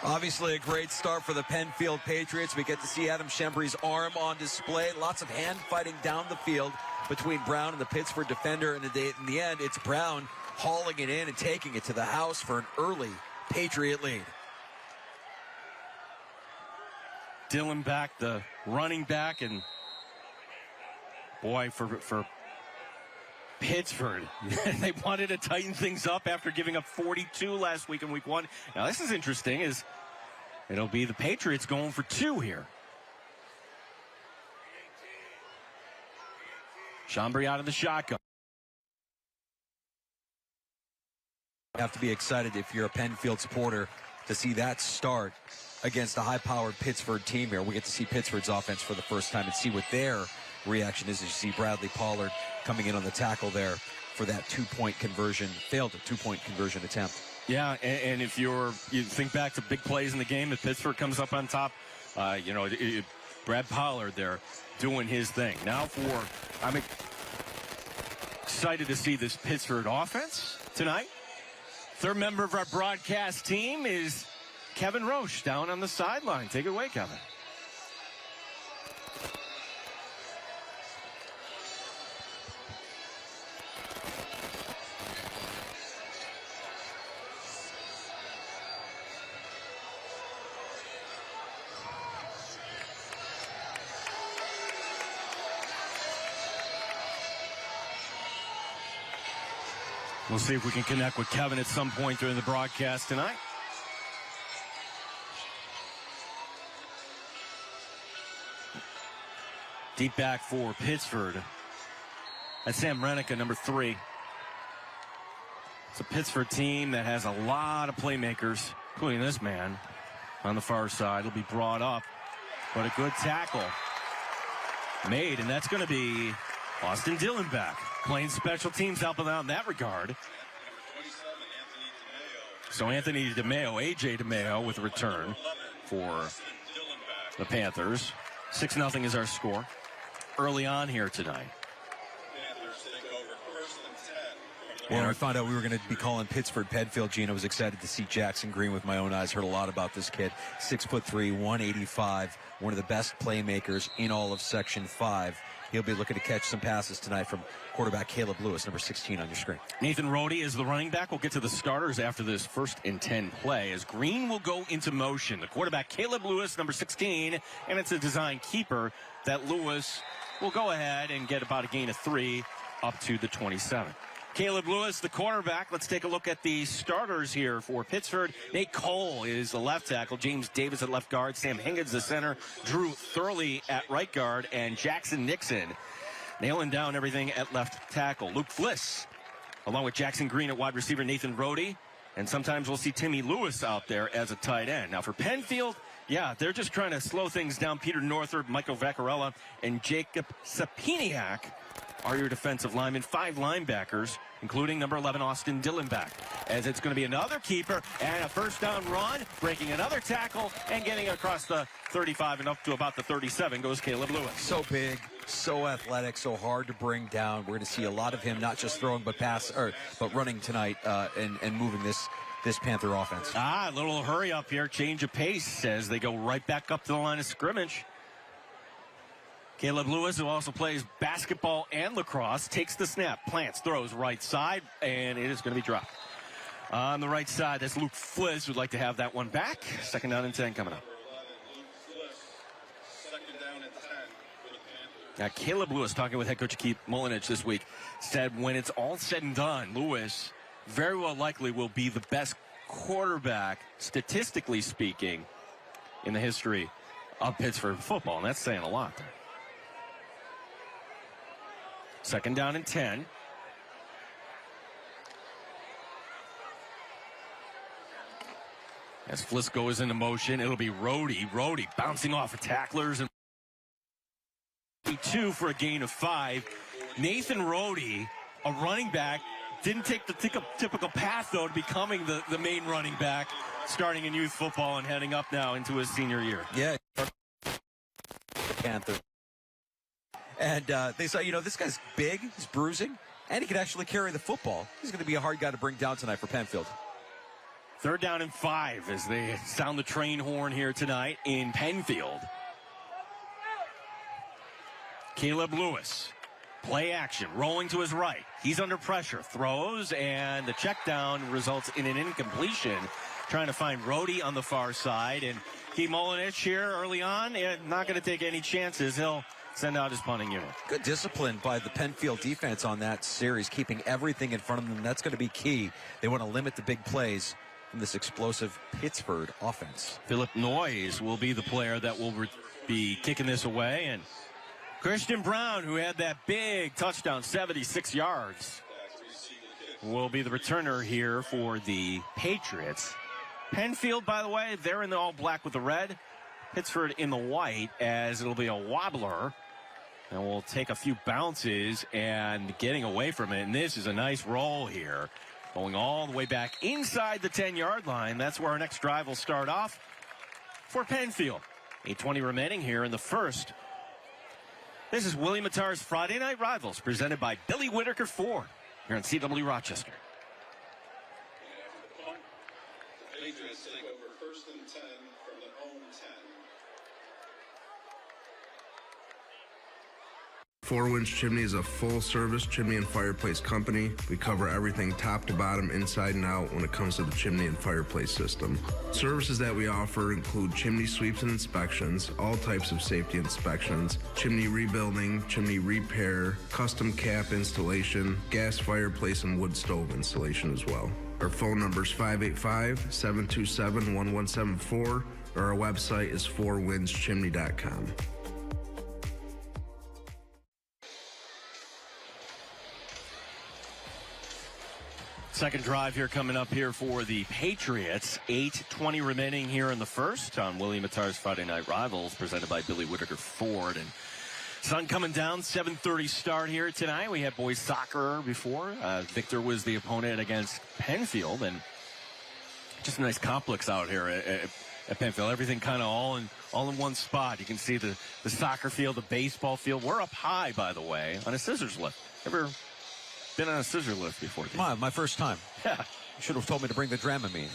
Obviously a great start for the Penfield Patriots. We get to see Adam Schembry's arm on display. Lots of hand fighting down the field between Brown and the Pittsford defender. And in the end, it's Brown hauling it in and taking it to the house for an early Patriot lead. Dillenbach, the running back, and boy, for Pittsford, they wanted to tighten things up after giving up 42 last week in week 1. Now this is interesting, is it'll be the Patriots going for 2 here. Schembry out of the shotgun. You have to be excited if you're a Penfield supporter to see that start against a high-powered Pittsford team here. We get to see Pittsford's offense for the first time and see what their reaction is as you see Bradley Pollard coming in on the tackle there for that two-point conversion, failed a two-point conversion attempt. Yeah, and if you think back to big plays in the game, if Pittsford comes up on top, Brad Pollard there doing his thing. Now I'm excited to see this Pittsford offense tonight. Third member of our broadcast team is Kevin Roche down on the sideline. Take it away, Kevin. We'll see if we can connect with Kevin at some point during the broadcast tonight. Deep back for Pittsford. That's Sam Renica, number 3. It's a Pittsford team that has a lot of playmakers, including this man on the far side. He'll be brought up, but a good tackle made, and that's going to be Austin Dillenbach playing special teams, helping out in that regard. So Anthony DeMeo, A.J. DeMeo with a return for the Panthers. 6-0 is our score early on here tonight. When I found out we were going to be calling Pittsford Penfield, Gene, I was excited to see Jackson Green with my own eyes. Heard a lot about this kid. 6'3", 185, one of the best playmakers in all of Section 5. He'll be looking to catch some passes tonight from quarterback Caleb Lewis, number 16 on your screen. Nathan Rohde is the running back. We'll get to the starters after this 1st and 10 play as Green will go into motion. The quarterback Caleb Lewis, number 16, and it's a design keeper that Lewis will go ahead and get about a gain of 3 up to the 27. Caleb Lewis, the quarterback. Let's take a look at the starters here for Pittsford. Nate Cole is the left tackle. James Davis at left guard. Sam Higgins, the center. Drew Thurley at right guard. And Jackson Nixon nailing down everything at left tackle. Luke Fliss, along with Jackson Green at wide receiver. Nathan Rohde. And sometimes we'll see Timmy Lewis out there as a tight end. Now for Penfield, yeah, they're just trying to slow things down. Peter Northrup, Michael Vaccarella, and Jacob Sapiniak are your defensive linemen. 5 linebackers, including number 11, Austin Dillenbach. As it's going to be another keeper and a first down run, breaking another tackle and getting across the 35 and up to about the 37 goes Caleb Lewis. So big, so athletic, so hard to bring down. We're going to see a lot of him, not just throwing but running tonight and moving this Panther offense. A little hurry up here, change of pace as they go right back up to the line of scrimmage. Caleb Lewis, who also plays basketball and lacrosse, takes the snap, plants, throws right side, and it is going to be dropped. On the right side, that's Luke Fliss, who'd like to have that one back. 2nd down and 10 coming up. Now, Caleb Lewis, talking with head coach Keith Mullinich this week, said when it's all said and done, Lewis very well likely will be the best quarterback, statistically speaking, in the history of Pittsford football, and that's saying a lot there. 2nd down and 10. As Fliss goes into motion, it'll be Rohde. Rohde bouncing off of tacklers and 2 for a gain of 5. Nathan Rohde, a running back, didn't take the typical path, though, to becoming the main running back, starting in youth football and heading up now into his senior year. Yeah. Panther. And they saw, this guy's big, he's bruising, and he can actually carry the football. He's going to be a hard guy to bring down tonight for Penfield. 3rd down and 5 as they sound the train horn here tonight in Penfield. Caleb Lewis, play action, rolling to his right. He's under pressure, throws, and the check down results in an incompletion. Trying to find Rhodey on the far side, and Keith Mulinich here early on, not going to take any chances. He'll send out his punting unit. Good discipline by the Penfield defense on that series, keeping everything in front of them. That's going to be key. They want to limit the big plays in this explosive Pittsford offense. Philip Noyes will be the player that will be kicking this away, and Christian Brown, who had that big touchdown, 76 yards, will be the returner here for the Patriots. Penfield, by the way, they're in the all black with the red. Pittsford in the white, as it'll be a wobbler. And we'll take a few bounces and getting away from it. And this is a nice roll here, going all the way back inside the 10-yard line. That's where our next drive will start off for Penfield. 8:20 remaining here in the first. This is William Mattar's Friday Night Rivals, presented by Billy Whitaker Ford here on CW Rochester. Patriots take over 1st and 10 from their own 10. Four Winds Chimney is a full-service chimney and fireplace company. We cover everything top to bottom, inside and out when it comes to the chimney and fireplace system. Services that we offer include chimney sweeps and inspections, all types of safety inspections, chimney rebuilding, chimney repair, custom cap installation, gas fireplace and wood stove installation as well. Our phone number is 585-727-1174, or our website is fourwindschimney.com. Second drive here coming up here for the Patriots. 8:20 remaining here in the first on William Mattar's Friday Night Rivals, presented by Billy Whitaker Ford. And sun coming down, 7:30 start here tonight. We had boys soccer before. Victor was the opponent against Penfield, and just a nice complex out here at Penfield. Everything kind of all in one spot. You can see the soccer field, the baseball field. We're up high, by the way, on a scissors lift. Ever been on a scissor lift before? My first time. Yeah. You should have told me to bring the Dramamine.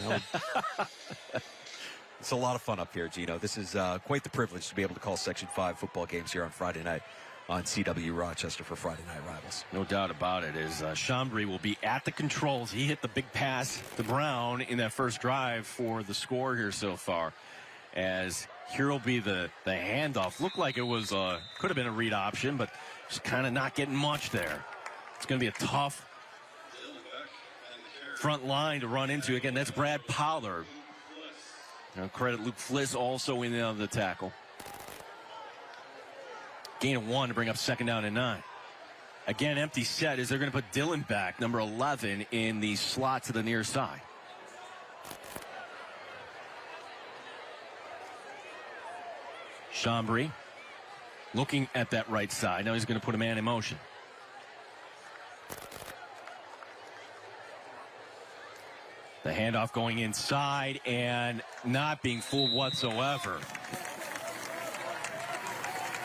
It's a lot of fun up here, Gino. This is quite the privilege to be able to call Section 5 football games here on Friday night on CW Rochester for Friday Night Rivals. No doubt about it. As Chambry will be at the controls. He hit the big pass to Brown in that first drive for the score here so far. As here will be the handoff. Looked like it was could have been a read option, but just kind of not getting much there. It's going to be a tough front line to run into. Again, that's Brad Pollard. Credit Luke Fliss also in on the tackle. Gain of 1 to bring up 2nd down and 9. Again, empty set as they're going to put Dillon back, number 11, in the slot to the near side. Chambry looking at that right side. Now he's going to put a man in motion. The handoff going inside and not being fooled whatsoever.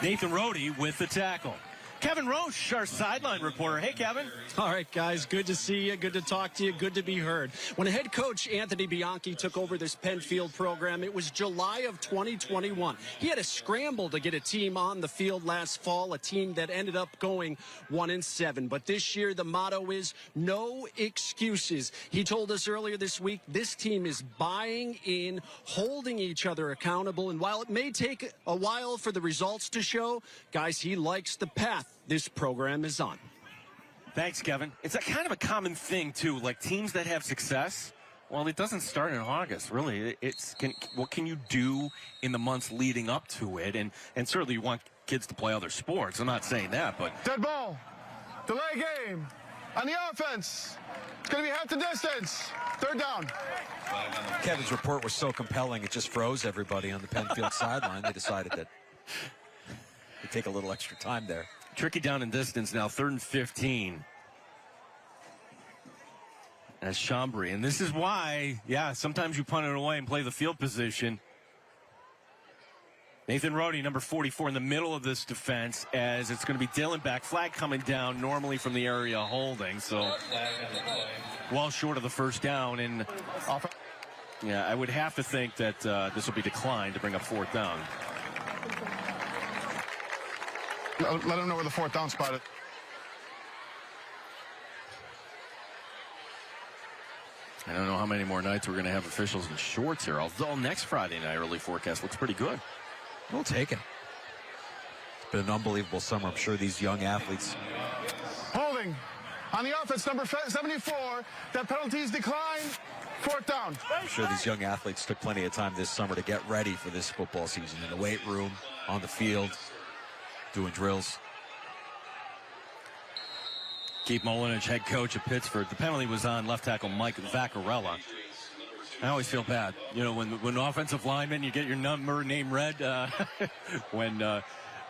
Nathan Rhodey with the tackle. Kevin Roche, our sideline reporter. Hey, Kevin. All right, guys, good to see you, good to talk to you, good to be heard. When head coach Anthony Bianchi took over this Penfield program, it was July of 2021. He had a scramble to get a team on the field last fall, a team that ended up going 1-7. But this year, the motto is no excuses. He told us earlier this week, this team is buying in, holding each other accountable. And while it may take a while for the results to show, guys, he likes the path this program is on. Thanks, Kevin. It's a kind of a common thing, too. Like teams that have success, well, it doesn't start in August, really. What can you do in the months leading up to it? And certainly you want kids to play other sports. I'm not saying that, but... Dead ball. Delay game. On the offense. It's going to be half the distance. 3rd down. Kevin's report was so compelling, it just froze everybody on the Penfield sideline. They decided that it'd take a little extra time there. Tricky down in distance now, 3rd and 15. As Chambry. And this is why, sometimes you punt it away and play the field position. Nathan Rhodey, number 44, in the middle of this defense, as it's going to be Dillon back. Flag coming down normally from the area holding. So well short of the 1st down. And Yeah, I would have to think that this will be declined to bring up 4th down. Let him know where the 4th down spot is. I don't know how many more nights we're going to have officials in shorts here, although next Friday night early forecast looks pretty good. We'll take it. It's been an unbelievable summer. I'm sure these young athletes. Holding on the offense, number 74. That penalty is declined. 4th down. I'm sure these young athletes took plenty of time this summer to get ready for this football season in the weight room, on the field, doing drills. Keith Molinich, head coach of Pittsford. The penalty was on left tackle Mike Vaccarella. I always feel bad, you know, when offensive linemen, you get your name read when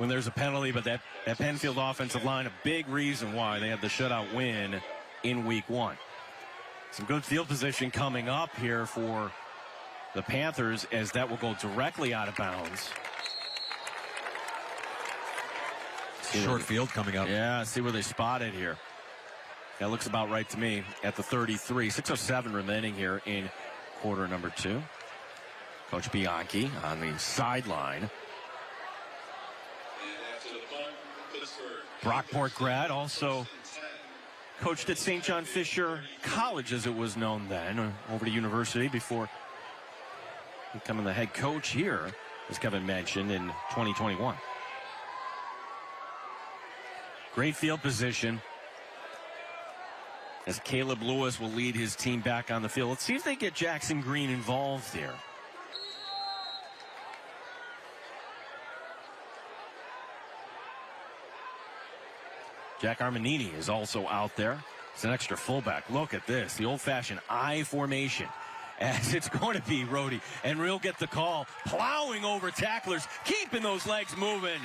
there's a penalty. But that Penfield offensive line, a big reason why they had the shutout win in Week 1. Some good field position coming up here for the Panthers, as that will go directly out of bounds. Short field coming up. Yeah, see where they spot it here. That looks about right to me at the 33. 6:07 remaining here in quarter number 2. Coach Bianchi on the sideline. Brockport grad, also coached at St. John Fisher College, as it was known then, over to university before becoming the head coach here, as Kevin mentioned, in 2021. Great field position, as Caleb Lewis will lead his team back on the field. Let's see if they get Jackson Green involved here. Jack Armanini is also out there. It's an extra fullback. Look at this, the old-fashioned I formation, as it's going to be Rohde. And we'll get the call, plowing over tacklers, keeping those legs moving.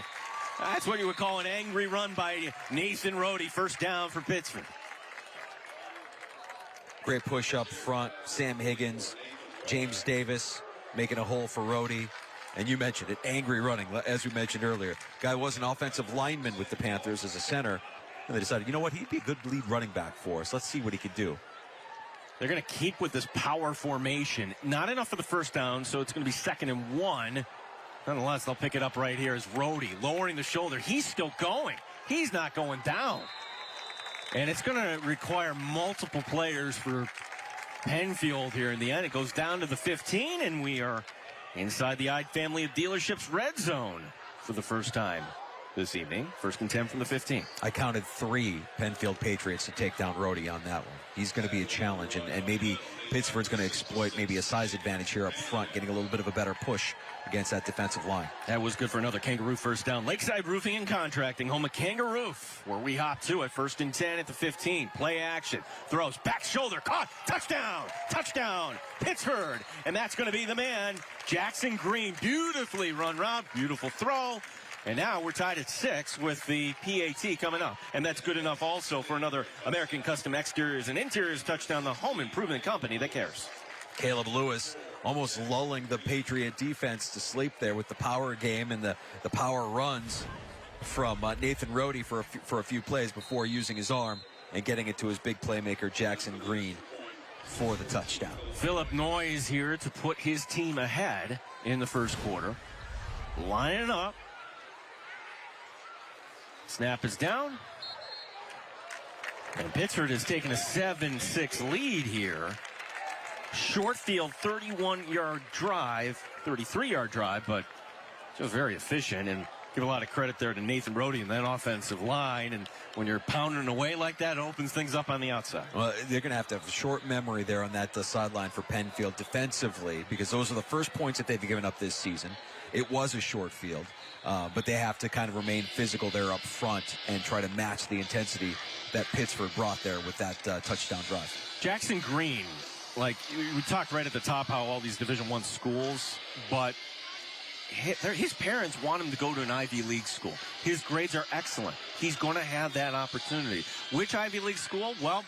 That's what you would call an angry run by Nathan Rohde. First down for Pittsford. Great push up front. Sam Higgins, James Davis making a hole for Rohde. And you mentioned it, angry running, as we mentioned earlier. Guy was an offensive lineman with the Panthers as a center. And they decided, you know what, he'd be a good lead running back for us. Let's see what he could do. They're going to keep with this power formation. Not enough for the first down, so it's going to be 2nd and 1. Nonetheless, they'll pick it up right here as Rohde lowering the shoulder. He's still going. He's not going down. And it's going to require multiple players for Penfield here in the end. It goes down to the 15, and we are inside the Ide family of dealerships red zone for the first time this evening. 1st and 10 from the 15. I counted 3 Penfield Patriots to take down Rohde on that one. He's going to be a challenge, and maybe Pittsford's going to exploit maybe a size advantage here up front, getting a little bit of a better push against that defensive line. That was good for another Kangaroo first down. Lakeside Roofing and Contracting, home of Kangaroo, where we hop to it. 1st and 10 at the 15. Play action. Throws. Back shoulder. Caught. Touchdown. Touchdown. Pittsford. And that's going to be the man, Jackson Green. Beautifully run route. Beautiful throw. And now we're tied at 6 with the PAT coming up. And that's good enough also for another American Custom Exteriors and Interiors touchdown, the home improvement company that cares. Caleb Lewis almost lulling the Patriot defense to sleep there with the power game and the power runs from Nathan Rohde for a few plays before using his arm and getting it to his big playmaker Jackson Green for the touchdown. Philip Noyes here to put his team ahead in the first quarter. Lining up. Snap is down. And Pittsford has taken a 7-6 lead here. Short field, 31-yard drive, 33-yard drive, but just very efficient. And give a lot of credit there to Nathan Rohde and that offensive line. And when you're pounding away like that, it opens things up on the outside. Well, they're going to have a short memory there on that sideline for Penfield defensively, because those are the first points that they've given up this season. It was a short field, but they have to kind of remain physical there up front and try to match the intensity that Pittsford brought there with that touchdown drive. Jackson Green, like we talked right at the top how all these Division I schools, but his parents want him to go to an Ivy League school. His grades are excellent. He's going to have that opportunity. Which Ivy League school? Well,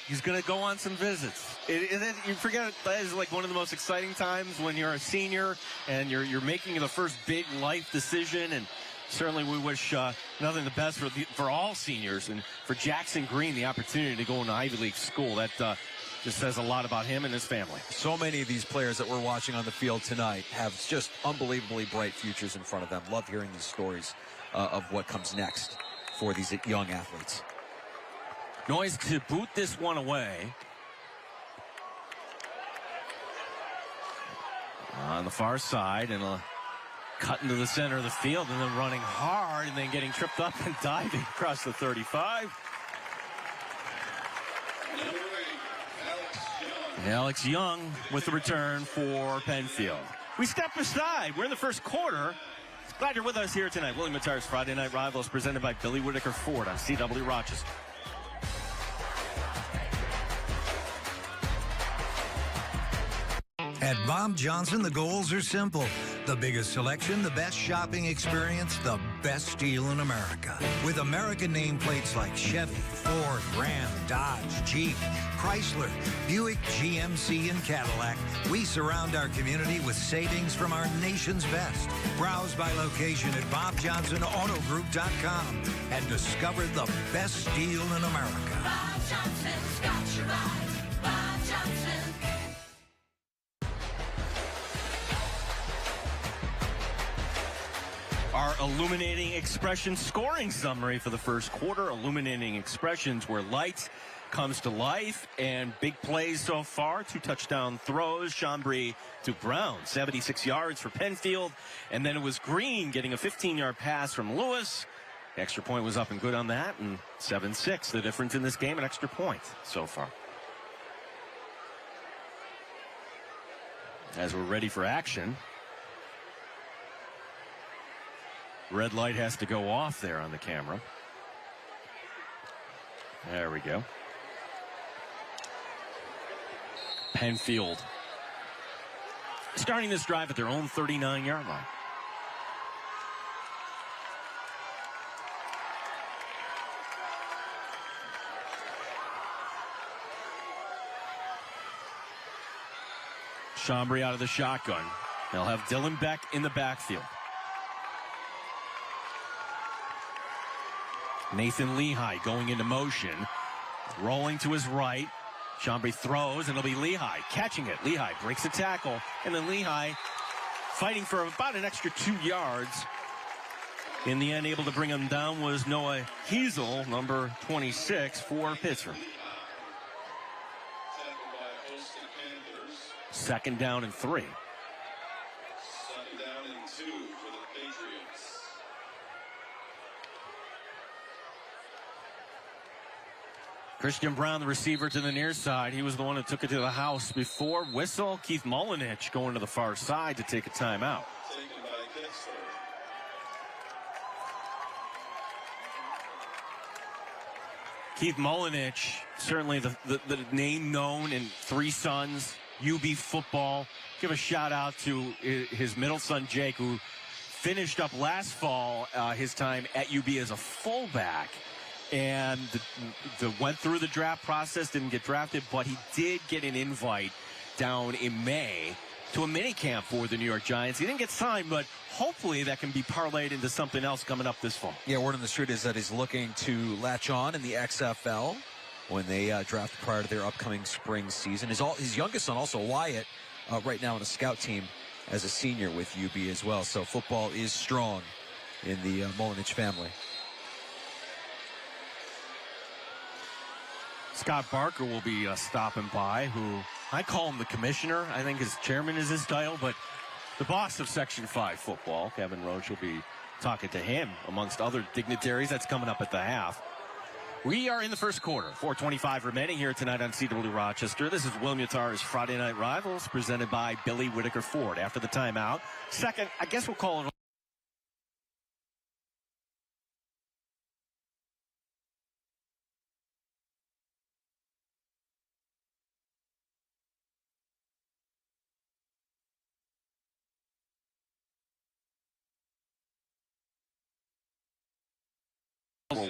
he's going to go on some visits. You forget that is like one of the most exciting times when you're a senior and you're making the first big life decision, and certainly we wish nothing the best for all seniors, and for Jackson Green, the opportunity to go into Ivy League school. That just says a lot about him and his family. So many of these players that we're watching on the field tonight have just unbelievably bright futures in front of them. Love hearing these stories of what comes next for these young athletes. Noyes to boot this one away. On the far side, and a cut into the center of the field, and then running hard, and then getting tripped up and diving across the 35. Alex Young with the return for Penfield. We step aside. We're in the first quarter. Glad you're with us here tonight. William Mattar's Friday Night Rivals, presented by Billy Whitaker Ford on CW Rochester. At Bob Johnson, the goals are simple. The biggest selection, the best shopping experience, the best deal in America. With American nameplates like Chevy, Ford, Ram, Dodge, Jeep, Chrysler, Buick, GMC, and Cadillac, we surround our community with savings from our nation's best. Browse by location at BobJohnsonAutoGroup.com and discover the best deal in America. Bob Johnson's got you right. Bob Johnson. Our illuminating expression scoring summary for the first quarter. Illuminating expressions where light comes to life, and big plays so far. 2 touchdown throws. Chambry to Brown, 76 yards for Penfield. And then it was Green getting a 15-yard pass from Lewis. The extra point was up and good on that, and 7-6. The difference in this game, an extra point so far. As we're ready for action, red light has to go off there on the camera. There we go. Penfield starting this drive at their own 39-yard line. Chambry out of the shotgun. They'll have Dylan Beck in the backfield. Nathan Lehigh going into motion. Rolling to his right. Chambry throws, and it'll be Lehigh catching it. Lehigh breaks a tackle, and then Lehigh fighting for about an extra 2 yards. In the end, able to bring him down was Noah Heasel, number 26 for Pittsford. Second down and 3. Second down and 2 for the Patriots. Christian Brown, the receiver, to the near side. He was the one who took it to the house before. Whistle. Keith Mullinich going to the far side to take a timeout. Taken by Pittsford. Keith Mullinich, certainly the name known in 3 Sons, UB football. Give a shout out to his middle son, Jake, who finished up last fall his time at UB as a fullback. And went through the draft process, didn't get drafted, but he did get an invite down in May to a mini camp for the New York Giants. He didn't get signed, but hopefully that can be parlayed into something else coming up this fall. Yeah, word on the street is that he's looking to latch on in the XFL when they draft prior to their upcoming spring season. His youngest son, also Wyatt, right now on a scout team as a senior with UB as well. So football is strong in the Mullinich family. Scott Barker will be stopping by, who I call him the commissioner. I think his chairman is his title, but the boss of Section 5 football, Kevin Roach, will be talking to him amongst other dignitaries. That's coming up at the half. We are in the first quarter. 4:25 remaining here tonight on CW Rochester. This is William Mattar's Friday Night Rivals, presented by Billy Whitaker Ford. After the timeout, second, I guess we'll call it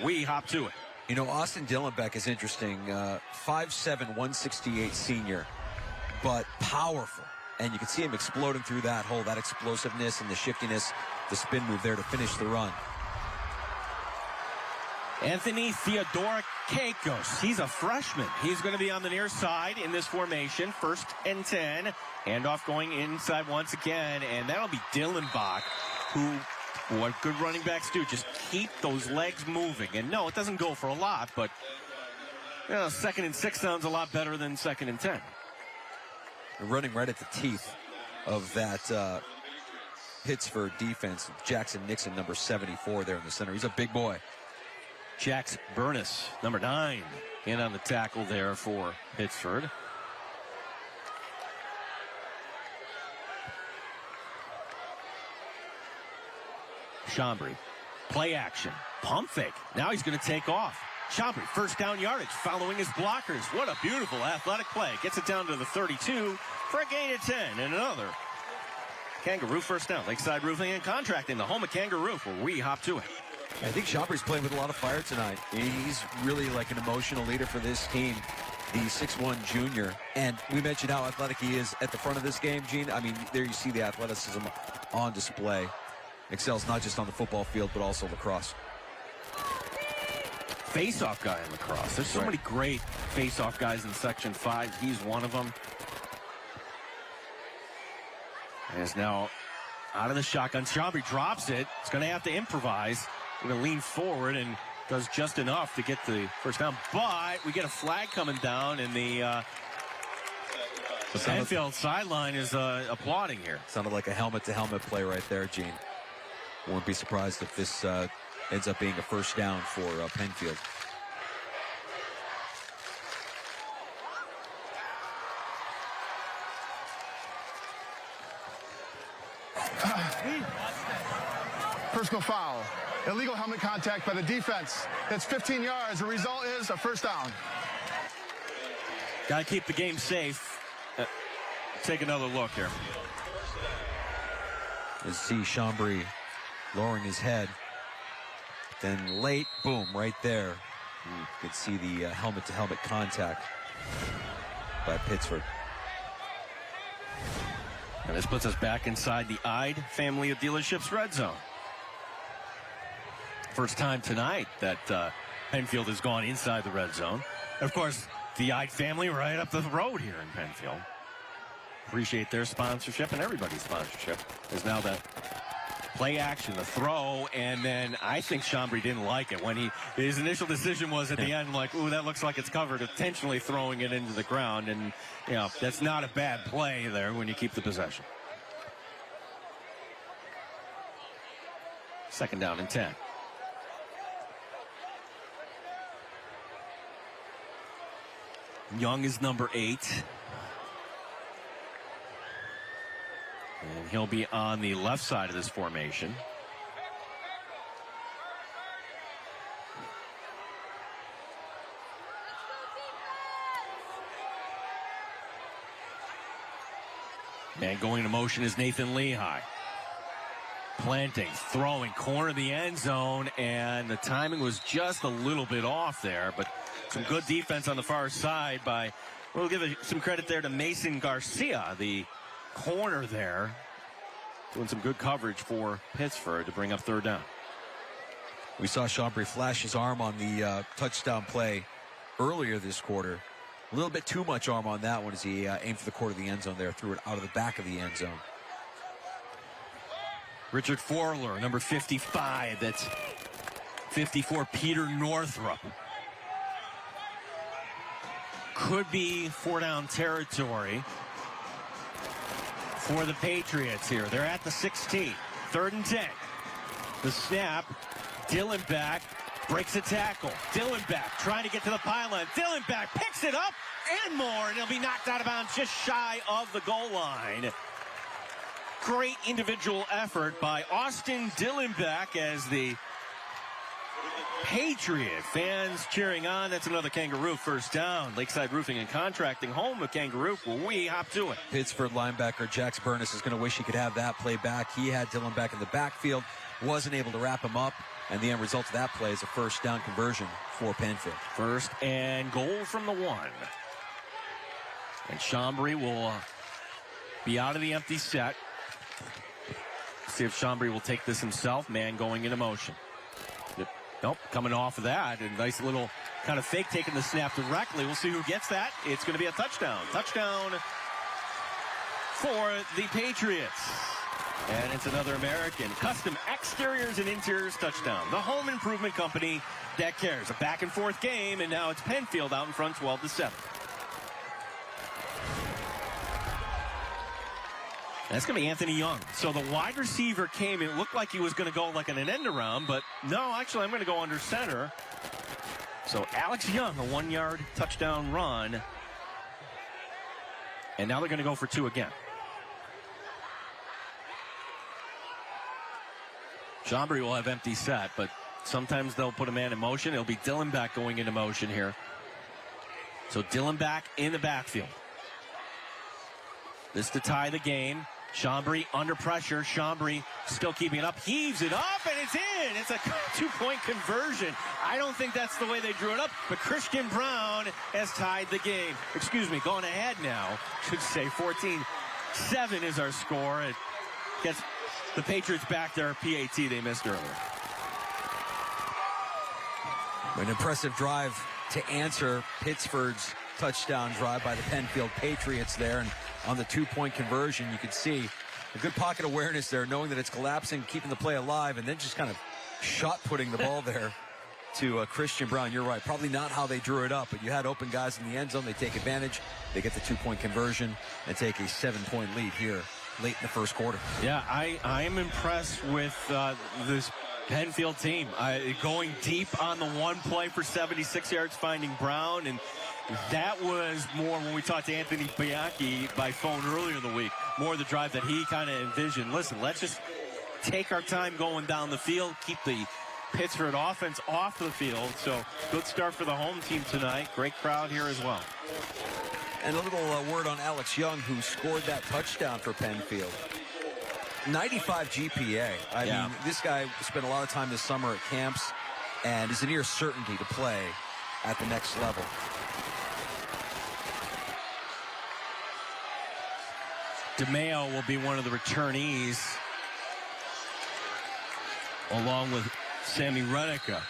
we hop to it. You know, Austin Dillenbeck is interesting. 5'7", 168 senior, but powerful. And you can see him exploding through that hole, that explosiveness and the shiftiness, the spin move there to finish the run. Anthony Theodorakakos, he's a freshman. He's going to be on the near side in this formation. 1st and 10. Handoff going inside once again, and that'll be Dillenbach, who, what good running backs do, just keep those legs moving. And no, it doesn't go for a lot, but 2nd and 6 sounds a lot better than 2nd and 10. They're running right at the teeth of that Pittsford defense. Jackson Nixon, number 74 there in the center. He's a big boy. Jax Burness, number 9, in on the tackle there for Pittsford. Chambry, play action, pump fake. Now he's going to take off. Chambry, 1st down yardage, following his blockers. What a beautiful athletic play. Gets it down to the 32 for a gain of 10, and another Kangaroo 1st down. Lakeside Roofing and Contracting, the home of Kangaroo, where we hop to it. I think Chambry's playing with a lot of fire tonight. He's really like an emotional leader for this team, the 6'1 junior. And we mentioned how athletic he is at the front of this game, Gene. I mean, there you see the athleticism on display. Excels not just on the football field, but also lacrosse. Face-off guy in lacrosse. There's so many great face-off guys in Section 5. He's one of them. And is now out of the shotgun. Chambry drops it. It's going to have to improvise. Going to lean forward and does just enough to get the 1st down. But we get a flag coming down, and the Penfield sideline is applauding here. Sounded like a helmet-to-helmet play right there, Gene. Won't be surprised if this ends up being a 1st down for Penfield. Personal foul. Illegal helmet contact by the defense. That's 15 yards. The result is a 1st down. Got to keep the game safe. Take another look here. You see Chambry lowering his head. Then late, boom, right there. You can see the helmet-to-helmet contact by Pittsford. And this puts us back inside the Ide family of dealerships red zone. First time tonight that Penfield has gone inside the red zone. Of course, the Ide family right up the road here in Penfield. Appreciate their sponsorship and everybody's sponsorship. Is now that play action, the throw, and then I think Chambry didn't like it when his initial decision was at the end, like, ooh, that looks like it's covered, intentionally throwing it into the ground, and that's not a bad play there when you keep the possession. 2nd down and 10. Young is number 8. And he'll be on the left side of this formation. And going into motion is Nathan Lehigh. Planting, throwing, corner of the end zone, and the timing was just a little bit off there, but some good defense on the far side by, we'll give some credit there to Mason Garcia, the corner there, doing some good coverage for Pittsford to bring up 3rd down. We saw Chambry flash his arm on the touchdown play earlier this quarter. A little bit too much arm on that one as he aimed for the corner of the end zone there, threw it out of the back of the end zone. Richard Forler, number 55. That's 54, Peter Northrup. Could be 4-down territory for the Patriots here. They're at the 16. 3rd and 10. The snap. Dillenbach breaks a tackle. Dillenbach trying to get to the pylon. Dillenbach picks it up and more, and he'll be knocked out of bounds just shy of the goal line. Great individual effort by Austin Dillenbach as the Patriot fans cheering on. That's another Kangaroo 1st down. Lakeside Roofing and Contracting, home of Kangaroo, where we hop to it. Pittsford linebacker Jax Burness is going to wish he could have that play back. He had Dillenbach in the backfield, wasn't able to wrap him up, and the end result of that play is a 1st down conversion for Penfield. 1st and goal from the 1. And Chambry will be out of the empty set. See if Chambry will take this himself. Man going into motion. Yep. Nope, coming off of that. A nice little kind of fake taking the snap directly. We'll see who gets that. It's going to be a touchdown. Touchdown for the Patriots. And it's another American. Custom exteriors and interiors touchdown. The home improvement company that cares. A back and forth game, and now it's Penfield out in front 12-7. That's going to be Anthony Young. So the wide receiver came. It looked like he was going to go like in an end around, but no, actually I'm going to go under center. So Alex Young, a 1-yard touchdown run. And now they're going to go for 2 again. Chambry will have empty set, but sometimes they'll put a man in motion. It'll be Dylan back going into motion here. So Dylan back in the backfield. This to tie the game. Chambry under pressure. Chambry still keeping it up. Heaves it up, and it's in. It's a 2-point conversion. I don't think that's the way they drew it up, but Christian Brown has tied the game. Excuse me, going ahead now. Should say 14-7 is our score. It gets the Patriots back their PAT they missed earlier. An impressive drive to answer Pittsford's touchdown drive by the Penfield Patriots there. And on the 2-point conversion, you could see a good pocket awareness there, knowing that it's collapsing, keeping the play alive, and then just kind of shot-putting the ball there to Christian Brown. You're right. Probably not how they drew it up, but you had open guys in the end zone. They take advantage. They get the 2-point conversion and take a 7-point lead here late in the first quarter. Yeah, I am impressed with this Penfield team. Going deep on the one play for 76 yards, finding Brown, and that was more when we talked to Anthony Bianchi by phone earlier in the week. More the drive that he kind of envisioned. Listen, let's just take our time going down the field, keep the Pittsford offense off the field. So good start for the home team tonight. Great crowd here as well. And a little word on Alex Young, who scored that touchdown for Penfield. 95 GPA. I mean, this guy spent a lot of time this summer at camps and is a near certainty to play at the next level. DeMeo will be one of the returnees along with Sammy Renica.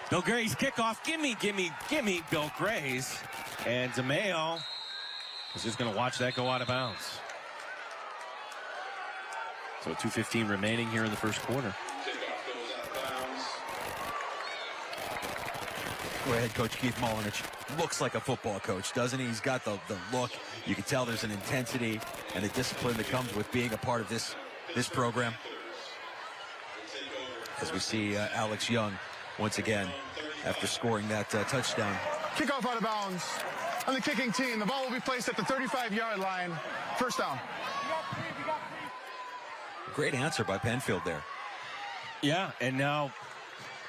Bill Gray's kickoff. Gimme, Bill Gray's. And DeMeo is just going to watch that go out of bounds. So 2:15 remaining here in the first quarter. Go ahead, Coach Keith Mulinich looks like a football coach, doesn't he? He's got the look. You can tell there's an intensity and a discipline that comes with being a part of this program. As we see Alex Young once again after scoring that touchdown. Kickoff out of bounds on the kicking team. The ball will be placed at the 35-yard line. First down. Great answer by Penfield there. Yeah, and now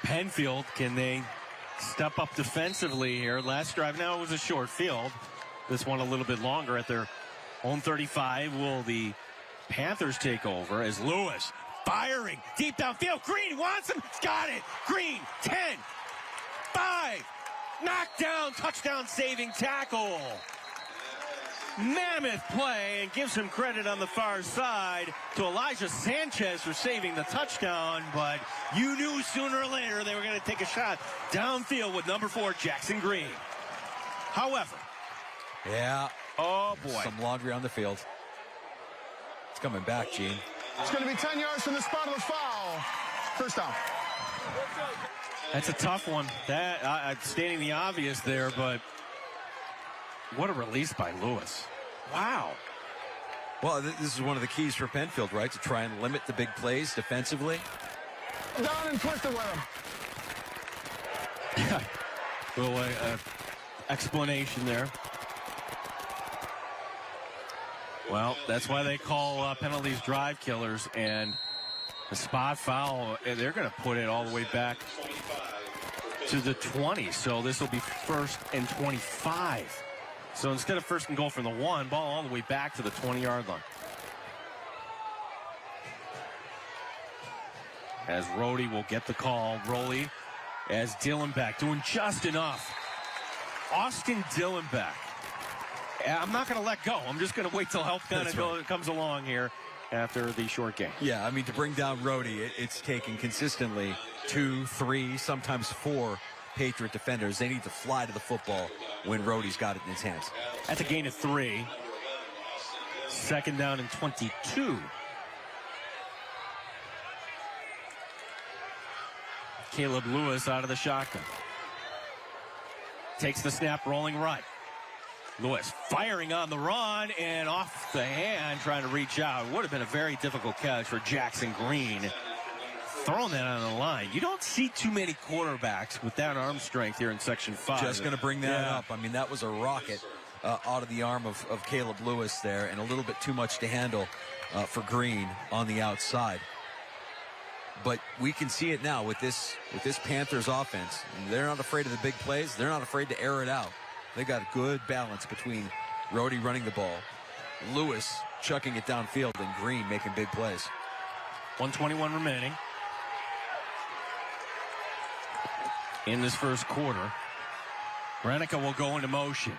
Penfield, can they step up defensively here? Last drive, now it was a short field. This one a little bit longer at their own 35. Will the Panthers take over as Lewis firing deep downfield? Green wants him. Got it. Green, 10, 5. Knocked down, touchdown saving tackle. Mammoth play, and gives him credit on the far side to Elijah Sanchez for saving the touchdown, but you knew sooner or later they were going to take a shot downfield with number 4, Jackson Green. However. Yeah. Oh, boy. Some laundry on the field. It's coming back, Gene. It's going to be 10 yards from the spot of the foul. First down. That's a tough one. That stating the obvious there, but what a release by Lewis. Wow. Well, this is one of the keys for Penfield, right? To try and limit the big plays defensively. Down and twisted with him. Little explanation there. Well, that's why they call penalties drive killers, and the spot foul, they're going to put it all the way back to the 20. So this will be 1st and 25. So instead of 1st and goal from the 1, ball all the way back to the 20-yard line. As Rhodey will get the call. Rowley as Dylan back, doing just enough Austin Dillenbeck. I'm not going to let go. I'm just going to wait till help kind of comes along here after the short game. Yeah, I mean, to bring down Rhodey, it's taken consistently 2, 3, sometimes 4 Patriot defenders. They need to fly to the football when Rhodey's got it in his hands. That's a gain of 3. Second down and 22. Caleb Lewis out of the shotgun. Takes the snap, rolling right. Lewis firing on the run and off the hand, trying to reach out. Would have been a very difficult catch for Jackson Green. Throwing that on the line. You don't see too many quarterbacks with that arm strength here in Section 5. Just going to bring that up. I mean, that was a rocket out of the arm of Caleb Lewis there, and a little bit too much to handle for Green on the outside. But we can see it now with this Panthers offense. They're not afraid of the big plays. They're not afraid to air it out. They got a good balance between Rhodey running the ball, Lewis chucking it downfield, and Green making big plays. 1:21 remaining in this first quarter. Renica will go into motion.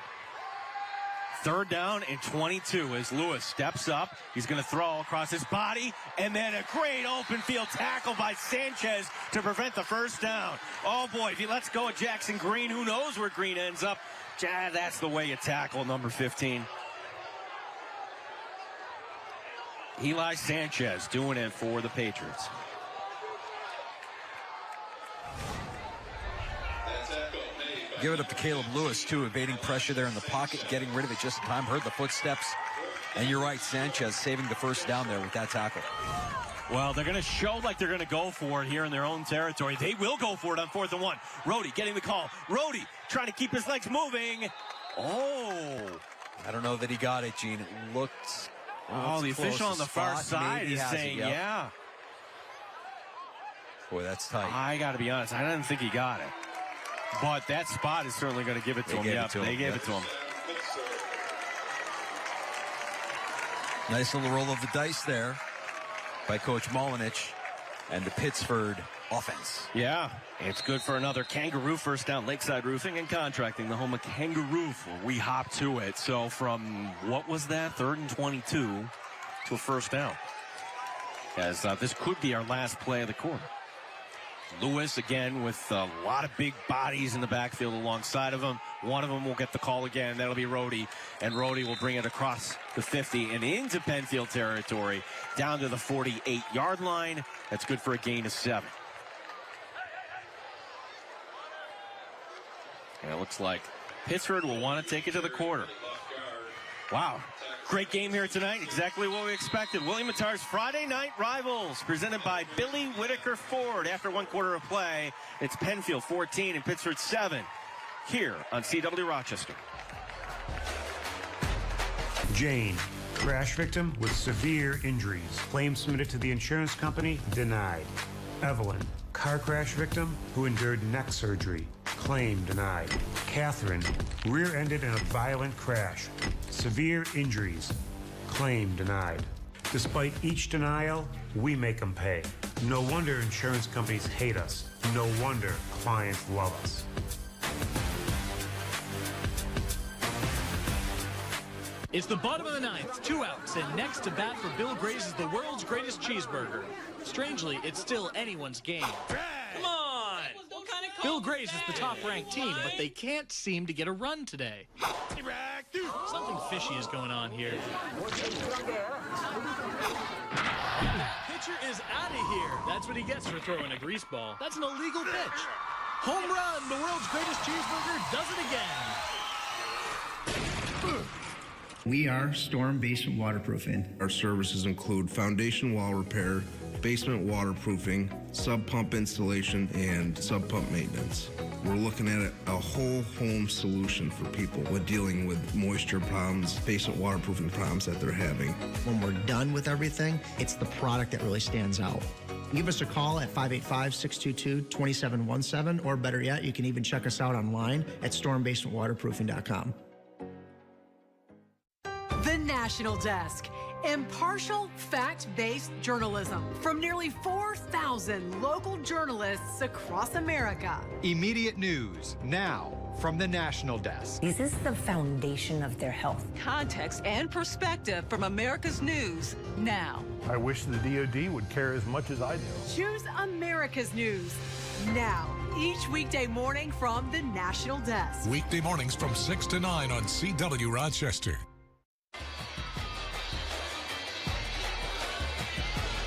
Third down and 22 as Lewis steps up. He's going to throw across his body, and then a great open field tackle by Sanchez to prevent the first down. Oh boy, if he lets go of Jackson Green, who knows where Green ends up. That's the way you tackle number 15. Eli Sanchez doing it for the Patriots. Give it up to Caleb Lewis, too, evading pressure there in the pocket, getting rid of it just in time, heard the footsteps. And you're right, Sanchez saving the first down there with that tackle. Well, they're going to show like they're going to go for it here in their own territory. They will go for it on 4th and 1. Rhodey getting the call. Rhodey trying to keep his legs moving. Oh. I don't know that he got it, Gene. It looked... Oh, the official on the far side is saying, yeah. Boy, that's tight. I got to be honest. I didn't think he got it. But that spot is certainly going to give it to him. Yeah, they gave it to him. Nice little roll of the dice there by Coach Molinich and the Pittsford offense. Yeah, it's good for another Kangaroo first down. Lakeside Roofing and Contracting, the home of Kangaroo. We hop to it. So from, what was that, 3rd and 22 to a first down. As this could be our last play of the quarter. Lewis again with a lot of big bodies in the backfield alongside of him. One of them will get the call again. That'll be Rhodey. And Rhodey will bring it across the 50 and into Penfield territory down to the 48-yard line. That's good for a gain of 7. And it looks like Pittsford will want to take it to the quarter. Wow. Great game here tonight. Exactly what we expected. William Mattar's Friday Night Rivals, presented by Billy Whitaker Ford. After 1 quarter of play, it's Penfield 14 and Pittsford 7 here on CW Rochester. Jane, crash victim with severe injuries. Claim submitted to the insurance company, denied. Evelyn, car crash victim who endured neck surgery. Claim denied. Catherine, rear-ended in a violent crash. Severe injuries. Claim denied. Despite each denial, we make them pay. No wonder insurance companies hate us. No wonder clients love us. It's the bottom of the 9th, 2 outs, and next to bat for Bill Grace is the world's greatest cheeseburger. Strangely, it's still anyone's game. Come on! Bill Grace is the top-ranked team, but they can't seem to get a run today. Something fishy is going on here. Pitcher is out of here. That's what he gets for throwing a grease ball. That's an illegal pitch. Home run! The world's greatest cheeseburger does it again. We are Storm Basement Waterproofing. Our services include foundation wall repair, basement waterproofing, sub pump installation, and sub pump maintenance. We're looking at a whole home solution for people with dealing with moisture problems, basement waterproofing problems that they're having. When we're done with everything, it's the product that really stands out. Give us a call at 585-622-2717, or better yet, you can even check us out online at stormbasementwaterproofing.com. The National Desk. Impartial, fact-based journalism from nearly 4,000 local journalists across America. Immediate news now from the National Desk. This is the foundation of their health. Context and perspective from America's news now. I wish the DoD would care as much as I do. Choose America's news now. Each weekday morning from the National Desk. Weekday mornings from 6 to 9 on CW Rochester.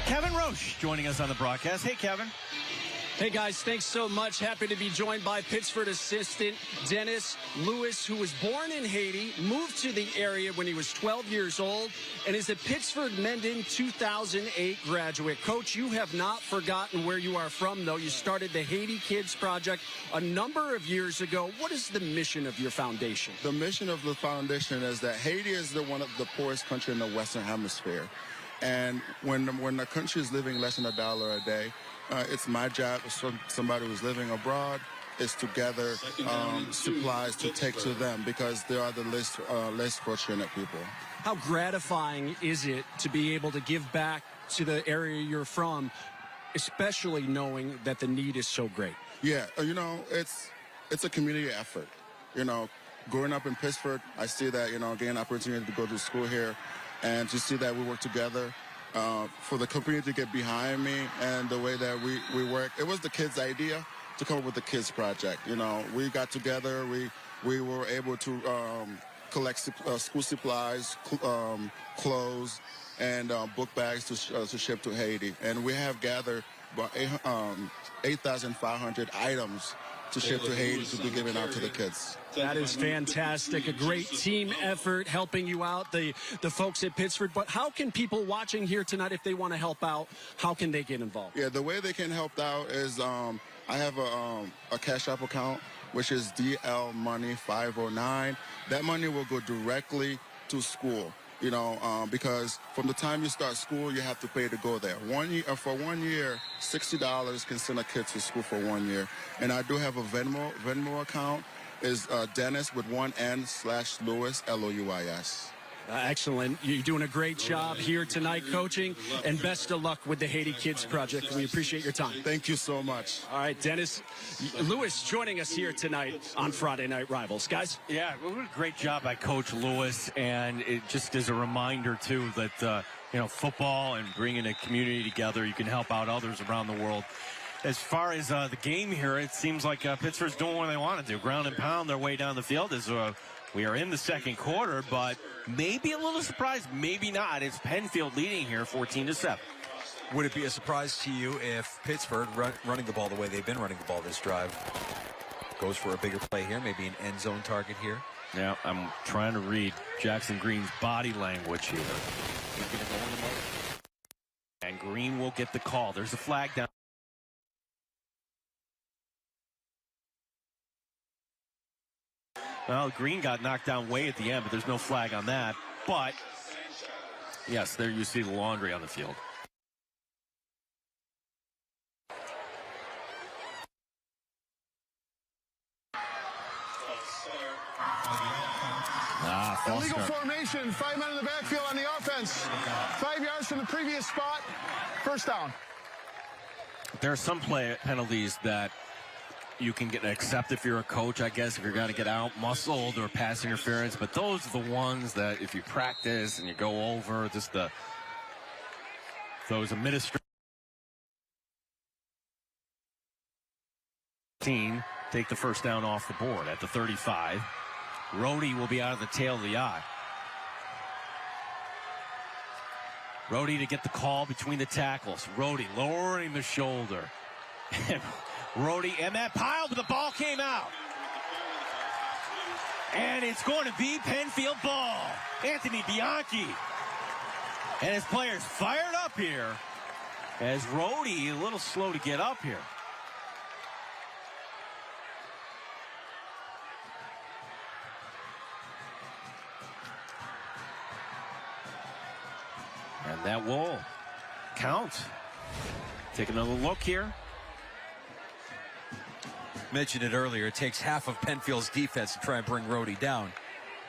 Kevin Roche joining us on the broadcast. Hey, Kevin. Hey guys, thanks so much. Happy to be joined by Pittsford assistant Dennis Lewis, who was born in Haiti, moved to the area when he was 12 years old, and is a Pittsford Mendon 2008 graduate. Coach, you have not forgotten where you are from, though. You started the Haiti Kids Project a number of years ago. What is the mission of your foundation? The mission of the foundation is that Haiti is one of the poorest country in the Western Hemisphere. And when the country is living less than $1 a day, it's my job as somebody who's living abroad is to gather supplies to take to them because they are the less fortunate people. How gratifying is it to be able to give back to the area you're from, especially knowing that the need is so great? Yeah, you know, it's a community effort. You know, growing up in Pittsford, I see that, you know, getting an opportunity to go to school here and to see that we work together. For the community to get behind me and the way that we work. It was the kids' idea to come up with the kids project. You know, we got together, we were able to collect school supplies, clothes, and book bags to ship to Haiti. And we have gathered about 8,500 items to ship to Haiti to be given out to the kids. That is fantastic. A great team effort helping you out, the folks at Pittsford. But how can people watching here tonight, if they want to help out, how can they get involved? Yeah, the way they can help out is I have a Cash App account, which is DL Money 509. That money will go directly to school. You know, because from the time you start school, you have to pay to go there. For 1 year, $60 can send a kid to school for 1 year. And I do have a Venmo account. Is Dennis with one N / Lewis, Louis. Excellent. You're doing a great job here tonight coaching, and best of luck with the Haiti Kids Project. We appreciate your time. Thank you so much. All right, Dennis Lewis joining us here tonight on Friday Night Rivals. Guys? Yeah, what a great job by Coach Lewis, and it just is a reminder, too, that, you know, football and bringing a community together, you can help out others around the world. As far as the game here, it seems like Pittsburgh's doing what they want to do. Ground and pound their way down the field as we are in the second quarter, but maybe a little surprised, maybe not. It's Penfield leading here 14-7. Would it be a surprise to you if Pittsburgh, running the ball the way they've been running the ball this drive, goes for a bigger play here, maybe an end zone target here? Yeah, I'm trying to read Jackson Green's body language here. And Green will get the call. There's a flag down. Well, Green got knocked down way at the end, but there's no flag on that. But, yes, there you see the laundry on the field. Illegal formation, 5 men in the backfield on the offense. 5 yards from the previous spot, first down. There are some penalties that you can accept if you're a coach, I guess, if you're going to get out muscled or pass interference. But those are the ones that if you practice and you go over, just those administrative team take the first down off the board at the 35. Rhodey will be out of the tail of the eye. Rhodey to get the call between the tackles. Rhodey lowering the shoulder. Rhodey and that pile, but the ball came out. And it's going to be Penfield ball. Anthony Bianchi. And his players fired up here as Rhodey a little slow to get up here. And that will count. Take another look here. Mentioned it earlier, it takes half of Penfield's defense to try and bring Rhodey down.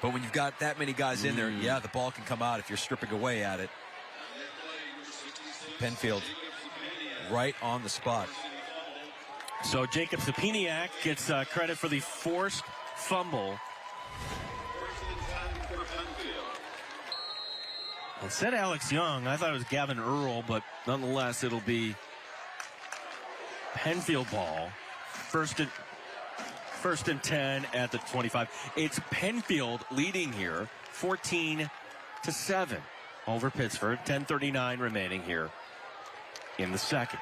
But when you've got that many guys in there, yeah, the ball can come out if you're stripping away at it. Penfield right on the spot. So Jacob Sapiniak gets credit for the forced fumble. It said Alex Young. I thought it was Gavin Earl, but nonetheless, it'll be Penfield ball. First and 10 at the 25. It's Penfield leading here, 14-7 over Pittsford. 10:39 remaining here in the second.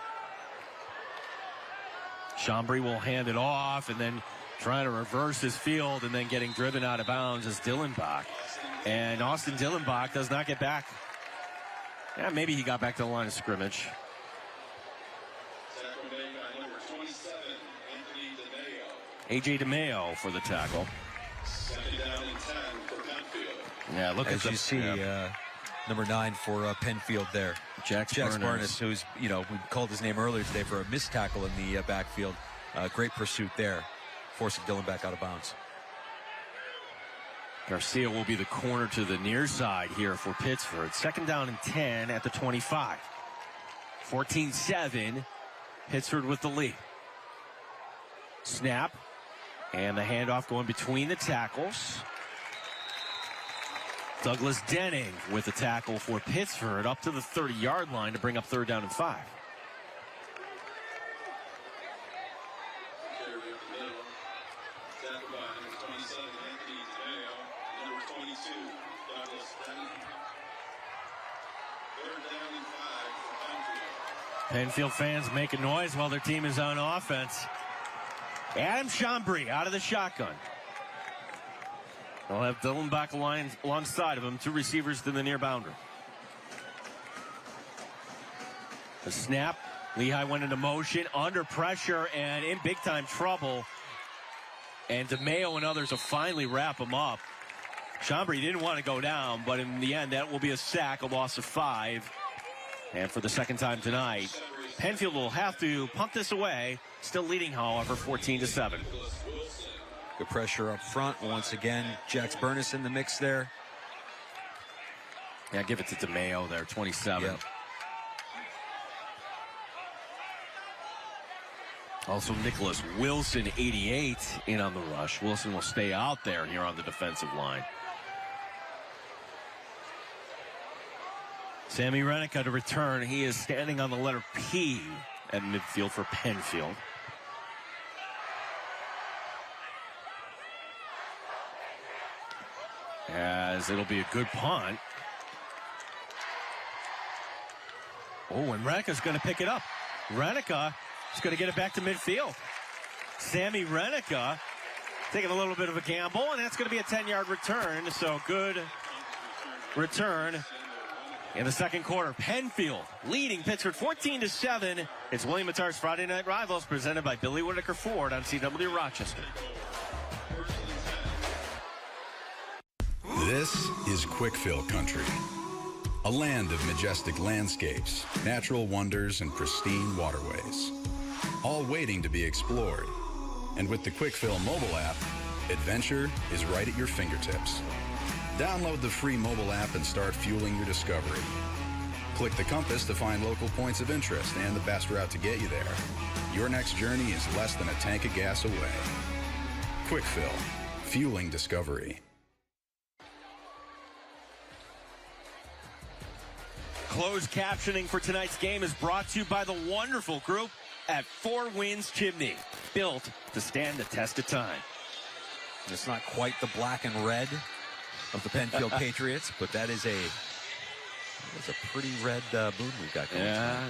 Chambry will hand it off and then trying to reverse his field and then getting driven out of bounds is Dillenbach. And Austin Dillenbach does not get back. Yeah, maybe he got back to the line of scrimmage. A.J. DeMayo for the tackle. Second down and 10 for Penfield. Yeah, look as at you see, number 9 for Penfield there. Jax Burness, who's, we called his name earlier today for a missed tackle in the backfield. Great pursuit there, forcing Dillenbach out of bounds. Garcia will be the corner to the near side here for Pittsford. Second down and 10 at the 25. 14-7, Pittsford with the lead. Snap, and the handoff going between the tackles. Douglas Denning with the tackle for Pittsford up to the 30-yard line to bring up third down and 5. Penfield fans making noise while their team is on offense. Adam Chambry out of the shotgun. They'll have Dillenbach alongside of him. 2 receivers to the near boundary. The snap. Lehigh went into motion, under pressure, and in big-time trouble. And DeMayo and others will finally wrap him up. Chambry didn't want to go down, but in the end, that will be a sack, a loss of 5. And for the second time tonight, Penfield will have to punt this away. Still leading, however, 14-7. Good pressure up front. Once again, Jax Burness in the mix there. Yeah, give it to DeMayo there, 27. Yep. Also, Nicholas Wilson, 88, in on the rush. Wilson will stay out there here on the defensive line. Sammy Renica to return. He is standing on the letter P at midfield for Penfield. As it'll be a good punt. Oh, and Renica's going to pick it up. Renica is going to get it back to midfield. Sammy Renica taking a little bit of a gamble, and that's going to be a 10-yard return. So good return in the second quarter. Penfield leading Pittsford 14-7. It's William Mattar's Friday Night Rivals presented by Billy Whitaker Ford on CW Rochester. This is Quickfill Country, a land of majestic landscapes, natural wonders, and pristine waterways, all waiting to be explored. And with the Quickfill mobile app, adventure is right at your fingertips. Download the free mobile app and start fueling your discovery. Click the compass to find local points of interest and the best route to get you there. Your next journey is less than a tank of gas away. Quickfill, fueling discovery. Closed captioning for tonight's game is brought to you by the wonderful group at Four Winds Chimney, built to stand the test of time. It's not quite the black and red of the Penfield Patriots, but that is a pretty red moon we've got going. Yeah.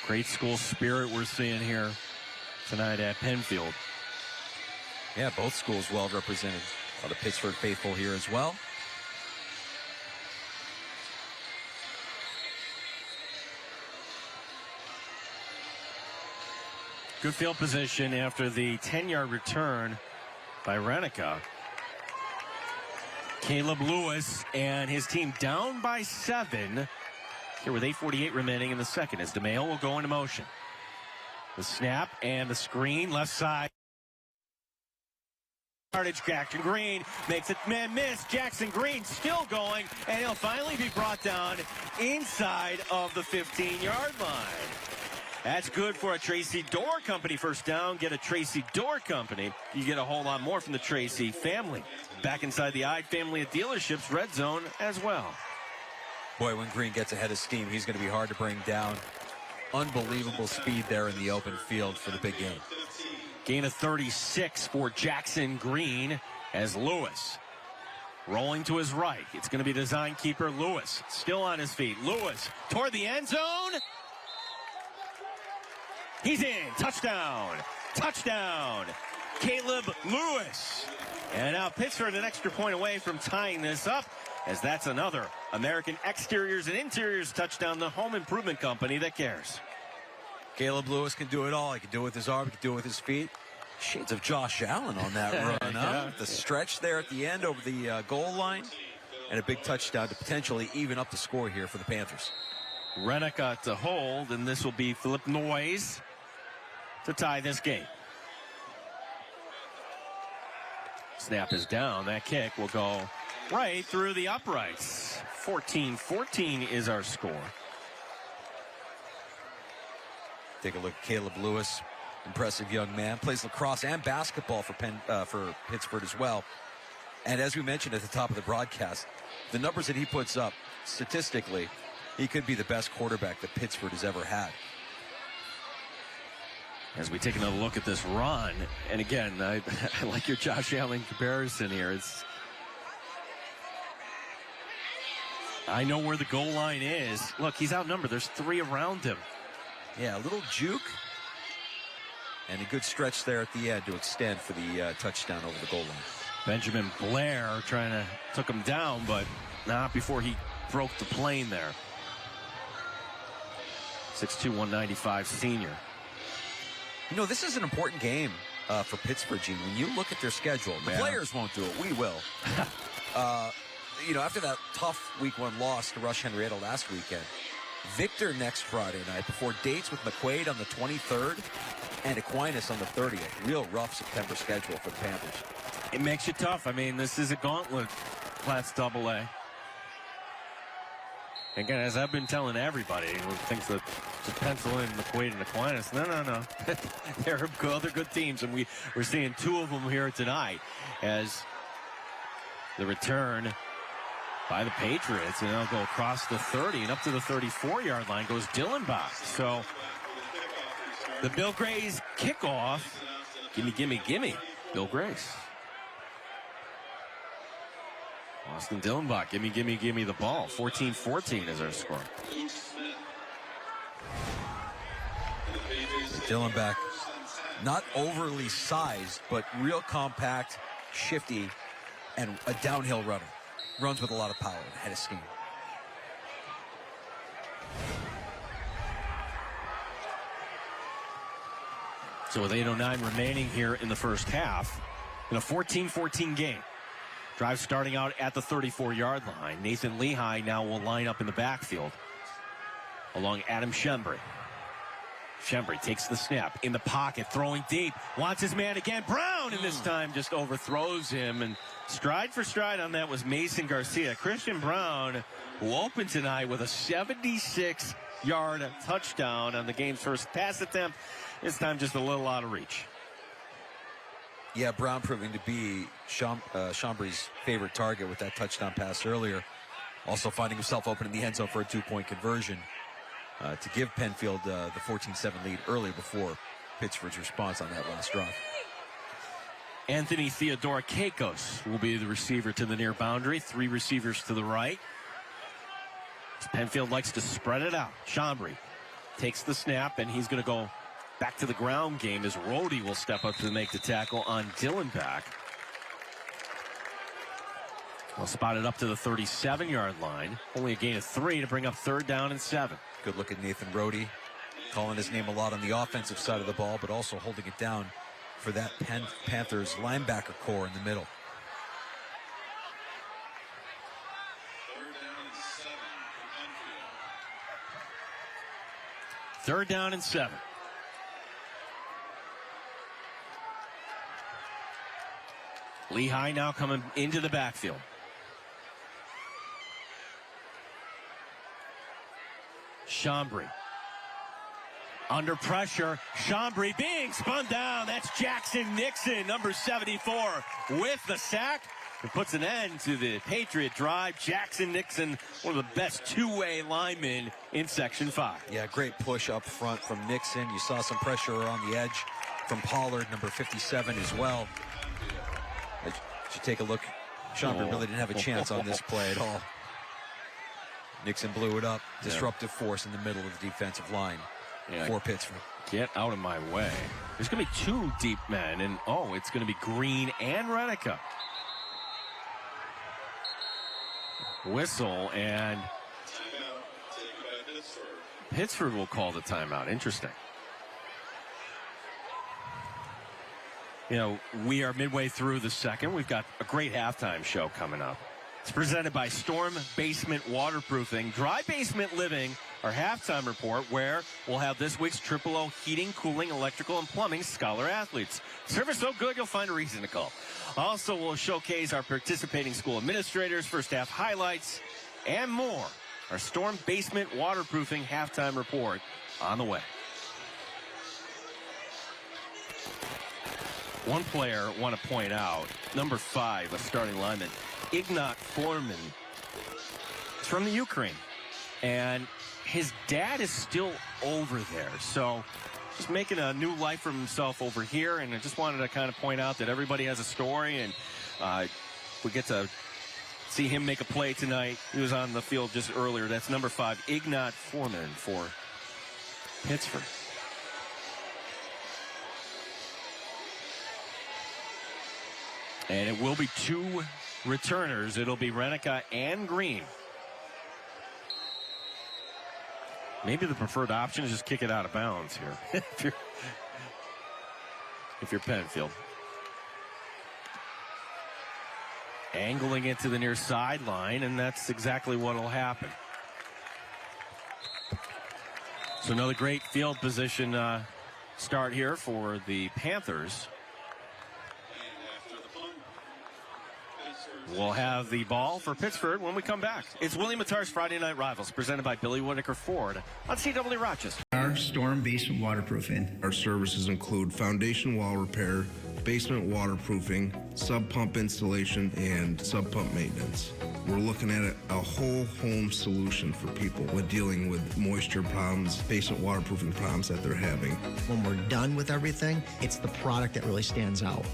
Great school spirit we're seeing here tonight at Penfield. Yeah, both schools well represented. A lot of Pittsford faithful here as well. Good field position after the 10-yard return by Renica. Caleb Lewis and his team down by 7 here with 8:48 remaining in the second as DeMayo will go into motion. The snap and the screen left side. yardage. Jackson Green makes it miss. Jackson Green still going, and he'll finally be brought down inside of the 15-yard line. That's good for a Tracy Door Company first down. Get a Tracy Door Company. You get a whole lot more from the Tracy family. Back inside the Ide family of dealerships, red zone as well. Boy, when Green gets ahead of steam, he's going to be hard to bring down. Unbelievable speed there in the open field for the big game. Gain of 36 for Jackson Green as Lewis rolling to his right. It's going to be design keeper Lewis. Still on his feet. Lewis toward the end zone. He's in. Touchdown. Touchdown. Caleb Lewis. And now Pittsford an extra point away from tying this up, as that's another American Exteriors and Interiors touchdown, the home improvement company that cares. Caleb Lewis can do it all. He can do it with his arm. He can do it with his feet. Shades of Josh Allen on that run, huh? The stretch there at the end over the goal line. And a big touchdown to potentially even up the score here for the Panthers. Rennick got to hold, and this will be Philip Noyes to tie this game. Snap is down. That kick will go right through the uprights. 14-14 is our score. Take a look at Caleb Lewis. Impressive young man. Plays lacrosse and basketball for Pittsford as well. And as we mentioned at the top of the broadcast, the numbers that he puts up, statistically, he could be the best quarterback that Pittsford has ever had. As we take another look at this run, and again, I like your Josh Allen comparison here. I know where the goal line is. Look, he's outnumbered. There's 3 around him. Yeah, a little juke. And a good stretch there at the end to extend for the touchdown over the goal line. Benjamin Blair took him down, but not before he broke the plane there. 6'2", 195 senior. You know, this is an important game for Pittsburgh, Gene. When you look at their schedule, the players won't do it. We will. You know, after that tough Week 1 loss to Rush Henrietta last weekend, Victor next Friday night before dates with McQuaid on the 23rd and Aquinas on the 30th. Real rough September schedule for the Panthers. It makes you tough. I mean, this is a gauntlet, Class AA. Again, as I've been telling everybody who thinks that to pencil in McQuaid and Aquinas, no. They're other good teams, and we're seeing 2 of them here tonight as the return by the Patriots, and they'll go across the 30 and up to the 34-yard line goes Dillenbach. So the Bill Gray's kickoff, gimme, Bill Grace. Austin Dillenbach, gimme the ball. 14-14 is our score. Dillenbach, not overly sized, but real compact, shifty, and a downhill runner. Runs with a lot of power and head of steam. So with 8:09 remaining here in the first half, in a 14-14 game. Drive starting out at the 34-yard line. Nathan Lehigh now will line up in the backfield along Adam Shembry. Shembry takes the snap in the pocket, throwing deep, wants his man again. Brown, and this time just overthrows him. And stride for stride on that was Mason Garcia. Christian Brown, who opened tonight with a 76-yard touchdown on the game's first pass attempt. This time just a little out of reach. Yeah, Brown proving to be Chambry's favorite target with that touchdown pass earlier. Also finding himself open in the end zone for a 2-point conversion to give Penfield the 14-7 lead early before Pittsford's response on that last drive. Anthony Theodorakakos will be the receiver to the near boundary. 3 receivers to the right. Penfield likes to spread it out. Chambry takes the snap, and he's going to go back to the ground game as Rhodey will step up to make the tackle on Dillenbach. Well, spotted up to the 37-yard line. Only a gain of 3 to bring up 3rd down and 7. Good look at Nathan Rhodey, calling his name a lot on the offensive side of the ball, but also holding it down for that Panthers linebacker core in the middle. 3rd down and 7. Lehigh now coming into the backfield. Chambry. Under pressure. Chambry being spun down. That's Jackson Nixon, number 74, with the sack. It puts an end to the Patriot drive. Jackson Nixon, one of the best two-way linemen in Section 5. Yeah, great push up front from Nixon. You saw some pressure on the edge from Pollard, number 57 as well. As you take a look, Chambry really didn't have a chance on this play at all. Nixon blew it up. Disruptive force in the middle of the defensive line for Pittsford. Get out of my way. There's going to be two deep men, and it's going to be Green and Renica. Whistle, and Pittsford will call the timeout. Interesting. We are midway through the second. We've got a great halftime show coming up. It's presented by Storm Basement Waterproofing, Dry Basement Living, our halftime report, where we'll have this week's O heating, cooling, electrical, and plumbing scholar athletes. Service so good, you'll find a reason to call. Also, we'll showcase our participating school administrators, first half highlights, and more. Our Storm Basement Waterproofing halftime report on the way. One player I want to point out, number 5, a starting lineman, Ignat Foreman. It's from the Ukraine, and his dad is still over there, so just making a new life for himself over here. And I just wanted to kind of point out that everybody has a story, and we get to see him make a play tonight. He was on the field just earlier. That's number 5, Ignat Foreman for Pittsford. And it will be 2 returners. It'll be Renica and Green. Maybe the preferred option is just kick it out of bounds here. if you're Penfield. Angling it to the near sideline, and that's exactly what will happen. So another great field position start here for the Panthers. We'll have the ball for Pittsford when we come back. It's William Mattar's Friday Night Rivals, presented by Billy Whitaker Ford on CW Rochester. Our Storm Basement Waterproofing. Our services include foundation wall repair, basement waterproofing, sub pump installation, and sub pump maintenance. We're looking at a whole home solution for people with dealing with moisture problems, basement waterproofing problems that they're having. When we're done with everything, it's the product that really stands out.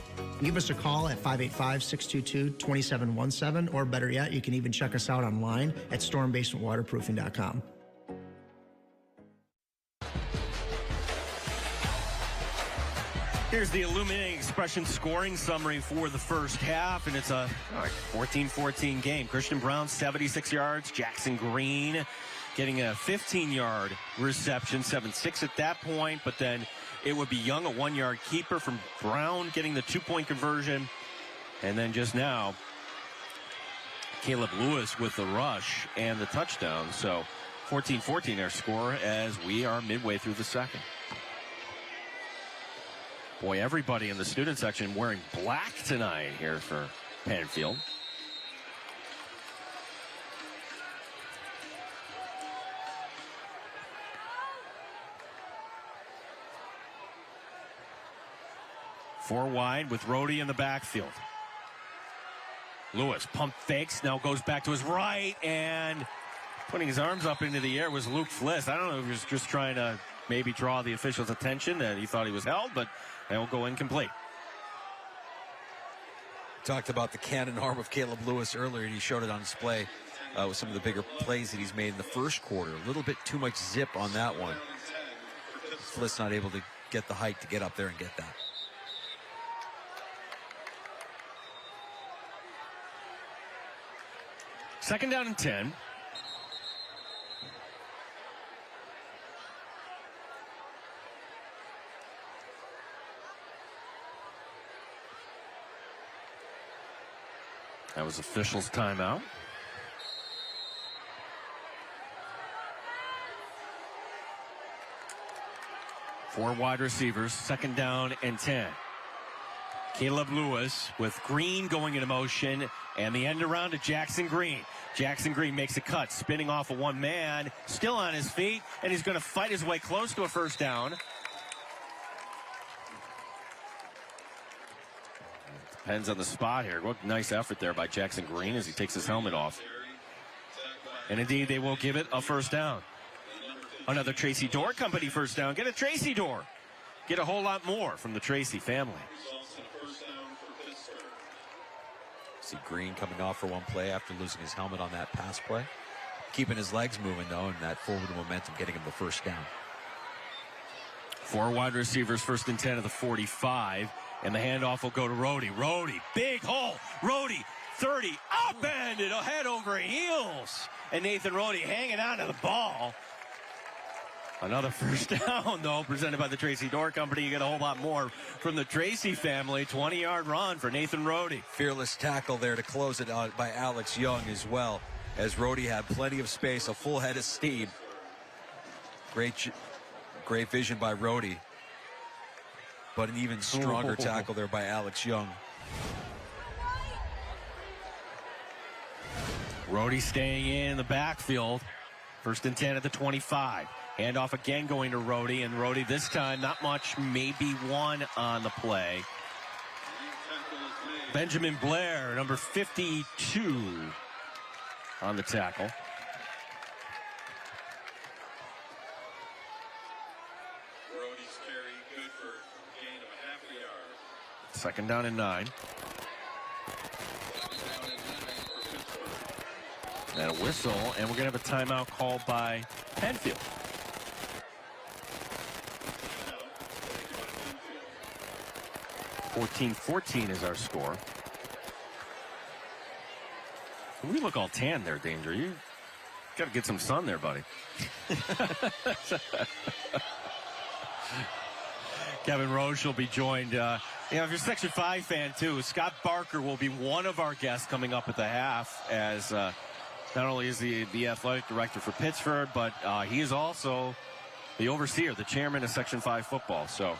Give us a call at 585-622-2717, or better yet, you can even check us out online at stormbasementwaterproofing.com. Here's the illuminating expression scoring summary for the first half, and it's a 14-14 game. Christian Brown, 76 yards. Jackson Green getting a 15-yard reception, 7-6 at that point, but then it would be Young, a 1-yard keeper, from Brown getting the 2-point conversion. And then just now, Caleb Lewis with the rush and the touchdown. So 14-14 our score as we are midway through the second. Boy, everybody in the student section wearing black tonight here for Penfield. Four wide with Rhodey in the backfield. Lewis pump fakes, now goes back to his right, and putting his arms up into the air was Luke Fliss. I don't know if he was just trying to maybe draw the official's attention that he thought he was held, but that will go incomplete. Talked about the cannon arm of Caleb Lewis earlier, and he showed it on display with some of the bigger plays that he's made in the first quarter. A little bit too much zip on that one. Fliss not able to get the height to get up there and get that. Second down and 10. That was officials' timeout. Four wide receivers, second down and 10. Caleb Lewis with Green going into motion, and the end around to Jackson Green. Jackson Green makes a cut, spinning off of one man, still on his feet, and he's going to fight his way close to a first down. Depends on the spot here. What nice effort there by Jackson Green as he takes his helmet off. And indeed, they will give it a first down. Another Tracy Door Company first down. Get a Tracy Door. Get a whole lot more from the Tracy family. See Green coming off for one play after losing his helmet on that pass play. Keeping his legs moving, though, and that forward momentum getting him the first down. 4 wide receivers, 1st and 10 of the 45. And the handoff will go to Rhodey. Rhodey, big hole. Rhodey, 30, upended, head over heels. And Nathan Rhodey hanging on to the ball. Another first down, though, presented by the Tracy Door Company. You get a whole lot more from the Tracy family. 20-yard run for Nathan Rhodey. Fearless tackle there to close it out by Alex Young as well, as Rhodey had plenty of space, a full head of steam. Great vision by Rhodey. But an even stronger tackle there by Alex Young. Rhodey staying in the backfield. 1st and 10 at the 25. Handoff again going to Rhodey, and Rhodey this time not much, maybe one on the play. Benjamin Blair, number 52, on the tackle. Rhodey's carry good for a gain of a half a yard. 2nd down and 9. And a whistle, and we're going to have a timeout called by Penfield. (14-14) is our score. We look all tan there, Danger. You got to get some sun there, buddy. Kevin Roche will be joined. If you're a Section 5 fan, too, Scott Barker will be one of our guests coming up at the half, as not only is he the athletic director for Pittsford, but he is also the overseer, the chairman of Section 5 football. So,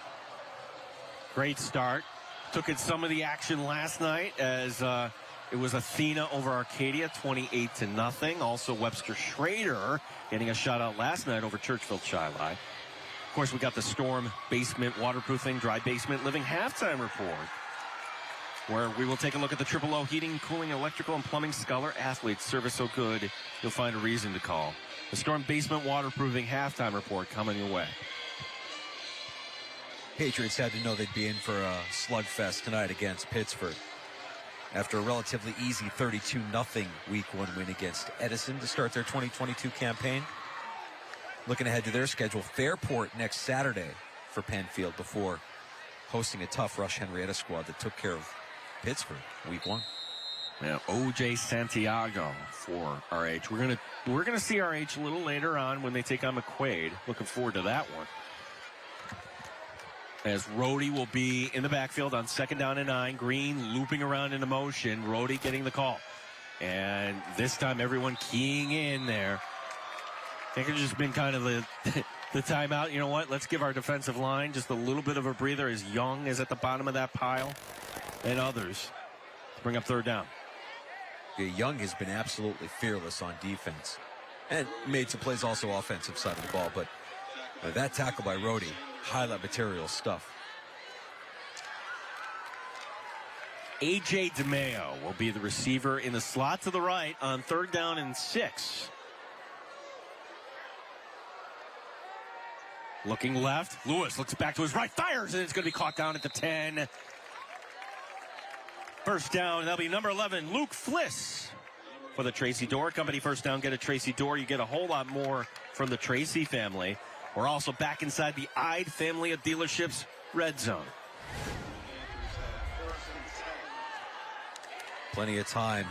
great start. Took in some of the action last night as it was Athena over Arcadia, 28-0. Also, Webster Schrader getting a shutout last night over Churchville Chi-Li. Of course, we got the Storm Basement Waterproofing Dry Basement Living halftime report, where we will take a look at the Triple O Heating, Cooling, Electrical, and Plumbing Scholar Athletes. Service so good, you'll find a reason to call. The Storm Basement Waterproofing halftime report coming your way. Patriots had to know they'd be in for a slugfest tonight against Pittsford. After a relatively easy 32-0 Week 1 win against Edison to start their 2022 campaign. Looking ahead to their schedule, Fairport next Saturday for Penfield before hosting a tough Rush Henrietta squad that took care of Pittsburgh Week 1. Yeah, O.J. Santiago for RH. We're gonna see RH a little later on when they take on McQuaid. Looking forward to that one. As Rhodey will be in the backfield on 2nd down and 9. Green looping around into motion. Rhodey getting the call. And this time everyone keying in there. I think it's just been kind of the timeout. You know what? Let's give our defensive line just a little bit of a breather as Young is at the bottom of that pile. And others to bring up 3rd down. Yeah, Young has been absolutely fearless on defense. And made some plays also offensive side of the ball. But that tackle by Rhodey, highlight material stuff. A.J. DeMeo will be the receiver in the slot to the right on 3rd down and 6. Looking left. Lewis looks back to his right, fires, and it's going to be caught down at the 10. First down, that'll be number 11, Luke Fliss for the Tracy Door Company. First down, get a Tracy Door. You get a whole lot more from the Tracy family. We're also back inside the Ide family of dealerships red zone. Plenty of time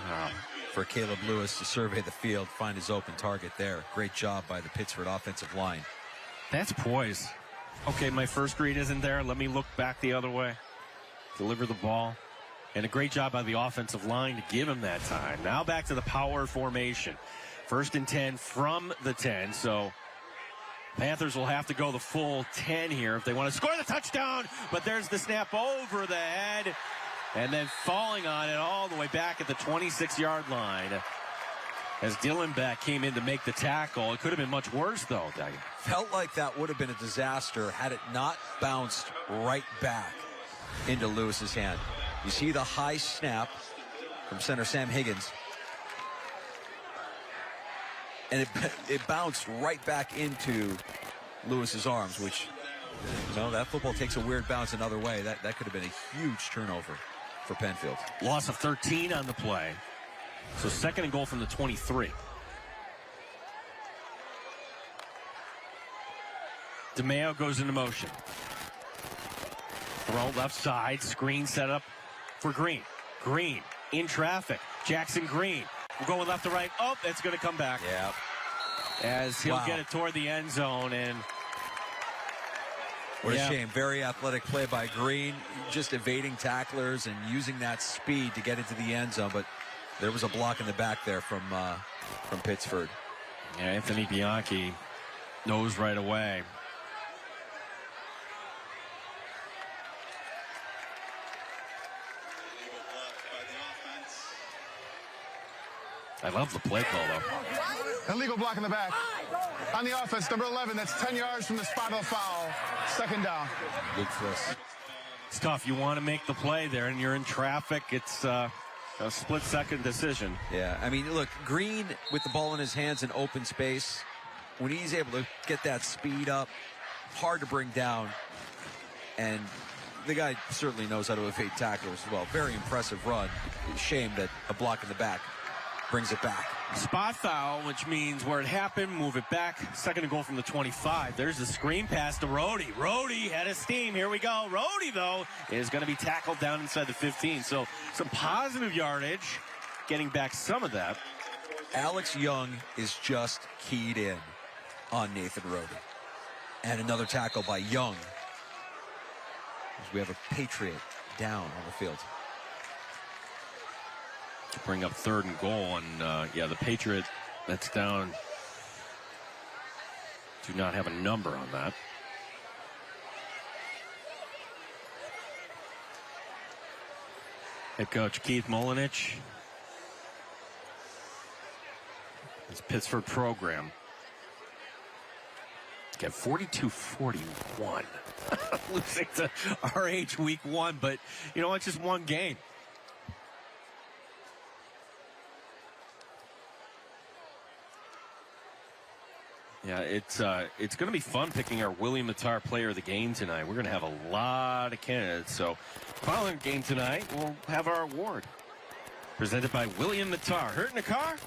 for Caleb Lewis to survey the field, find his open target there. Great job by the Pittsford offensive line. That's poise. Okay, my first read isn't there. Let me look back the other way. Deliver the ball. And a great job by the offensive line to give him that time. Now back to the power formation. 1st and 10 from the 10. So Panthers will have to go the full 10 here if they want to score the touchdown. But there's the snap over the head. And then falling on it all the way back at the 26-yard line. As Dylan Beck came in to make the tackle. It could have been much worse, though, Doug. Felt like that would have been a disaster had it not bounced right back into Lewis's hand. You see the high snap from center Sam Higgins. And it bounced right back into Lewis's arms, which, you know, that football takes a weird bounce another way. That could have been a huge turnover for Penfield. Loss of 13 on the play. So 2nd and goal from the 23. DeMeo goes into motion. Throw left side, screen set up for Green. Green in traffic. Jackson Green going left to right. Oh, it's going to come back. Yeah. As he'll get it toward the end zone. And what a shame. Very athletic play by Green, just evading tacklers and using that speed to get into the end zone. But there was a block in the back there from Pittsford. Yeah, Anthony Bianchi knows right away. I love the play call, though. Illegal block in the back. On the offense, number 11, that's 10 yards from the spot of the foul. 2nd down. Good twist. It's tough. You want to make the play there, and you're in traffic. It's a split-second decision. Yeah, I mean, look, Green with the ball in his hands in open space, when he's able to get that speed up, hard to bring down. And the guy certainly knows how to evade tacklers as well. Very impressive run. Shame that a block in the back brings it back. Spot foul, which means where it happened, move it back. 2nd and goal from the 25. There's the screen pass to Rhodey. Rhodey had a steam. Here we go. Rhodey, though, is going to be tackled down inside the 15. So some positive yardage, getting back some of that. Alex Young is just keyed in on Nathan Rhodey. And another tackle by Young. As we have a Patriot down on the field. To bring up 3rd and goal, and the Patriot that's down do not have a number on that. Head coach Keith Mulinich, his Pittsford program, got 42-41 losing to RH week 1, but you know, it's just one game. Yeah, it's going to be fun picking our William Mattar player of the game tonight. We're going to have a lot of candidates. So, following game tonight, we'll have our award presented by William Mattar. Hurt in a car?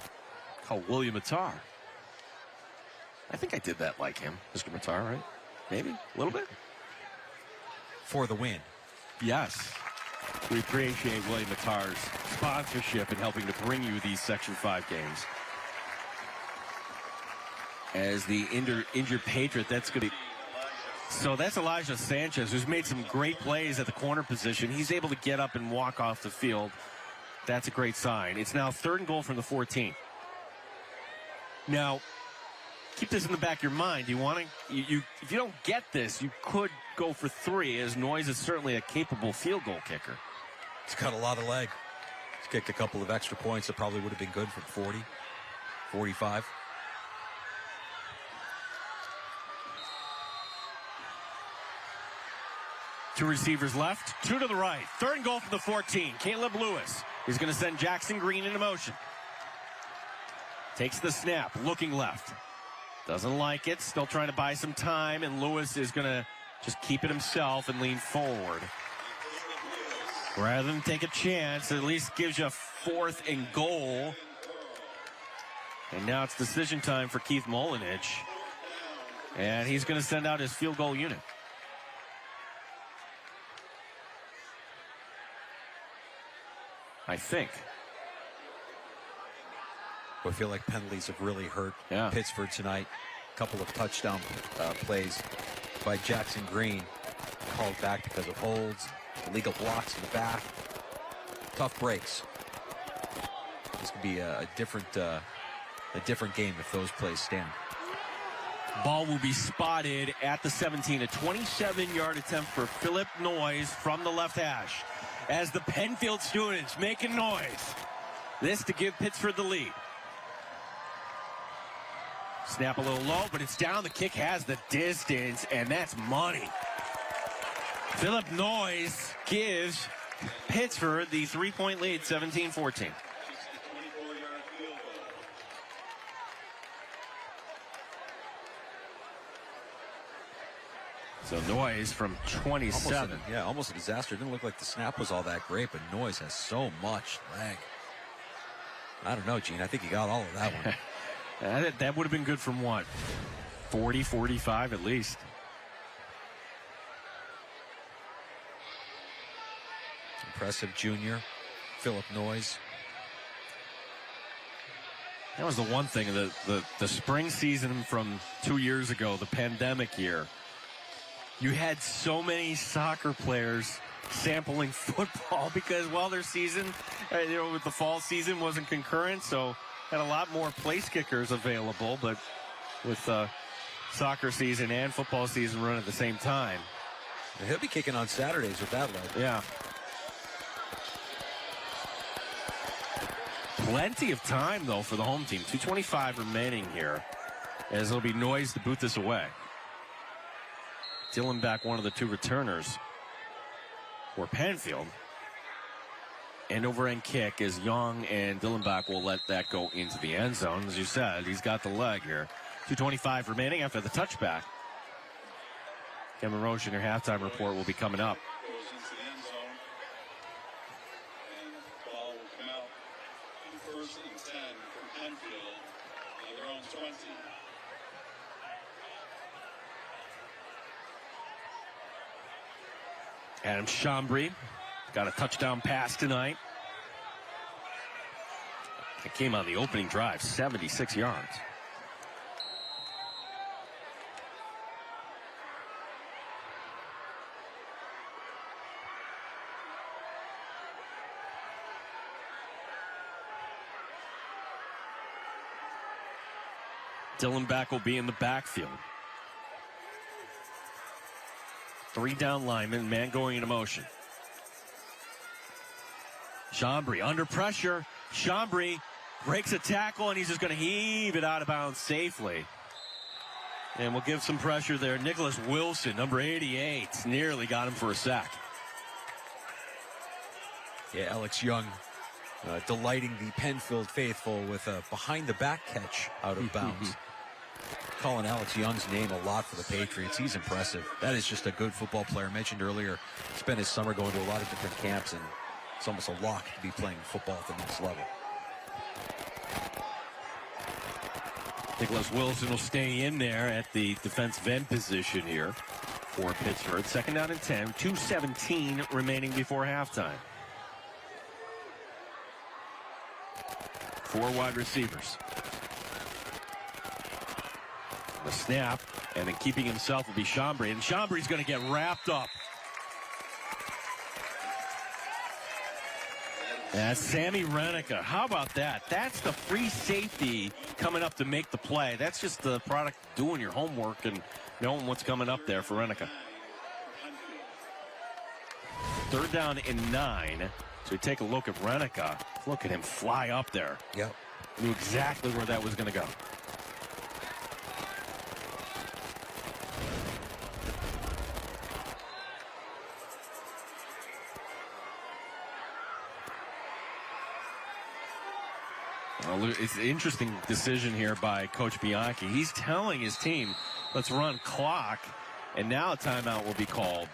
Call William Mattar. I think I did that like him, Mr. Mattar, right? Maybe a little bit. For the win. Yes. We appreciate William Mattar's sponsorship in helping to bring you these Section 5 games. As the injured Patriot, that's going to be... So that's Elijah Sanchez, who's made some great plays at the corner position. He's able to get up and walk off the field. That's a great sign. It's now 3rd and goal from the 14. Now, keep this in the back of your mind. You want to, if you don't get this, you could go for 3, as Noyes is certainly a capable field goal kicker. He's got a lot of leg. He's kicked a couple of extra points that probably would have been good from 40, 45. Two receivers left, 2 to the right. 3rd and goal from the 14. Caleb Lewis is going to send Jackson Green into motion. Takes the snap, looking left. Doesn't like it, still trying to buy some time, and Lewis is going to just keep it himself and lean forward. Rather than take a chance, it at least gives you a 4th and goal. And now it's decision time for Keith Mulinich. And he's going to send out his field goal unit. I think. I feel like penalties have really hurt Pittsford tonight. A couple of touchdown plays by Jackson Green called back because of holds, illegal blocks in the back, tough breaks. This could be a different game if those plays stand. Ball will be spotted at the 17. A 27-yard attempt for Philip Noyes from the left hash. As the Penfield students making noise. This to give Pittsford the lead. Snap a little low, but it's down. The kick has the distance, and that's money. Philip Noyes gives Pittsford the 3-point lead, 17-14. So Noyes from 27. Almost a disaster. It didn't look like the snap was all that great, but Noyes has so much leg. I don't know, Gene. I think he got all of that one. That would have been good from what? 40, 45 at least. Impressive junior, Philip Noyes. That was the one thing, the spring season from 2 years ago, the pandemic year. You had so many soccer players sampling football because, well, their season, with the fall season wasn't concurrent, so had a lot more place kickers available, but with soccer season and football season run at the same time. And he'll be kicking on Saturdays with that leg. Yeah. Plenty of time, though, for the home team. 2:25 remaining here, as it'll be Noyes to boot this away. Dillenbach, one of the two returners for Penfield. And over-end kick is Young, and Dillenbach will let that go into the end zone. As you said, he's got the leg here. 2:25 remaining after the touchback. Kevin Roche in your halftime report will be coming up. Goes into the end zone. And the ball will come out in 1st and 10 from Penfield on their own 20. Adam Chambry got a touchdown pass tonight. It came on the opening drive, 76 yards. Dillenbach will be in the backfield. 3 down linemen, man going into motion. Chambry under pressure. Chambry breaks a tackle, and he's just going to heave it out of bounds safely. And we'll give some pressure there. Nicholas Wilson, number 88, nearly got him for a sack. Yeah, Alex Young delighting the Penfield faithful with a behind-the-back catch out of bounds. Calling Alex Young's name a lot for the Patriots. He's impressive. That is just a good football player. I mentioned earlier, spent his summer going to a lot of different camps, and it's almost a lock to be playing football at the next level. Nicholas Wilson will stay in there at the defensive end position here for Pittsford. 2nd down and 10, 2:17 remaining before halftime. 4 wide receivers. The snap, and then keeping himself will be Chambry, and Chambry's going to get wrapped up. That's Sammy Renica. How about that? That's the free safety coming up to make the play. That's just the product of doing your homework and knowing what's coming up there for Renica. 3rd down and 9. So we take a look at Renica. Look at him fly up there. Yep. Knew exactly where that was going to go. It's an interesting decision here by Coach Bianchi. He's telling his team, let's run clock, and now a timeout will be called.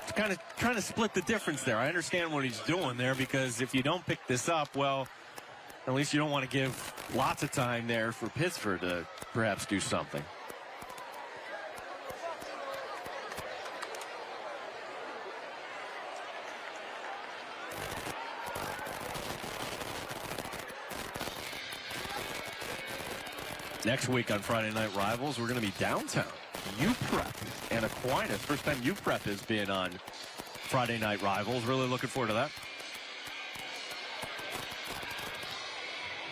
It's kind of trying to split the difference there. I understand what he's doing there, because if you don't pick this up, well, at least you don't want to give lots of time there for Pittsford to perhaps do something. Next week on Friday Night Rivals, we're going to be downtown. UPrep and Aquinas. First time UPrep has been on Friday Night Rivals. Really looking forward to that.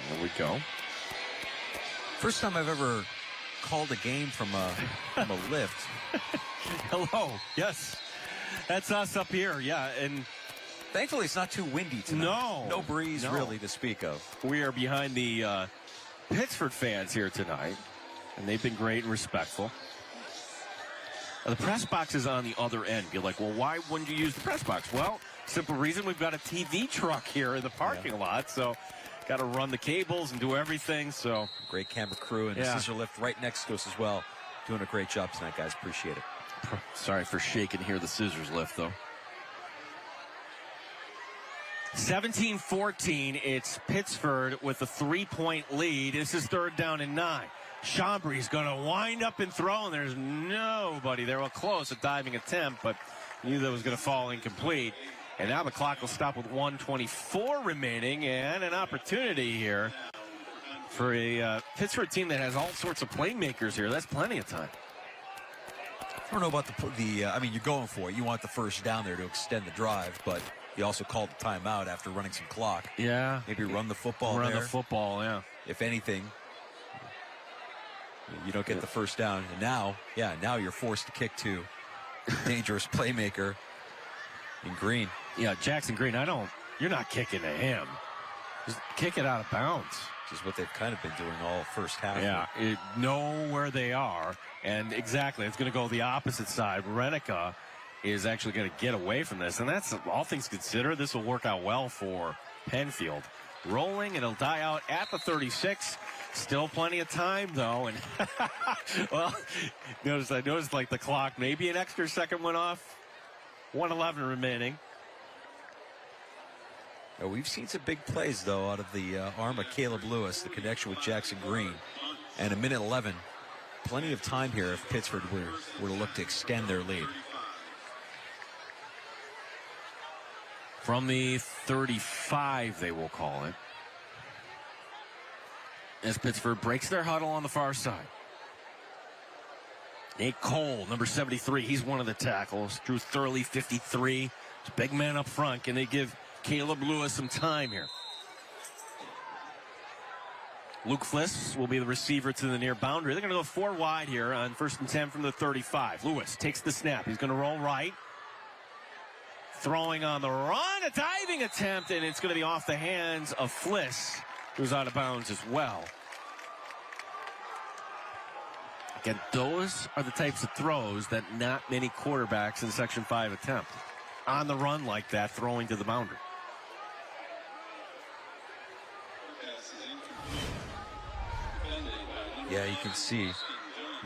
There we go. First time I've ever called a game from a lift. Hello. Yes. That's us up here. Yeah. And thankfully, it's not too windy tonight. No breeze really to speak of. We are behind the Pittsford fans here tonight, and they've been great and respectful. The press box is on the other end. You're like, well, why wouldn't you use the press box? Well, simple reason, we've got a TV truck here in the parking lot, so got to run the cables and do everything. So great camera crew and the scissor lift right next to us as well. Doing a great job tonight, guys. Appreciate it. Sorry for shaking here the scissors lift, though. 17-14. It's Pittsford with a 3-point lead. This is 3rd down and 9. Chambry's going to wind up and throw, and there's nobody there. Well, close, a diving attempt, but knew that was going to fall incomplete. And now the clock will stop with 1:24 remaining, and an opportunity here for a Pittsford team that has all sorts of playmakers here. That's plenty of time. I don't know about I mean, you're going for it. You want the first down there to extend the drive, but you also called the timeout after running some clock. Yeah. Maybe run the football there. Run the football, yeah. If anything, you don't get the first down. And now you're forced to kick to dangerous playmaker in Green. Yeah, Jackson Green, you're not kicking to him. Just kick it out of bounds. Which is what they've kind of been doing all first half. Yeah, know where they are. And exactly, it's going to go the opposite side. Renica is actually going to get away from this. And that's, all things considered, this will work out well for Penfield. Rolling, and it'll die out at the 36. Still plenty of time, though. And, well, I noticed like the clock, maybe an extra second went off. 1:11 remaining. We've seen some big plays, though, out of the arm of Caleb Lewis, the connection with Jackson Green. And a minute 11. Plenty of time here if Pittsford were to look to extend their lead. From the 35, they will call it. As Pittsford breaks their huddle on the far side. Nate Cole, number 73, he's one of the tackles. Drew Thurley, 53. Big man up front. Can they give Caleb Lewis some time here? Luke Fliss will be the receiver to the near boundary. They're going to go 4 wide here on 1st and 10 from the 35. Lewis takes the snap. He's going to roll right. Throwing on the run, a diving attempt, and it's going to be off the hands of Fliss, who's out of bounds as well. Again, those are the types of throws that not many quarterbacks in Section 5 attempt. On the run like that, throwing to the boundary. Yeah, you can see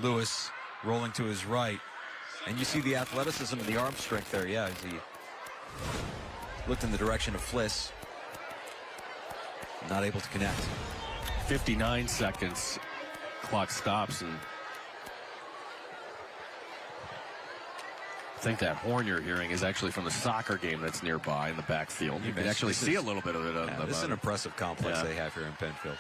Lewis rolling to his right. And you see the athleticism and the arm strength there. Yeah, as he looked in the direction of Fliss. Not able to connect. 59 seconds. Clock stops, and I think that horn you're hearing is actually from the soccer game that's nearby in the backfield. You can actually see a little bit of it. This is an impressive complex they have here in Penfield.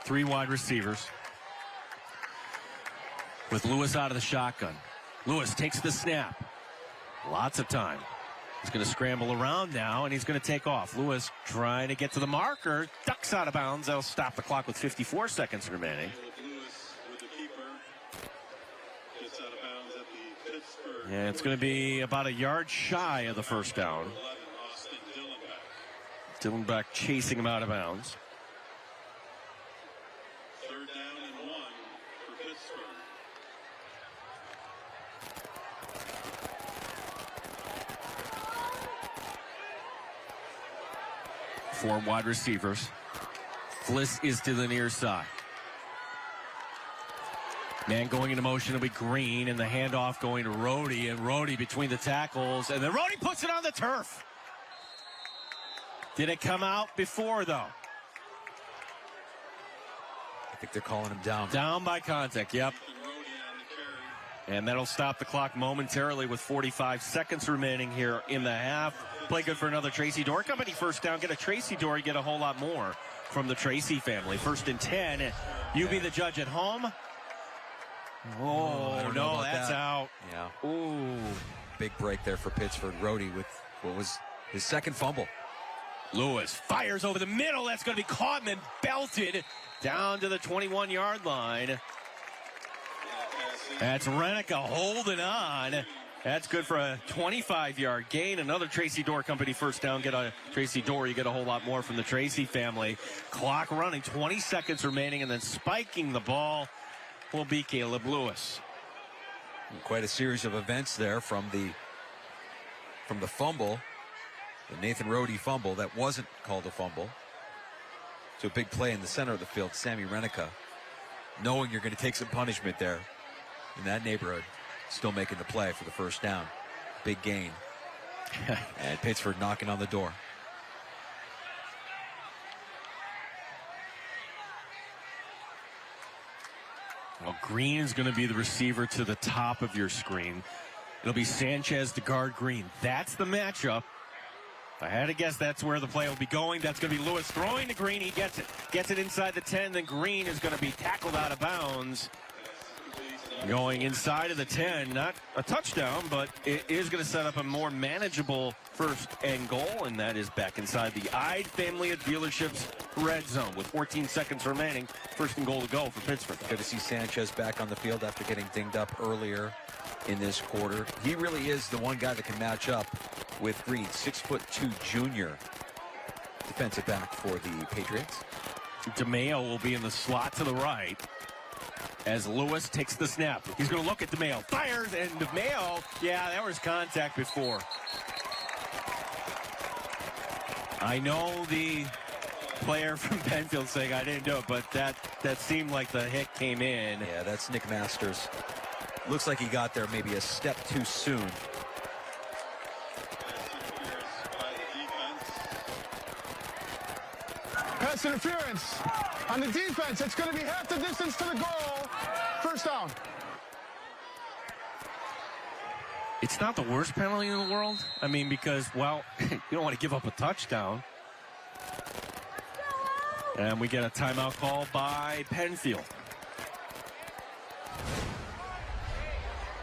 Three wide receivers with Lewis out of the shotgun. Lewis takes the snap. Lots of time. He's going to scramble around now, and he's going to take off. Lewis trying to get to the marker. Ducks out of bounds. That'll stop the clock with 54 seconds remaining. Yeah, it's going to be about a yard shy of the first down. Dillenbach chasing him out of bounds. Four wide receivers. Fliss is to the near side. Man going into motion will be Green, and the handoff going to Rohde, and Rohde between the tackles, and then Rohde puts it on the turf. Did it come out before, though? I think they're calling him down. Down by contact, yep. And that'll stop the clock momentarily with 45 seconds remaining here in the half. Play good for another Tracy Dorr Company first down. Get a Tracy Dorr, you get a whole lot more from the Tracy family. 1st and 10. You be the judge at home. Oh, no, that's out. Yeah. Ooh. Big break there for Pittsford. Rohde with what was His second fumble. Lewis fires over the middle. That's going to be caught and then belted down to the 21-yard line. That's Renica holding on. That's good for a 25-yard gain. Another Tracy Dorr Company first down. Get a Tracy Dorr. You get a whole lot more from the Tracy family. Clock running, 20 seconds remaining, and then spiking the ball will be Caleb Lewis. Quite a series of events there from the fumble, the Nathan Rohde fumble that wasn't called a fumble, to a big play in the center of the field. Sammy Renica, knowing you're going to take some punishment there in that neighborhood, still making the play for the first down. Big gain. And Pittsford knocking on the door. Well, Green is going to be the receiver to the top of your screen. It'll be Sanchez to guard Green. That's the matchup. If I had to guess, that's where the play will be going. That's going to be Lewis throwing to Green. He gets it. Gets it inside the 10. Then Green is going to be tackled out of bounds. Going inside of the 10. Not a touchdown, but it is going to set up a more manageable first and goal, and that is back inside the Ide family of dealerships red zone with 14 seconds remaining. First and goal to go for Pittsford. Good to see Sanchez back on the field after getting dinged up earlier in this quarter. He really is the one guy that can match up with Green. 6'2" junior defensive back for the Patriots. DeMayo will be in the slot to the right as Lewis takes the snap. He's going to look at DeMayo, fires, and DeMayo, yeah, there was contact before. I know the player from Penfield saying I didn't do it, but that seemed like the hit came in. Yeah, that's Nick Masters. Looks like he got there maybe a step too soon. Pass interference on the defense. It's going to be half the distance to the goal. First down. It's not the worst penalty in the world. I mean, because, well, you don't want to give up a touchdown. And we get a timeout call by Penfield.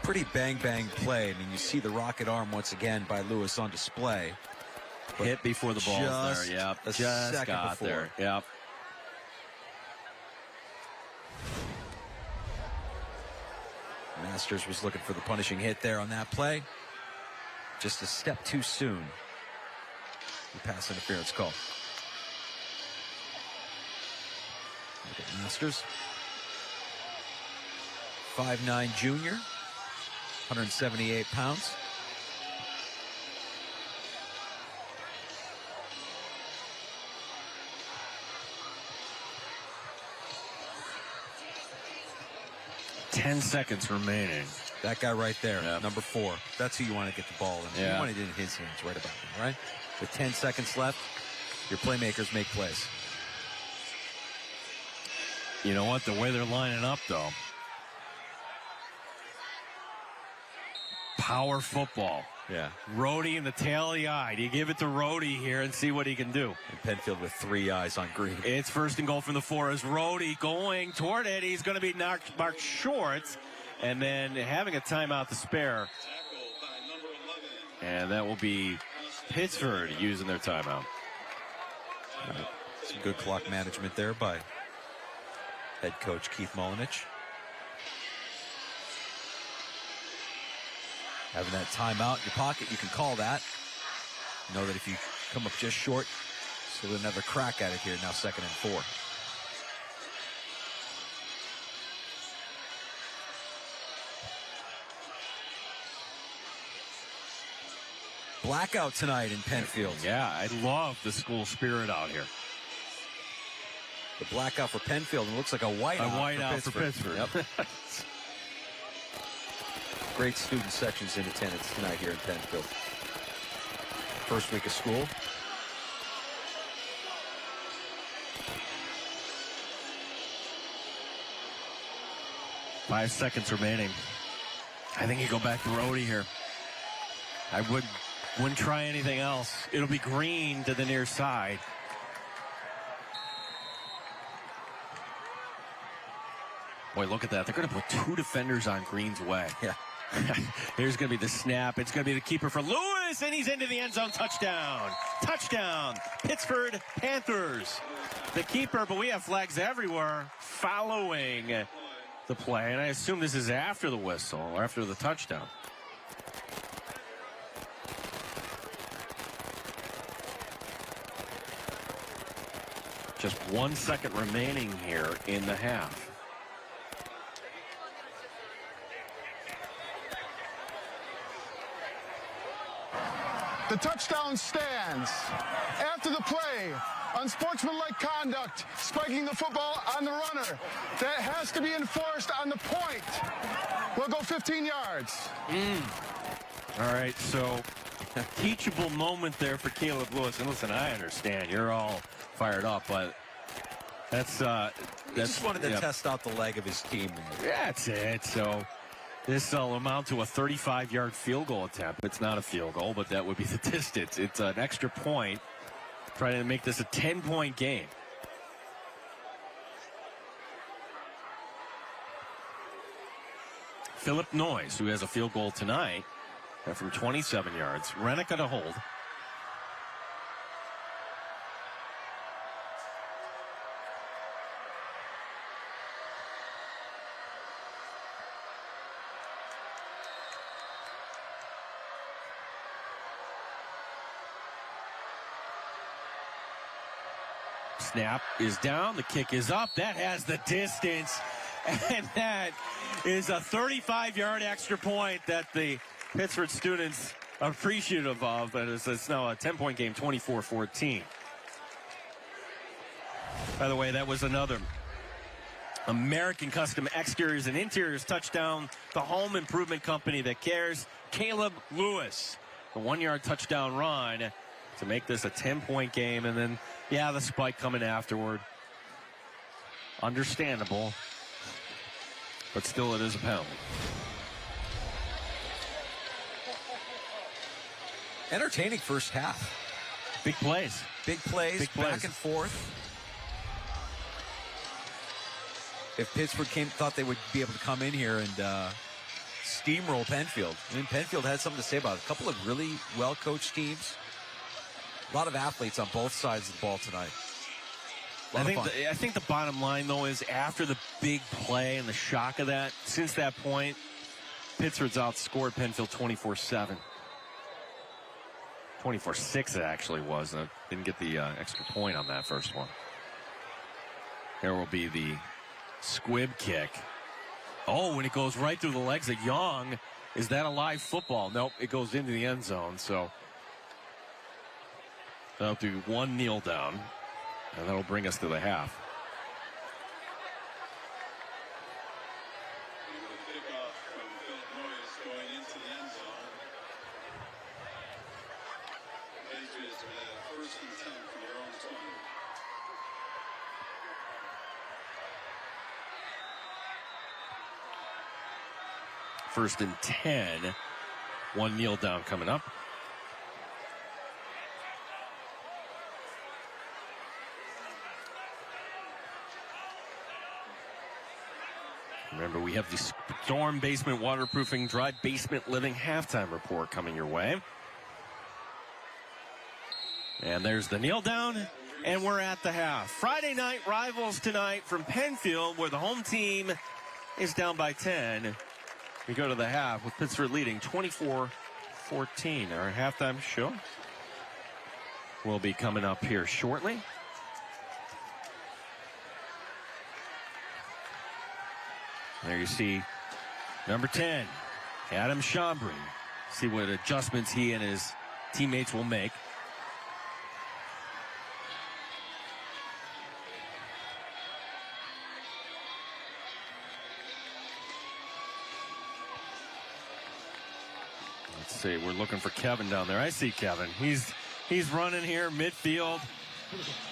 Pretty bang-bang play. I mean, you see the rocket arm once again by Lewis on display. Hit before the ball's there, yep. A Just second got before. there, yep. Masters was looking for the punishing hit there on that play. Just a step too soon. The pass interference call. Look at Masters. 5'9" junior. 178 pounds. Ten seconds remaining. That guy right there, number 4. That's who you want to get the ball in. Yeah. You want it in his hands right about now, right? With 10 seconds left, your playmakers make plays. You know what? The way they're lining up, though. Power football. Yeah. Rohde in the tail of the eye. Do you give it to Rohde here and see what he can do? And Penfield with 3 eyes on Green. It's first and goal from the 4 as Rohde going toward it. He's going to be marked short. And then having a timeout to spare. And that will be Pittsford using their timeout. Right. Some good clock management there by head coach Keith Mulinich. Having that timeout in your pocket, you can call that. Know that if you come up just short, still another crack at it here. Now 2nd and 4. Blackout tonight in Penfield. Yeah, I love the school spirit out here. The blackout for Penfield, and it looks like a whiteout for Pittsford. Yep. Great student sections in attendance tonight here in Penfield. First week of school. Five seconds remaining. I think you go back to Rohde here. I wouldn't try anything else. It'll be Green to the near side. Boy, look at that. They're going to put 2 defenders on Green's way. Yeah. Here's going to be the snap. It's going to be the keeper for Lewis, and he's into the end zone. Touchdown. Touchdown. Pittsford Panthers. The keeper, but we have flags everywhere following the play, and I assume this is after the whistle or after the touchdown. Just 1 second remaining here in the half. The touchdown stands. After the play, unsportsmanlike conduct, spiking the football on the runner. That has to be enforced on the point. We'll go 15 yards. All right, so teachable moment there for Caleb Lewis. And listen, I understand you're all fired up, but that's he just wanted to test out the leg of his team. That's it. So this will amount to a 35-yard field goal attempt. It's not a field goal, but that would be the distance. It's an extra point, trying to make this a 10-point game. Philip Noyes, who has a field goal tonight from 27 yards. Rennick got a hold. Snap is down. The kick is up. That has the distance. And that is a 35-yard extra point that the Pittsford students are appreciative of. But it's now a 10-point game, 24-14. By the way, that was another American Custom Exteriors and Interiors touchdown. The home improvement company that cares. Caleb Lewis, the 1-yard touchdown run to make this a 10-point game. And then, yeah, the spike coming afterward. Understandable. But still, it is a penalty. Entertaining first half. Big plays. Big plays. Back and forth. If Pittsburgh thought they would be able to come in here and steamroll Penfield. I mean, Penfield had something to say about it. A couple of really well-coached teams. A lot of athletes on both sides of the ball tonight. I think the bottom line, though, is after the big play and the shock of that, since that point, Pittsford's outscored Penfield 24-7. 24-6 it actually was. Didn't get the extra point on that first one. There will be the squib kick. Oh, and it goes right through the legs of Young. Is that a live football? Nope, it goes into the end zone. So that'll do one kneel down. And that'll bring us to the half. Kickoff from Philip Noyes going into the end zone. Patriots with a 1st and 10 from their own 20. 1st and 10. One kneel down coming up. Remember, we have the Storm Basement Waterproofing Dry Basement Living halftime report coming your way. And there's the kneel down, and we're at the half. Friday night rivals tonight from Penfield, where the home team is down by 10. We go to the half with Pittsford leading 24-14. Our halftime show will be coming up here shortly. There you see number 10, Adam Chambry. See what adjustments he and his teammates will make. Let's see, we're looking for Kevin down there. I see Kevin. He's running here midfield.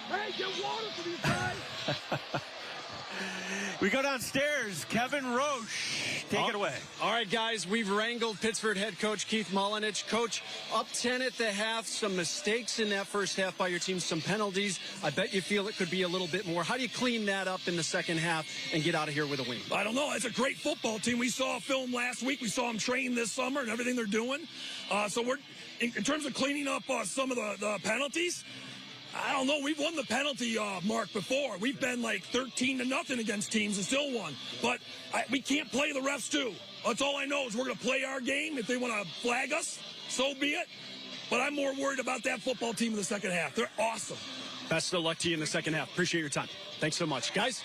Hey, get water for these guys. We go downstairs. Kevin Roche, take it away. All right, guys, we've wrangled Pittsford head coach Keith Mullinich. Coach, up 10 at the half, some mistakes in that first half by your team, some penalties. I bet you feel it could be a little bit more. How do you clean that up in the second half and get out of here with a win? I don't know. It's a great football team. We saw a film last week. We saw them train this summer and everything they're doing. So we're, in terms of cleaning up some of the penalties, I don't know. We've won the penalty mark before. We've been like 13-0 against teams and still won. But we can't play the refs too. That's all I know is we're going to play our game. If they want to flag us, so be it. But I'm more worried about that football team in the second half. They're awesome. Best of luck to you in the second half. Appreciate your time. Thanks so much. Guys.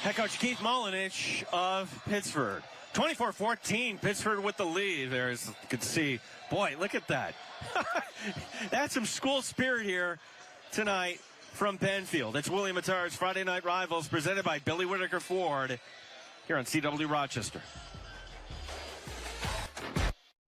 Head coach Keith Mullinich of Pittsford. 24-14, Pittsford with the lead. There, as you can see. Boy, look at that. That's some school spirit here tonight from Penfield. It's William Mattar's Friday Night Rivals, presented by Billy Whitaker Ford here on CW Rochester.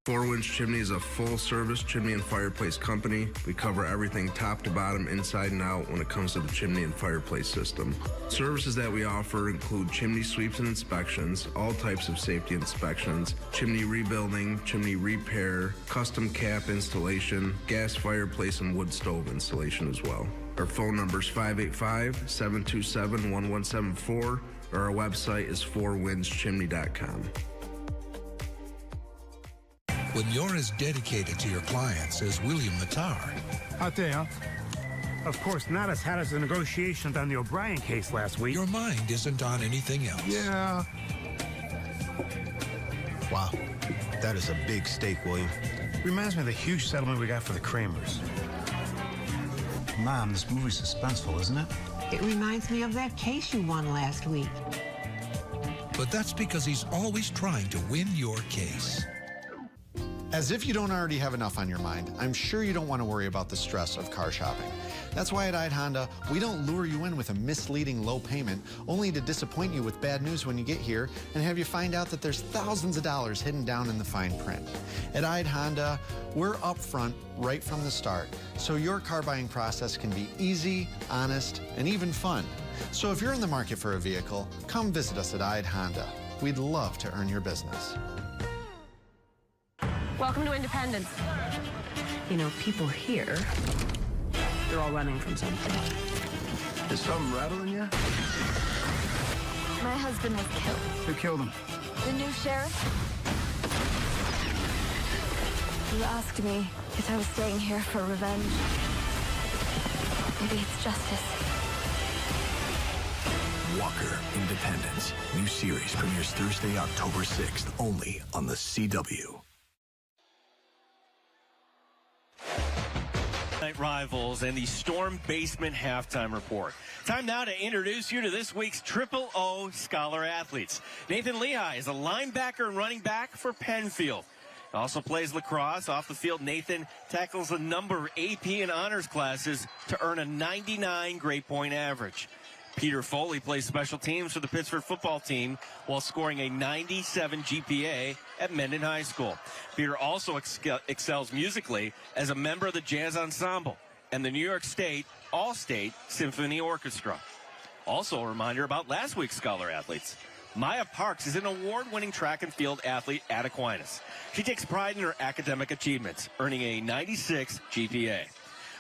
Four Winds Chimney is a full-service chimney and fireplace company. We cover everything top to bottom, inside and out when it comes to the chimney and fireplace system. Services that we offer include chimney sweeps and inspections, all types of safety inspections, chimney rebuilding, chimney repair, custom cap installation, gas fireplace and wood stove installation as well. Our phone number is 585-727-1174, or our website is fourwindschimney.com. When you're as dedicated to your clients as William Mattar. Out there, of course, not as hot as the negotiations on the O'Brien case last week. Your mind isn't on anything else. Yeah. Wow, that is a big stake, William. Reminds me of the huge settlement we got for the Kramers. Mom, this movie's suspenseful, isn't it? It reminds me of that case you won last week. But that's because he's always trying to win your case. As if you don't already have enough on your mind, I'm sure you don't want to worry about the stress of car shopping. That's why at Ide Honda, we don't lure you in with a misleading low payment, only to disappoint you with bad news when you get here and have you find out that there's thousands of dollars hidden down in the fine print. At Ide Honda, we're upfront right from the start, so your car buying process can be easy, honest, and even fun. So if you're in the market for a vehicle, come visit us at Ide Honda. We'd love to earn your business. Welcome to Independence. You know, people here, they're all running from something. Is something rattling you? My husband was killed. Who killed him? The new sheriff. You asked me if I was staying here for revenge. Maybe it's justice. Walker Independence. New series premieres Thursday, October 6th, only on the CW. Rivals and the Storm Basement Halftime Report. Time now to introduce you to this week's Triple O Scholar Athletes. Nathan Lehigh is a linebacker and running back for Penfield. Also plays lacrosse. Off the field, Nathan tackles a number of AP and honors classes to earn a 99 grade point average. Peter Foley plays special teams for the Pittsford football team while scoring a 97 GPA at Mendon High School. Peter also excels musically as a member of the Jazz Ensemble and the New York State All-State Symphony Orchestra. Also a reminder about last week's Scholar Athletes. Maya Parks is an award-winning track and field athlete at Aquinas. She takes pride in her academic achievements, earning a 96 GPA.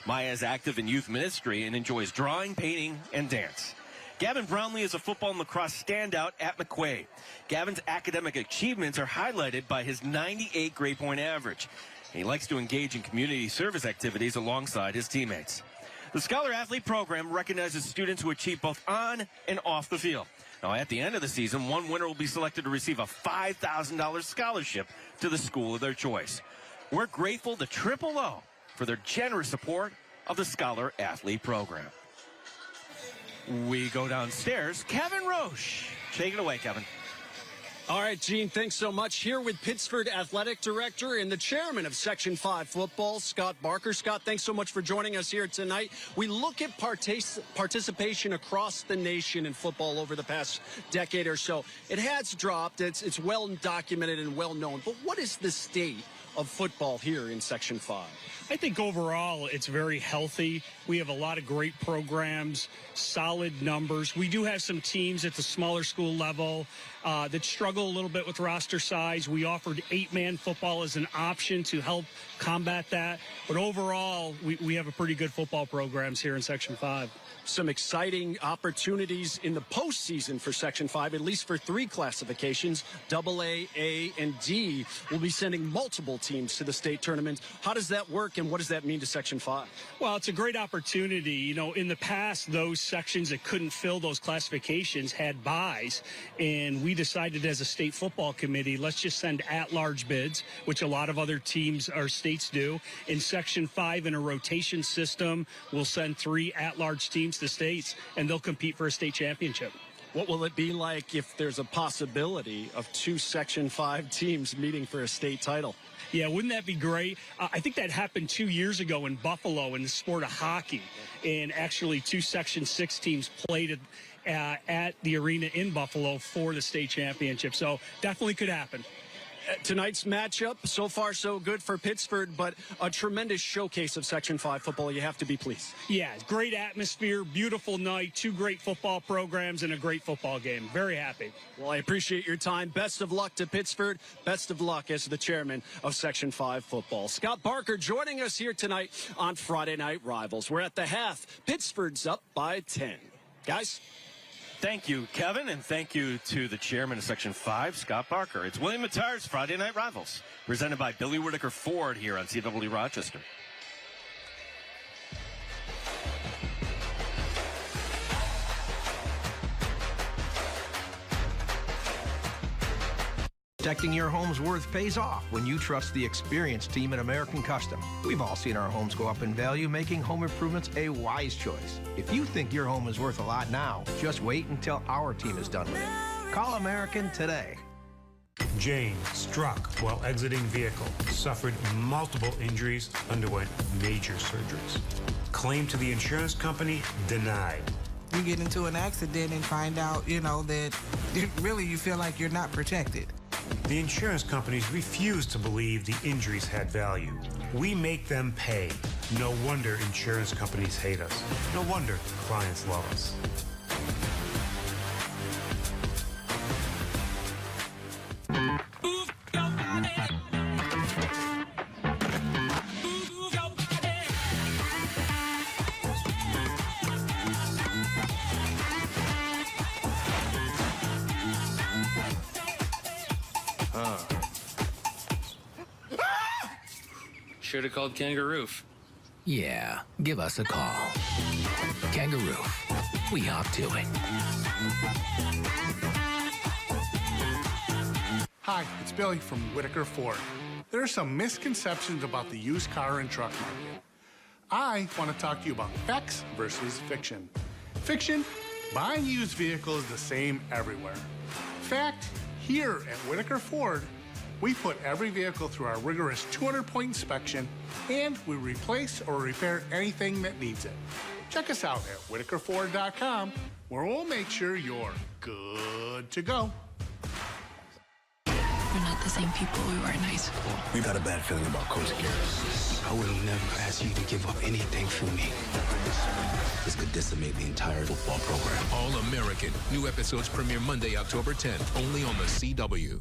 Maya is active in youth ministry and enjoys drawing, painting, and dance. Gavin Brownlee is a football and lacrosse standout at McQuaid. Gavin's academic achievements are highlighted by his 98 grade point average. He likes to engage in community service activities alongside his teammates. The Scholar Athlete program recognizes students who achieve both on and off the field. Now, at the end of the season, one winner will be selected to receive a $5,000 scholarship to the school of their choice. We're grateful to Triple O for their generous support of the Scholar Athlete program. We go downstairs. Kevin Roche. Take it away, Kevin. All right, Gene, thanks so much. Here with Pittsford Athletic Director and the chairman of Section 5 Football, Scott Barker. Scott, thanks so much for joining us here tonight. We look at participation across the nation in football over the past decade or so. It has dropped. It's well documented and well known. But what is the state of football here in Section 5? I think overall it's very healthy. We have a lot of great programs, solid numbers. We do have some teams at the smaller school level that struggle a little bit with roster size. We offered 8-man football as an option to help combat that. But overall, we have a pretty good football programs here in Section 5. Some exciting opportunities in the postseason for Section 5, at least for 3 classifications, AA, A, and D. Will be sending multiple teams to the state tournament. How does that work, and what does that mean to Section 5? Well, it's a great opportunity. You know, in the past, those sections that couldn't fill those classifications had buys, and we decided as a state football committee, let's just send at-large bids, which a lot of other teams or states do. In Section 5, in a rotation system, we'll send 3 at-large teams to states, and they'll compete for a state championship. What will it be like if there's a possibility of 2 Section 5 teams meeting for a state title? Yeah, wouldn't that be great? I think that happened 2 years ago in Buffalo in the sport of hockey, and actually 2 Section 6 teams played at the arena in Buffalo for the state championship, so definitely could happen. Tonight's matchup, so far so good for Pittsford, but a tremendous showcase of Section 5 football. You have to be pleased. Yeah, great atmosphere, beautiful night, 2 great football programs, and a great football game. Very happy. Well, I appreciate your time. Best of luck to Pittsford. Best of luck as the chairman of Section 5 football. Scott Barker joining us here tonight on Friday Night Rivals. We're at the half. Pittsford's up by 10. Guys? Thank you, Kevin, and thank you to the chairman of Section 5, Scott Barker. It's William Attire's Friday Night Rivals, presented by Billy Whitaker Ford here on CW Rochester. Protecting your home's worth pays off when you trust the experienced team at American Custom. We've all seen our homes go up in value, making home improvements a wise choice. If you think your home is worth a lot now, just wait until our team is done with it. Call American today. Jane struck while exiting vehicle, suffered multiple injuries, underwent major surgeries. Claim to the insurance company denied. You get into an accident and find out, that really you feel like you're not protected. The insurance companies refuse to believe the injuries had value. We make them pay. No wonder insurance companies hate us. No wonder clients love us. Should have called Kangaroo. Yeah, give us a call. Kangaroo. We hop to it. Hi, it's Billy from Whitaker Ford. There are some misconceptions about the used car and truck market. I want to talk to you about facts versus fiction. Fiction, buying used vehicles is the same everywhere. Fact, here at Whitaker Ford, we put every vehicle through our rigorous 200-point inspection, and we replace or repair anything that needs it. Check us out at WhitakerFord.com, where we'll make sure you're good to go. We're not the same people we were in high school. We got a bad feeling about Coach Garrett. I would have never asked you to give up anything for me. This could decimate the entire football program. All American. New episodes premiere Monday, October 10th, only on the CW.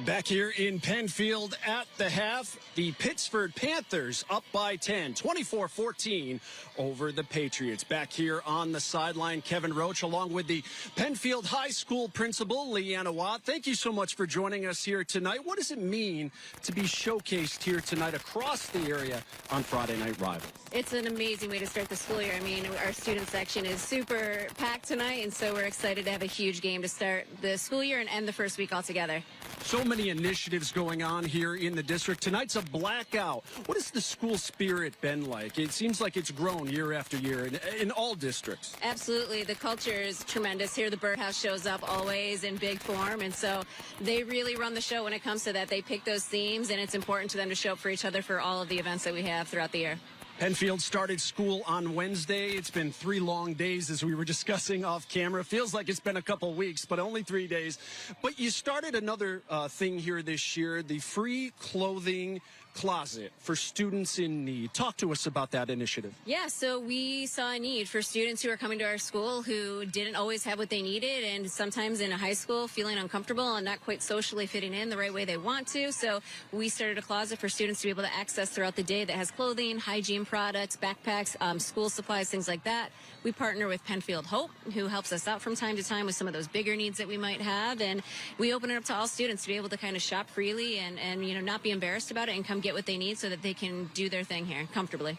Back here in Penfield at the half, the Pittsford Panthers up by 10, 24-14 over the Patriots. Back here on the sideline, Kevin Roach, along with the Penfield High School principal, Leanna Watt. Thank you so much for joining us here tonight. What does it mean to be showcased here tonight across the area on Friday Night Rivals? It's an amazing way to start the school year. I mean, our student section is super packed tonight, and so we're excited to have a huge game to start the school year and end the first week altogether. So many initiatives going on here in the district. Tonight's a blackout. What has the school spirit been like? It seems like it's grown year after year in all districts. Absolutely. The culture is tremendous here. The Birdhouse shows up always in big form, and so they really run the show when it comes to that. They pick those themes, and it's important to them to show up for each other for all of the events that we have throughout the year. Penfield started school on Wednesday. It's been 3 long days, as we were discussing off camera. Feels like it's been a couple weeks, but only 3 days. But you started another thing here this year, the free clothing closet for students in need. Talk to us about that initiative. Yeah, so we saw a need for students who are coming to our school who didn't always have what they needed, and sometimes in a high school feeling uncomfortable and not quite socially fitting in the right way they want to. So we started a closet for students to be able to access throughout the day that has clothing, hygiene products, backpacks, school supplies, things like that. We partner with Penfield Hope, who helps us out from time to time with some of those bigger needs that we might have, and we open it up to all students to be able to kind of shop freely and you know, not be embarrassed about it and come get what they need so that they can do their thing here comfortably.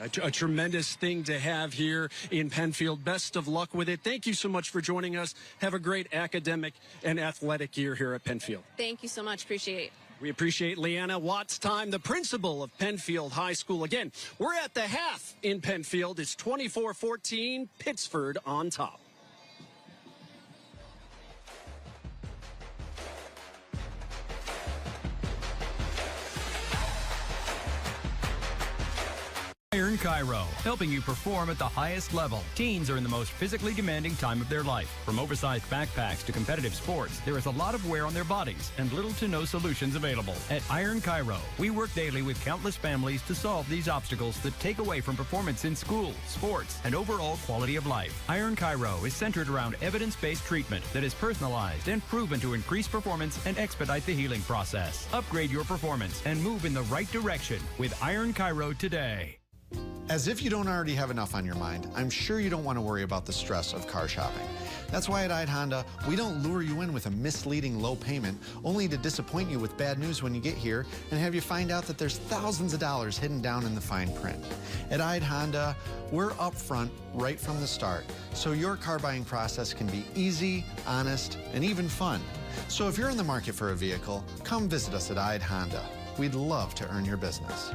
A tremendous thing to have here in Penfield. Best of luck with it. Thank you so much for joining us. Have a great academic and athletic year here at Penfield. Thank you so much. Appreciate it. We appreciate Leanna Watts-Time, the principal of Penfield High School. Again, we're at the half in Penfield. It's 24-14, Pittsford on top. Iron Chiro, helping you perform at the highest level. Teens are in the most physically demanding time of their life. From oversized backpacks to competitive sports, there is a lot of wear on their bodies and little to no solutions available. At Iron Chiro, we work daily with countless families to solve these obstacles that take away from performance in school, sports, and overall quality of life. Iron Chiro is centered around evidence-based treatment that is personalized and proven to increase performance and expedite the healing process. Upgrade your performance and move in the right direction with Iron Chiro today. As if you don't already have enough on your mind, I'm sure you don't want to worry about the stress of car shopping. That's why at Ide Honda, we don't lure you in with a misleading low payment, only to disappoint you with bad news when you get here and have you find out that there's thousands of dollars hidden down in the fine print. At Ide Honda, we're upfront right from the start, so your car buying process can be easy, honest, and even fun. So if you're in the market for a vehicle, come visit us at Ide Honda. We'd love to earn your business.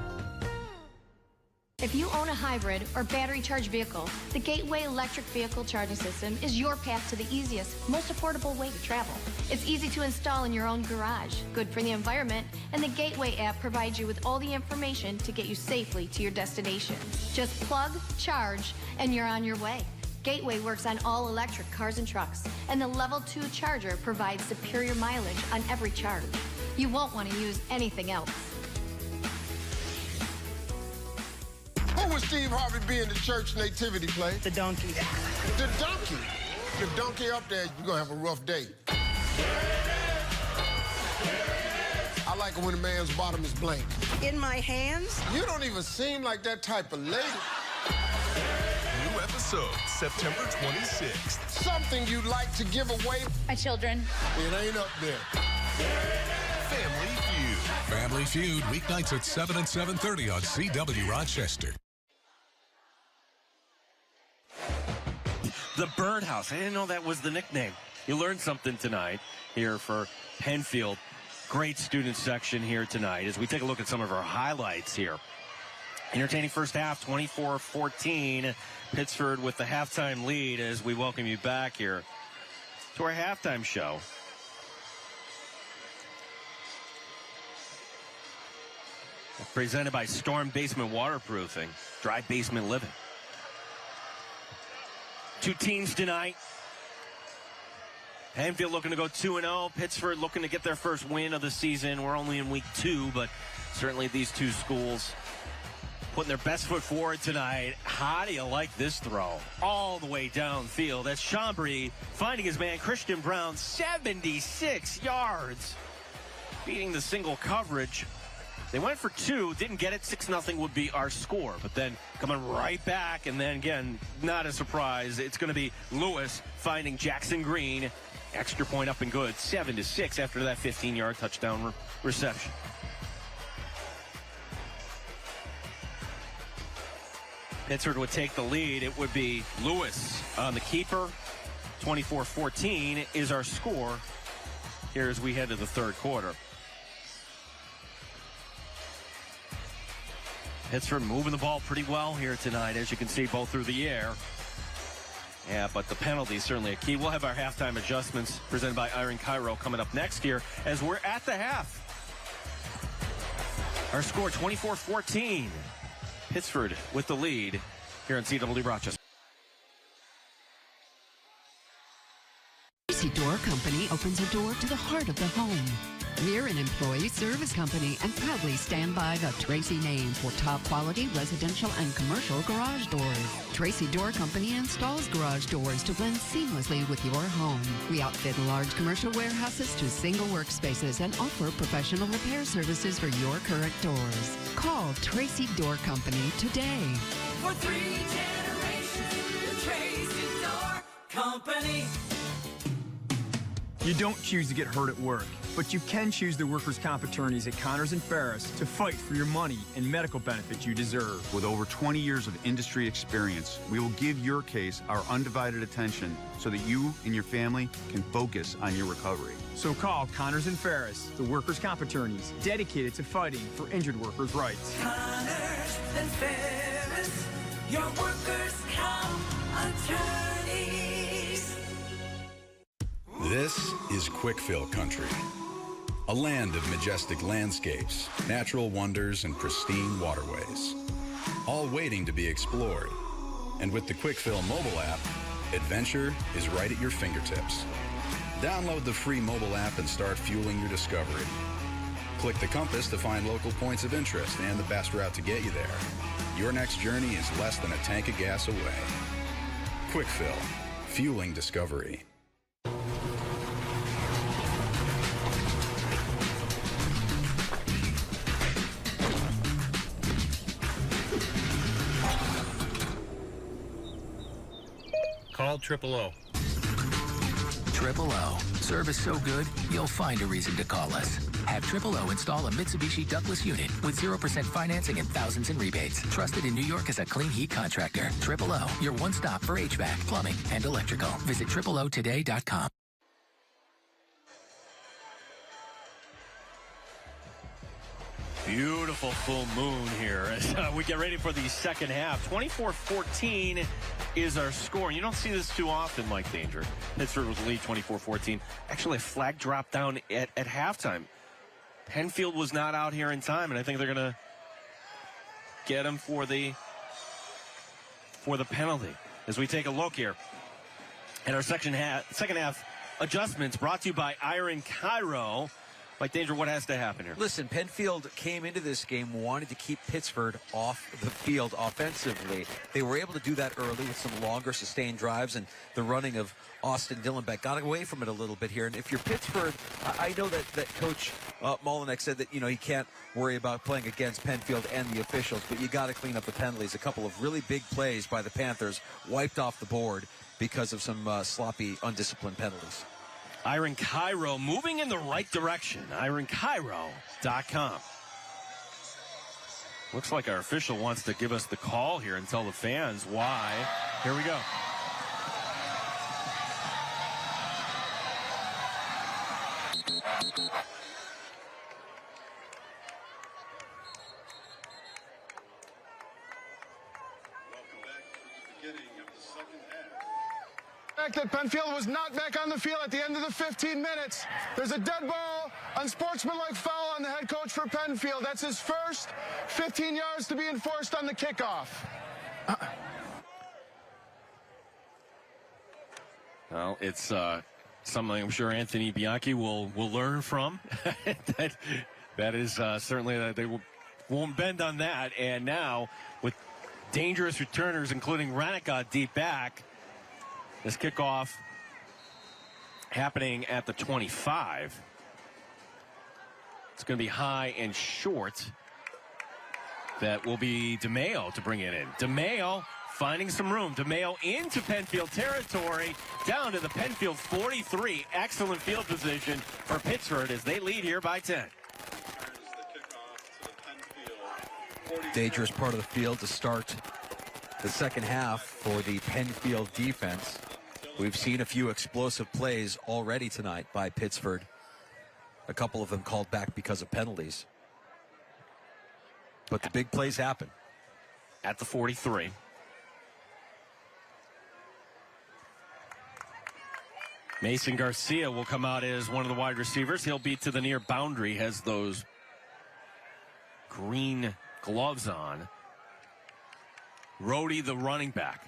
If you own a hybrid or battery-charged vehicle, the Gateway Electric Vehicle Charging System is your path to the easiest, most affordable way to travel. It's easy to install in your own garage, good for the environment, and the Gateway app provides you with all the information to get you safely to your destination. Just plug, charge, and you're on your way. Gateway works on all electric cars and trucks, and the Level 2 charger provides superior mileage on every charge. You won't want to use anything else. What would Steve Harvey be in the church nativity play? The donkey. The donkey? The donkey up there, you're going to have a rough day. I like it when a man's bottom is blank. In my hands? You don't even seem like that type of lady. New episode, September 26th. Something you'd like to give away? My children. It ain't up there. Family Feud. Family Feud, weeknights at 7 and 7:30 on CW Rochester. The Birdhouse. I didn't know that was the nickname. You learned something tonight here for Penfield. Great student section here tonight as we take a look at some of our highlights here. Entertaining first half, 24-14. Pittsford with the halftime lead as we welcome you back here to our halftime show. Presented by Storm Basement Waterproofing, Dry Basement Living. Two teams tonight. Penfield looking to go 2-0. Pittsford looking to get their first win of the season. We're only in week 2, but certainly these two schools putting their best foot forward tonight. How do you like this throw? All the way downfield. That's Chambry finding his man Christian Brown, 76 yards. Beating the single coverage. They went for 2, didn't get it. 6-0 would be our score. But then coming right back, and then again, not a surprise. It's going to be Lewis finding Jackson Green. Extra point up and good. 7-6 after that 15-yard touchdown reception. Pittsford would take the lead. It would be Lewis on the keeper. 24-14 is our score. here as we head to the third quarter. Pittsford moving the ball pretty well here tonight, as you can see, both through the air. Yeah, but the penalty is certainly a key. We'll have our halftime adjustments presented by Iron Cairo coming up next here as we're at the half. Our score, 24-14. Pittsford with the lead here in CW Rochester. Tracy Door Company opens a door to the heart of the home. We're an employee service company and proudly stand by the Tracy name for top quality residential and commercial garage doors. Tracy Door Company installs garage doors to blend seamlessly with your home. We outfit large commercial warehouses to single workspaces and offer professional repair services for your current doors. Call Tracy Door Company today. For 3 generations, the Tracy Door Company. You don't choose to get hurt at work, but you can choose the workers' comp attorneys at Connors and Ferris to fight for your money and medical benefits you deserve. With over 20 years of industry experience, we will give your case our undivided attention so that you and your family can focus on your recovery. So call Connors and Ferris, the workers' comp attorneys dedicated to fighting for injured workers' rights. Connors and Ferris, your workers' comp attorneys. This is Quickfill Country, a land of majestic landscapes, natural wonders, and pristine waterways, all waiting to be explored. And with the Quickfill mobile app, adventure is right at your fingertips. Download the free mobile app and start fueling your discovery. Click the compass to find local points of interest and the best route to get you there. Your next journey is less than a tank of gas away. Quickfill, fueling discovery. Call 000. Triple O. Service so good, you'll find a reason to call us. Have 000 install a Mitsubishi ductless unit with 0% financing and thousands in rebates. Trusted in New York as a clean heat contractor. 000, your one stop for HVAC, plumbing, and electrical. Visit 000today.com. Beautiful full moon here as we get ready for the second half. 24-14 is our score. You don't see this too often, Mike Danger. Pittsford was lead 24-14. Actually, a flag dropped down at halftime. Penfield was not out here in time, and I think they're going to get him for the penalty. As we take a look here at our second half adjustments brought to you by Iron Cairo. Mike Danger, what has to happen here? Listen, Penfield came into this game wanting to keep Pittsford off the field offensively. They were able to do that early with some longer sustained drives, and the running of Austin Dillenbeck got away from it a little bit here. And if you're Pittsford, I know that Coach Molinek said that, he can't worry about playing against Penfield and the officials, but you got to clean up the penalties. A couple of really big plays by the Panthers wiped off the board because of some sloppy, undisciplined penalties. Iron Cairo moving in the right direction. IronCairo.com. Looks like our official wants to give us the call here and tell the fans why. Here we go. That Penfield was not back on the field at the end of the 15 minutes. There's a dead ball, unsportsmanlike foul on the head coach for Penfield. That's his first 15 yards to be enforced on the kickoff. Well, it's something I'm sure Anthony Bianchi will learn from. that is certainly that they won't bend on that. And now with dangerous returners, including Ranica deep back. This kickoff happening at the 25. It's going to be high and short. That will be DeMayo to bring it in. DeMayo finding some room. DeMayo into Penfield territory, down to the Penfield 43. Excellent field position for Pittsford as they lead here by 10. Dangerous part of the field to start the second half for the Penfield defense. We've seen a few explosive plays already tonight by Pittsford. A couple of them called back because of penalties. But the big plays happen. At the 43. Mason Garcia will come out as one of the wide receivers. He'll be to the near boundary, has those green gloves on. Rhodey, the running back.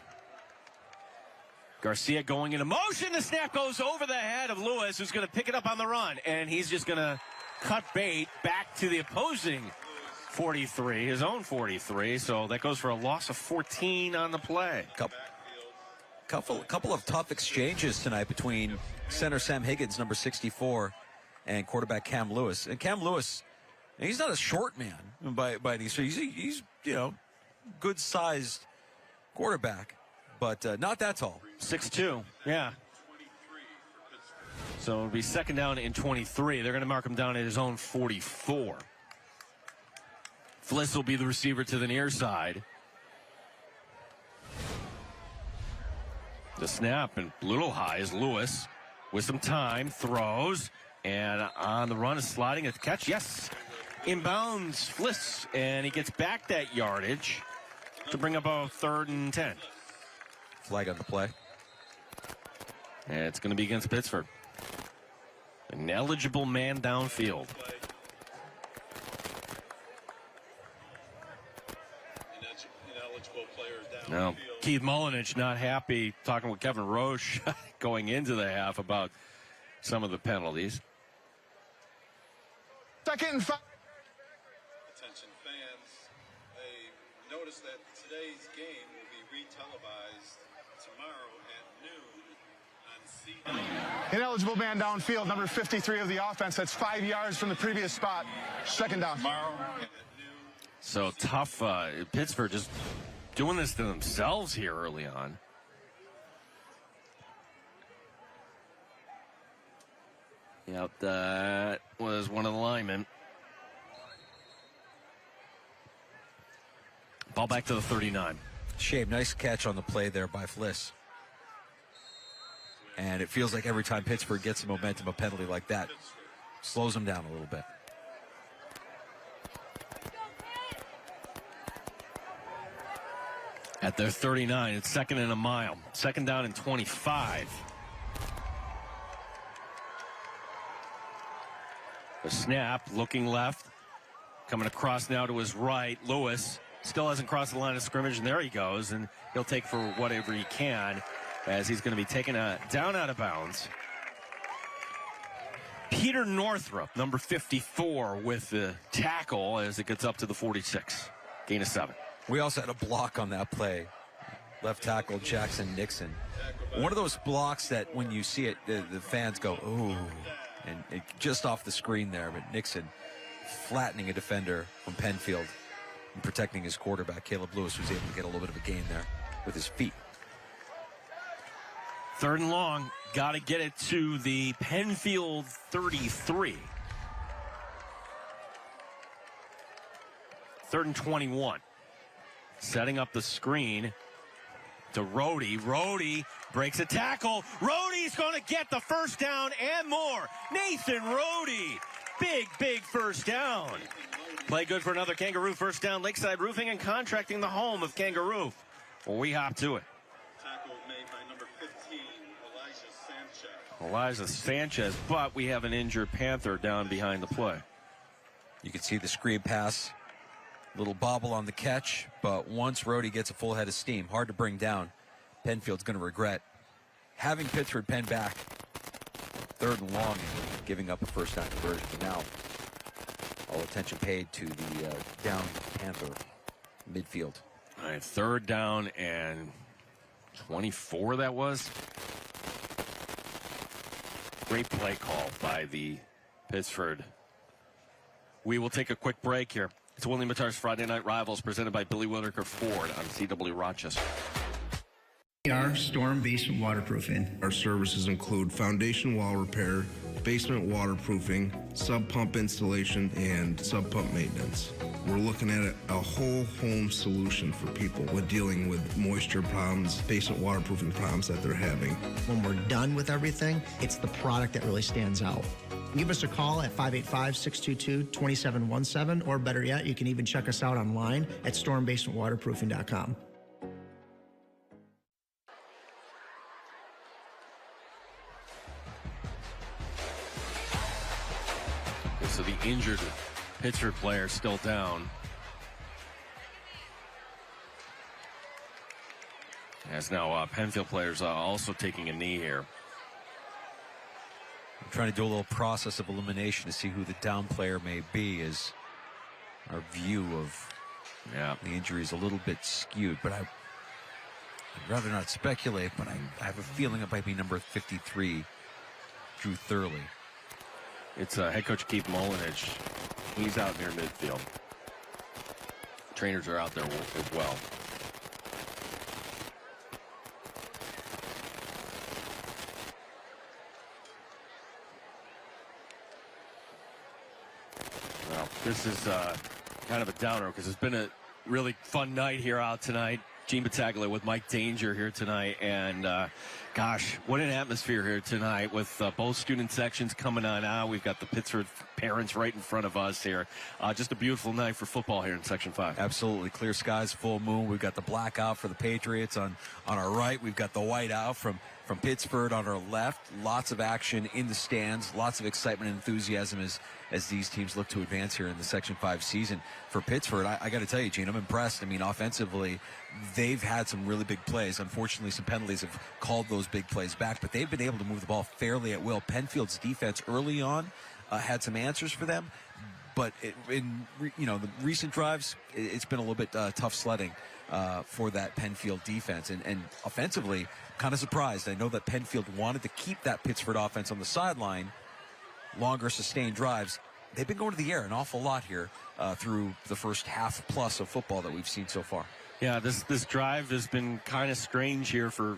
Garcia going into motion. The snap goes over the head of Lewis, who's going to pick it up on the run. And he's just going to cut bait back to the opposing 43, his own 43. So that goes for a loss of 14 on the play. Couple of tough exchanges tonight between center Sam Higgins, number 64, and quarterback Cam Lewis. And Cam Lewis, he's not a short man by any stretch. He's good-sized quarterback, but not that tall. 6'2", yeah. So it'll be second down and 23. They're going to mark him down at his own 44. Fliss will be the receiver to the near side. The snap and a little high is Lewis with some time, throws, and on the run is sliding at the catch. Yes, inbounds Fliss, and he gets back that yardage to bring up a 3rd and 10. Flag on the play. And it's going to be against Pittsford. An eligible man downfield. Now, Keith Mullinich not happy talking with Kevin Roche going into the half about some of the penalties. 2nd and 5. Attention fans, they noticed that today's game will be retelevised tomorrow at noon on CW. Ineligible man downfield, number 53 of the offense. That's 5 yards from the previous spot. 2nd down. Tomorrow. So tough. Pittsburgh just doing this to themselves here early on. Yep, that was one of the linemen. Ball back to the 39. Shame, nice catch on the play there by Fliss. And it feels like every time Pittsburgh gets the momentum, a penalty like that slows them down a little bit. At their 39, it's 2nd and a mile. 2nd down and 25. The snap, looking left. Coming across now to his right. Lewis still hasn't crossed the line of scrimmage, and there he goes. And he'll take for whatever he can as he's going to be taken down out of bounds. Peter Northrup, number 54, with the tackle as it gets up to the 46. Gain of 7. We also had a block on that play. Left tackle Jackson Nixon. One of those blocks that when you see it, the fans go, ooh. And it, just off the screen there, but Nixon flattening a defender from Penfield and protecting his quarterback, Caleb Lewis, was able to get a little bit of a gain there with his feet. 3rd and long. Got to get it to the Penfield 33. 3rd and 21. Setting up the screen to Rhodey. Rhodey breaks a tackle. Rhodey's going to get the first down and more. Nathan Rhodey. Big first down. Play good for another Kangaroo first down. Lakeside Roofing and Contracting, the home of Kangaroo. Well, we hop to it. Tackle made by number 15, Elijah Sanchez, but we have an injured Panther down behind the play. You can see the screen pass. Little bobble on the catch, but once Rhodey gets a full head of steam, hard to bring down. Penfield's going to regret having Pittsford pen back 3rd and long and giving up a first down conversion. But now, all attention paid to the down Panther midfield. All right, 3rd down and 24 that was. Great play call by the Pittsford. We will take a quick break here. It's William Mattar's Friday Night Rivals, presented by Billy Whitaker Ford on CW Rochester. We are storm basement waterproofing. Our services include foundation wall repair, basement waterproofing, sub pump installation, and sub pump maintenance. We're looking at a whole home solution for people with dealing with moisture problems, basement waterproofing problems that they're having. When we're done with everything, it's the product that really stands out. Give us a call at 585-622-2717, or better yet, you can even check us out online at stormbasementwaterproofing.com. So the injured Pittsford player still down. As now Penfield players also taking a knee here. I'm trying to do a little process of elimination to see who the down player may be, as our view of the injury is a little bit skewed. But I'd rather not speculate, but I have a feeling it might be number 53, Drew Thurley. It's head coach Keith Mullinich. He's out near midfield. Trainers are out there as well. Well, this is kind of a downer because it's been a really fun night here out tonight. Gene Battaglia with Mike Danger here tonight, and gosh, what an atmosphere here tonight with both student sections coming on out. We've got the Pittsford parents right in front of us here. Just a beautiful night for football here in Section 5. Absolutely. Clear skies, full moon. We've got the blackout for the Patriots on our right. We've got the whiteout from Pittsford on our left. Lots of action in the stands. Lots of excitement and enthusiasm as these teams look to advance here in the Section 5 season. For Pittsford, I got to tell you, Gene, I'm impressed. I mean, offensively, they've had some really big plays. Unfortunately, some penalties have called those big plays back, but they've been able to move the ball fairly at will. Penfield's defense early on had some answers for them, but in the recent drives, it's been a little bit tough sledding for that Penfield defense. And offensively, kind of surprised. I know that Penfield wanted to keep that Pittsford offense on the sideline, longer sustained drives. They've been going to the air an awful lot here through the first half plus of football that we've seen so far. Yeah, this drive has been kind of strange here for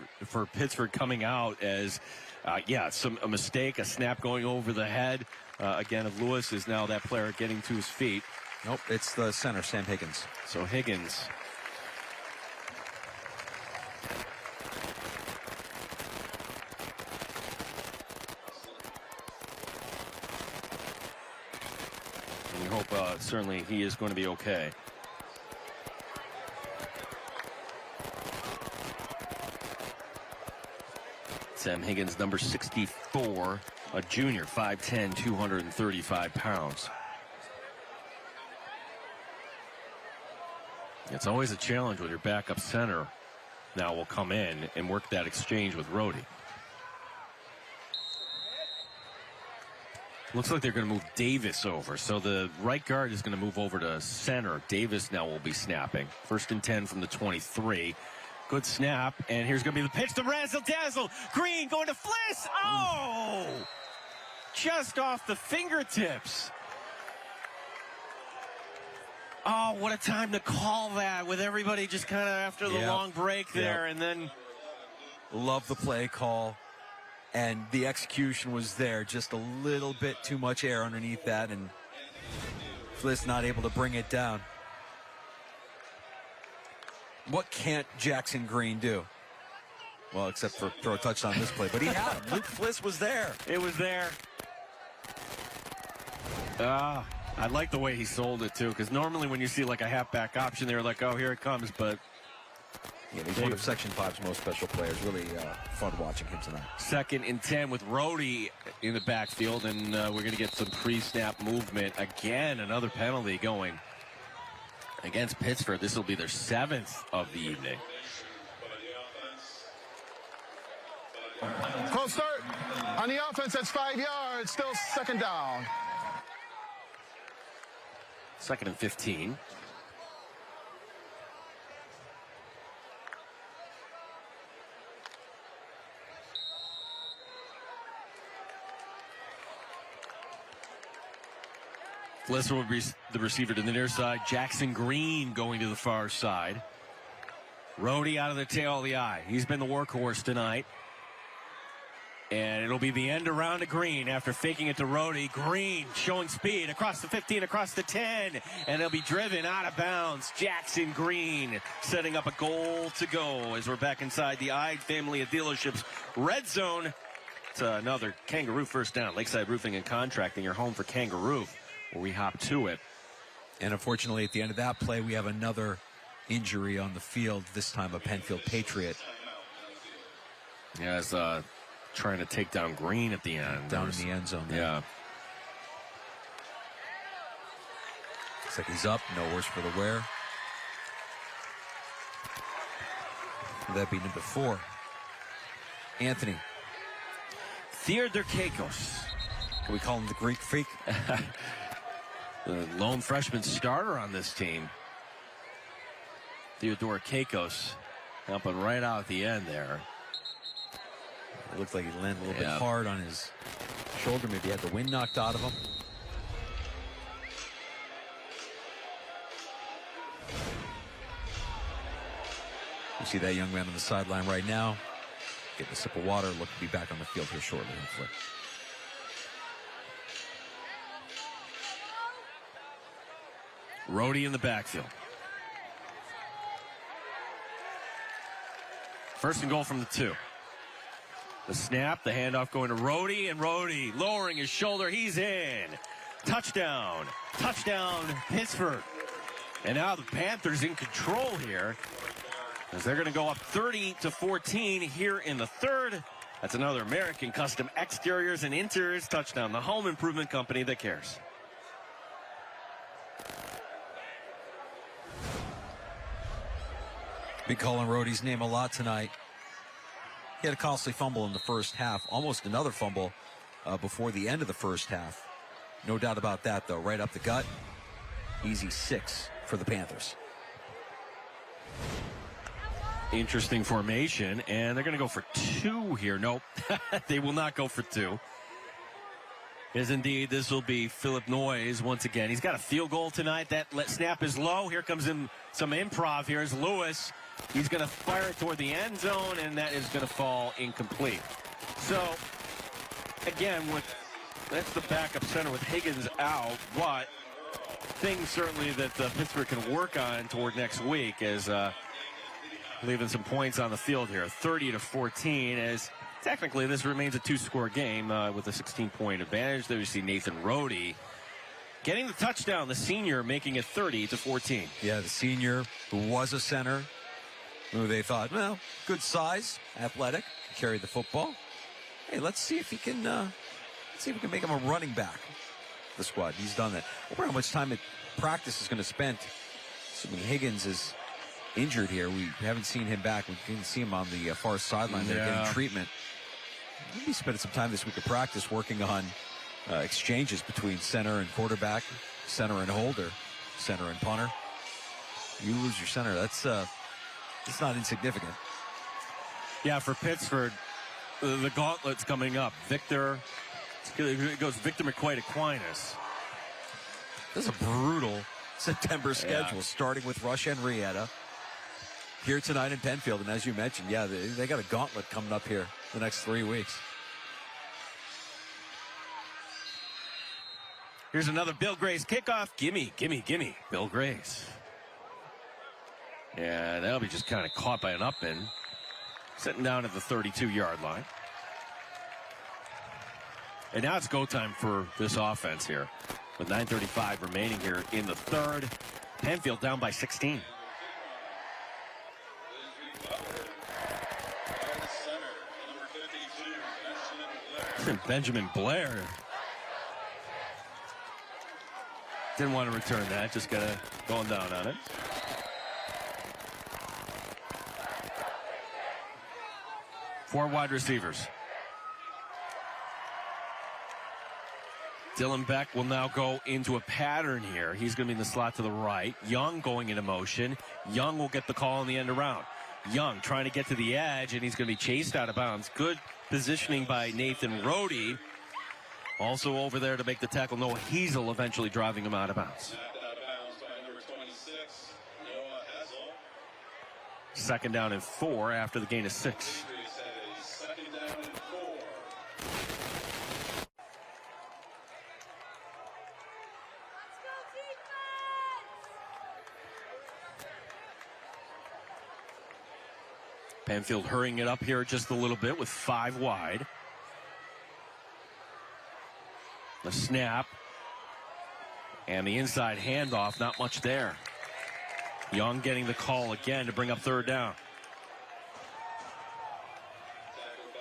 Pittsford coming out as, a mistake, a snap going over the head. Again, of Lewis is now that player getting to his feet. Nope, it's the center, Sam Higgins. So Higgins. And we hope certainly he is going to be okay. Sam Higgins, number 64, a junior, 5'10", 235 pounds. It's always a challenge when your backup center now will come in and work that exchange with Rhodey. Looks like they're going to move Davis over. So the right guard is going to move over to center. Davis now will be snapping. 1st and 10 from the 23. Good snap, and here's going to be the pitch to Razzle Dazzle. Green going to Fliss. Oh! Just off the fingertips. Oh, what a time to call that with everybody just kind of after the long break there. And then. Love the play call, and the execution was there. Just a little bit too much air underneath that, and Fliss not able to bring it down. What can't Jackson Green do? Well, except for throw a touchdown this play. But he had him. Luke Fliss was there. It was there. I like the way he sold it, too, because normally when you see like a halfback option, they're like, oh, here it comes. But yeah, he's one of Section 5's most special players. Really fun watching him tonight. 2nd and 10 with Rhodey in the backfield, and we're going to get some pre-snap movement. Again, another penalty going against Pittsford. This will be their 7th of the evening. Close start. On the offense, that's 5 yards. Still 2nd down. 2nd and 15. Fliss will be the receiver to the near side. Jackson Green going to the far side. Rhodey out of the tail of the eye. He's been the workhorse tonight. And it'll be the end around to Green after faking it to Rhodey. Green showing speed across the 15, across the 10. And he'll be driven out of bounds. Jackson Green setting up a goal to go as we're back inside the Ide family of dealerships red zone. It's another Kangaroo first down. Lakeside Roofing and Contracting, your home for Kangaroo, where we hop to it. And unfortunately, at the end of that play, we have another injury on the field, this time a Penfield Patriot. Yeah, it's trying to take down Green at the end. Down in the end zone there. Yeah. Looks like he's up, no worse for the wear. That'd be number 4. Anthony. Theodorkakos. Can we call him the Greek freak? The lone freshman starter on this team. Theodorkakos helping right out at the end there. It looked like he landed a little bit hard on his shoulder. Maybe he had the wind knocked out of him. You see that young man on the sideline right now. Getting a sip of water. Look to be back on the field here shortly, hopefully. Rhodey in the backfield. First and goal from the 2. The snap, the handoff going to Rhodey, and Rhodey lowering his shoulder. He's in. Touchdown. Touchdown, Pittsford. And now the Panthers in control here, as they're going to go up 30-14 here in the 3rd. That's another American Custom Exteriors and Interiors touchdown. The home improvement company that cares. Be calling Rhodey's name a lot tonight. He had a costly fumble in the first half. Almost another fumble before the end of the first half. No doubt about that, though. Right up the gut. Easy 6 for the Panthers. Interesting formation, and they're going to go for 2 here. Nope, they will not go for 2. As indeed, this will be Philip Noyes once again. He's got a field goal tonight. That snap is low. Here comes in some improv. Here's Lewis. He's going to fire it toward the end zone, and that is going to fall incomplete. So, again, that's the backup center with Higgins out, but things certainly that Pittsburgh can work on toward next week as leaving some points on the field here. 30-14 as technically this remains a 2-score game with a 16-point advantage. There you see Nathan Rhodey getting the touchdown, the senior making it 30-14. Yeah, the senior who was a center, who they thought, well, good size, athletic, carried the football. Hey, let's see if he can make him a running back. The squad, he's done that. I wonder how much time at practice is going to spend. Assuming Higgins is injured here, we haven't seen him back. We didn't see him on the far sideline there getting treatment. Maybe spending some time this week at practice working on exchanges between center and quarterback, center and holder, center and punter. You lose your center, that's not insignificant. Yeah, for Pittsford, the gauntlet's coming up. It goes Victor McQuaid Aquinas. This is a brutal September schedule, starting with Rush Henrietta here tonight in Penfield. And as you mentioned, yeah, they got a gauntlet coming up here the next 3 weeks. Here's another Bill Grace kickoff. Gimme, gimme, gimme. Bill Grace. Yeah, that'll be just kind of caught by an up-in. Sitting down at the 32-yard line. And now it's go time for this offense here. With 9:35 remaining here in the 3rd. Penfield down by 16. Benjamin Blair. Didn't want to return that. Just going down on it. Four wide receivers. Dylan Beck will now go into a pattern here. He's going to be in the slot to the right. Young going into motion. Young will get the call in the end around. Young trying to get to the edge, and he's going to be chased out of bounds. Good positioning by Nathan Rhodey. Also over there to make the tackle. Noah Heasel eventually driving him out of bounds. Second down and 4 after the gain of 6. Penfield hurrying it up here just a little bit with 5 wide. The snap. And the inside handoff, not much there. Young getting the call again to bring up third down. Tackled by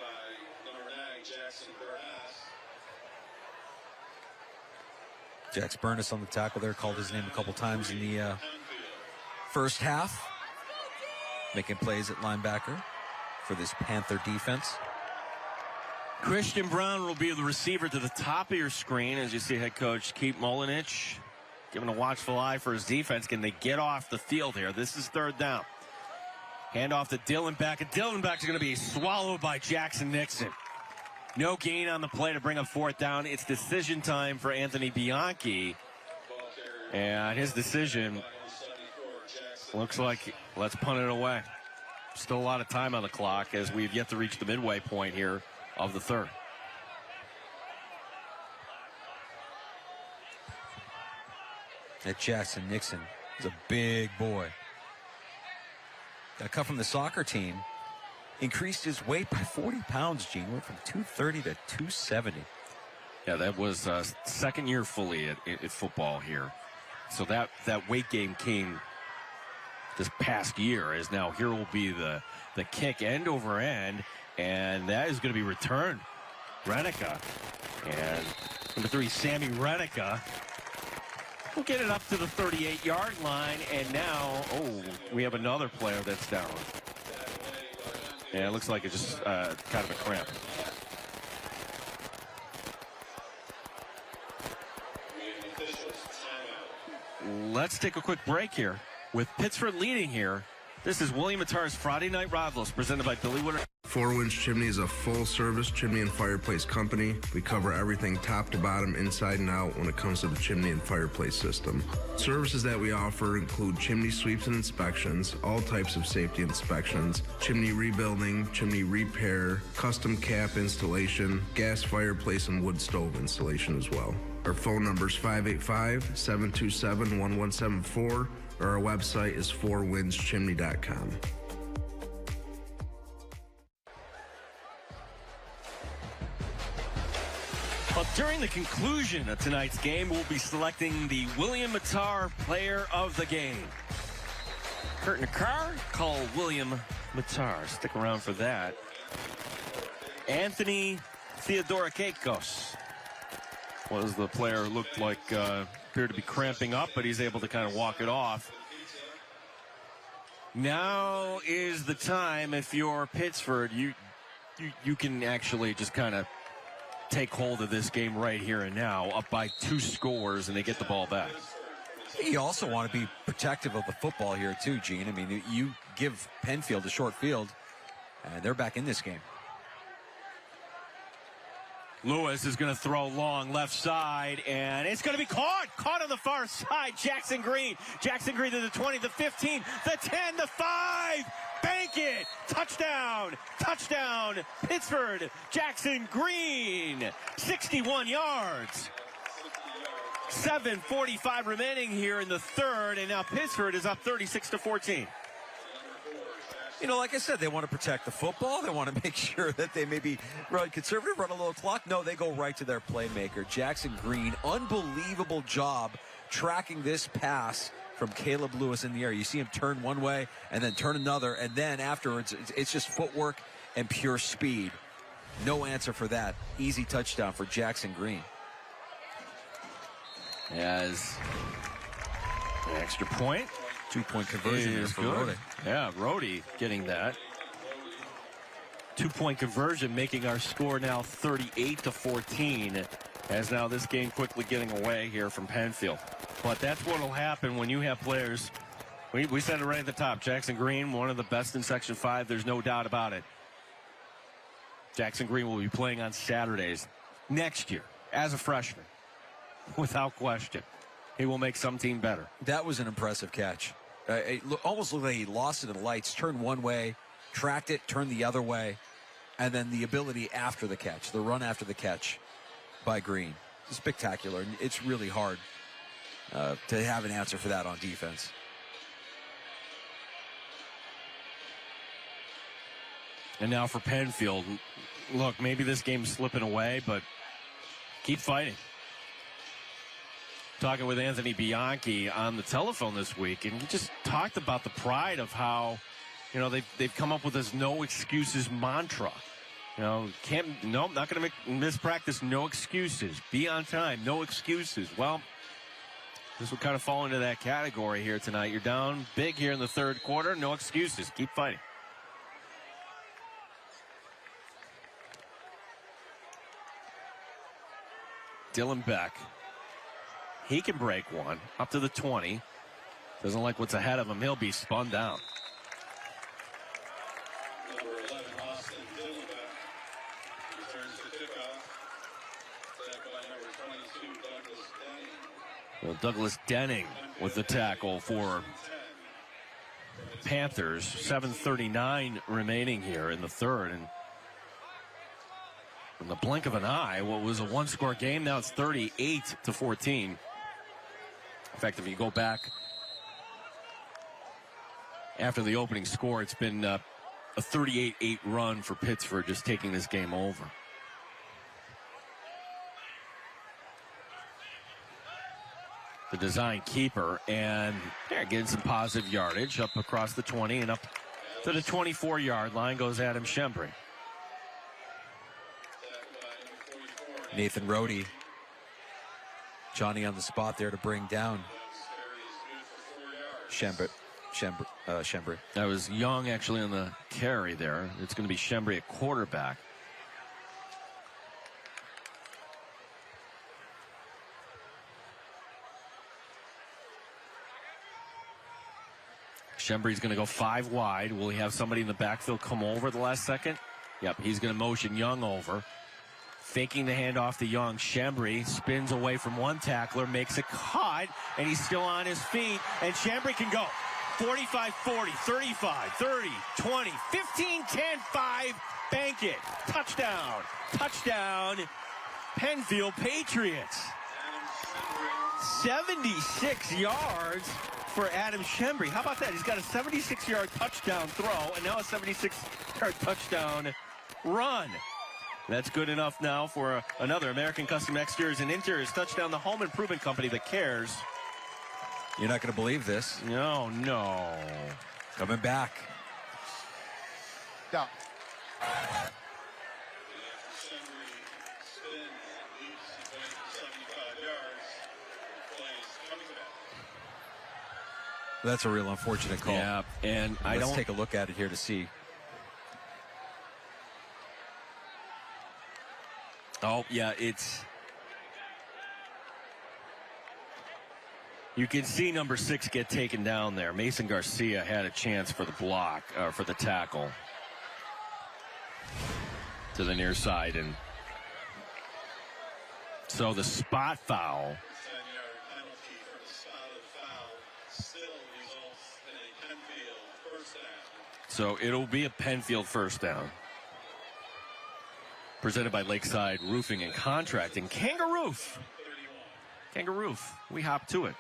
number 9, Jackson Burness. Jax Burness on the tackle there, called his name a couple times in the first half. Making plays at linebacker for this Panther defense. Christian Brown will be the receiver to the top of your screen as you see head coach Keith Molinich giving a watchful eye for his defense. Can they get off the field here? This is third down. Hand off to Dillenbeck, and Dillenbeck is going to be swallowed by Jackson Nixon. No gain on the play to bring up fourth down. It's decision time for Anthony Bianchi. And his decision looks like let's punt it away. Still a lot of time on the clock as we've yet to reach the midway point here of the third. That Jackson Nixon is a big boy. That cut from the soccer team. Increased his weight by 40 pounds, Gene. Went from 230 to 270. Yeah, that was second year fully at football here. So that weight gain came this past year, as now here will be the kick end over end. And that is going to be returned. Renica. And number 3, Sammy Renica. We'll get it up to the 38-yard line. And now, we have another player that's down. Yeah, it looks like it's just kind of a cramp. Let's take a quick break here. With Pittsford leading here, this is William Mattar's Friday Night Rivals, presented by Billy Woodard. Four Winds Chimney is a full-service chimney and fireplace company. We cover everything top to bottom, inside and out when it comes to the chimney and fireplace system. Services that we offer include chimney sweeps and inspections, all types of safety inspections, chimney rebuilding, chimney repair, custom cap installation, gas fireplace and wood stove installation as well. Our phone number is 585-727-1174, or our website is fourwindschimney.com. Well, during the conclusion of tonight's game, we'll be selecting the William Mattar Player of the Game. Kurt Nakar, call William Mattar. Stick around for that. Anthony Theodorakakos was the player who looked like appeared to be cramping up, but he's able to kind of walk it off. Now is the time, if you're Pittsford, you can actually just kind of take hold of this game right here and now, up by 2 scores, and they get the ball back. You also want to be protective of the football here too, Gene. I mean, you give Penfield a short field, and they're back in this game. Lewis is going to throw long left side, and it's going to be caught on the far side. Jackson Green to the 20, the 15, the 10, the 5. Bank it. Touchdown. Pittsford. Jackson Green. 61 yards. 7:45 remaining here in the third, and now Pittsford is up 36-14. You know, like I said, they want to protect the football. They want to make sure that they maybe run conservative, run a little clock. No, they go right to their playmaker, Jackson Green. Unbelievable job tracking this pass from Caleb Lewis in the air. You see him turn one way and then turn another, and then afterwards, it's just footwork and pure speed. No answer for that. Easy touchdown for Jackson Green. As an extra point. 2-point conversion here for Rode. Yeah, Rode getting that. 2-point conversion, making our score now 38-14. As now this game quickly getting away here from Penfield. But that's what will happen when you have players. We said it right at the top. Jackson Green, one of the best in Section 5. There's no doubt about it. Jackson Green will be playing on Saturdays next year as a freshman, without question. He will make some team better. That was an impressive catch. It almost looked like he lost it in the lights, turned one way, tracked it, turned the other way, and then the ability after the catch, the run after the catch by Green. It's spectacular. It's really hard to have an answer for that on defense. And now for Penfield, look, maybe this game's slipping away, but keep fighting. talking with Anthony Bianchi on the telephone this week, and he just talked about the pride of how, they've come up with this no excuses mantra. Not going to miss practice, no excuses. Be on time, no excuses. Well, this will kind of fall into that category here tonight. You're down big here in the third quarter, no excuses. Keep fighting. Dylan Beck. He can break one up to the 20. Doesn't like what's ahead of him. He'll be spun down. Number 11, Austin Dillonback, returns the kickoff. Back by number 22, Douglas Denning. Well, Douglas Denning with the tackle for Panthers. 7:39 remaining here in the third. And in the blink of an eye, what was a one-score game, now it's 38-14. In fact, if you go back after the opening score, it's been a 38-8 run for Pittsford, just taking this game over. The design keeper, and they're getting some positive yardage up across the 20 and up to the 24-yard line goes Adam Schembri. Nathan Rohde. Johnny on the spot there to bring down Schembri. That was Young actually on the carry there. It's going to be Schembri at quarterback. Schembri's going to go 5 wide. Will he have somebody in the backfield come over at the last second? Yep, he's going to motion Young over. Faking the handoff to Young. Schembri spins away from one tackler, makes a cut, and he's still on his feet. And Schembri can go 45, 40, 35, 30, 20, 15, 10, 5. Bank it. Touchdown. Touchdown. Penfield Patriots. 76 yards for Adam Schembri. How about that? He's got a 76-yard touchdown throw and now a 76-yard touchdown run. That's good enough now for another American Custom Exteriors and Interiors touchdown. The home improvement company that cares. You're not going to believe this. No. Coming back. Down. That's a real unfortunate call. Yeah, and let's take a look at it here to see. Oh, yeah, you can see number 6 get taken down there. Mason Garcia had a chance for the block, for the tackle to the near side. And so the spot foul. 10-yard penalty for the spotted foul still results in a Penfield first down. So it'll be a Penfield first down. Presented by Lakeside Roofing and Contracting. Kangaroo. We hop to it.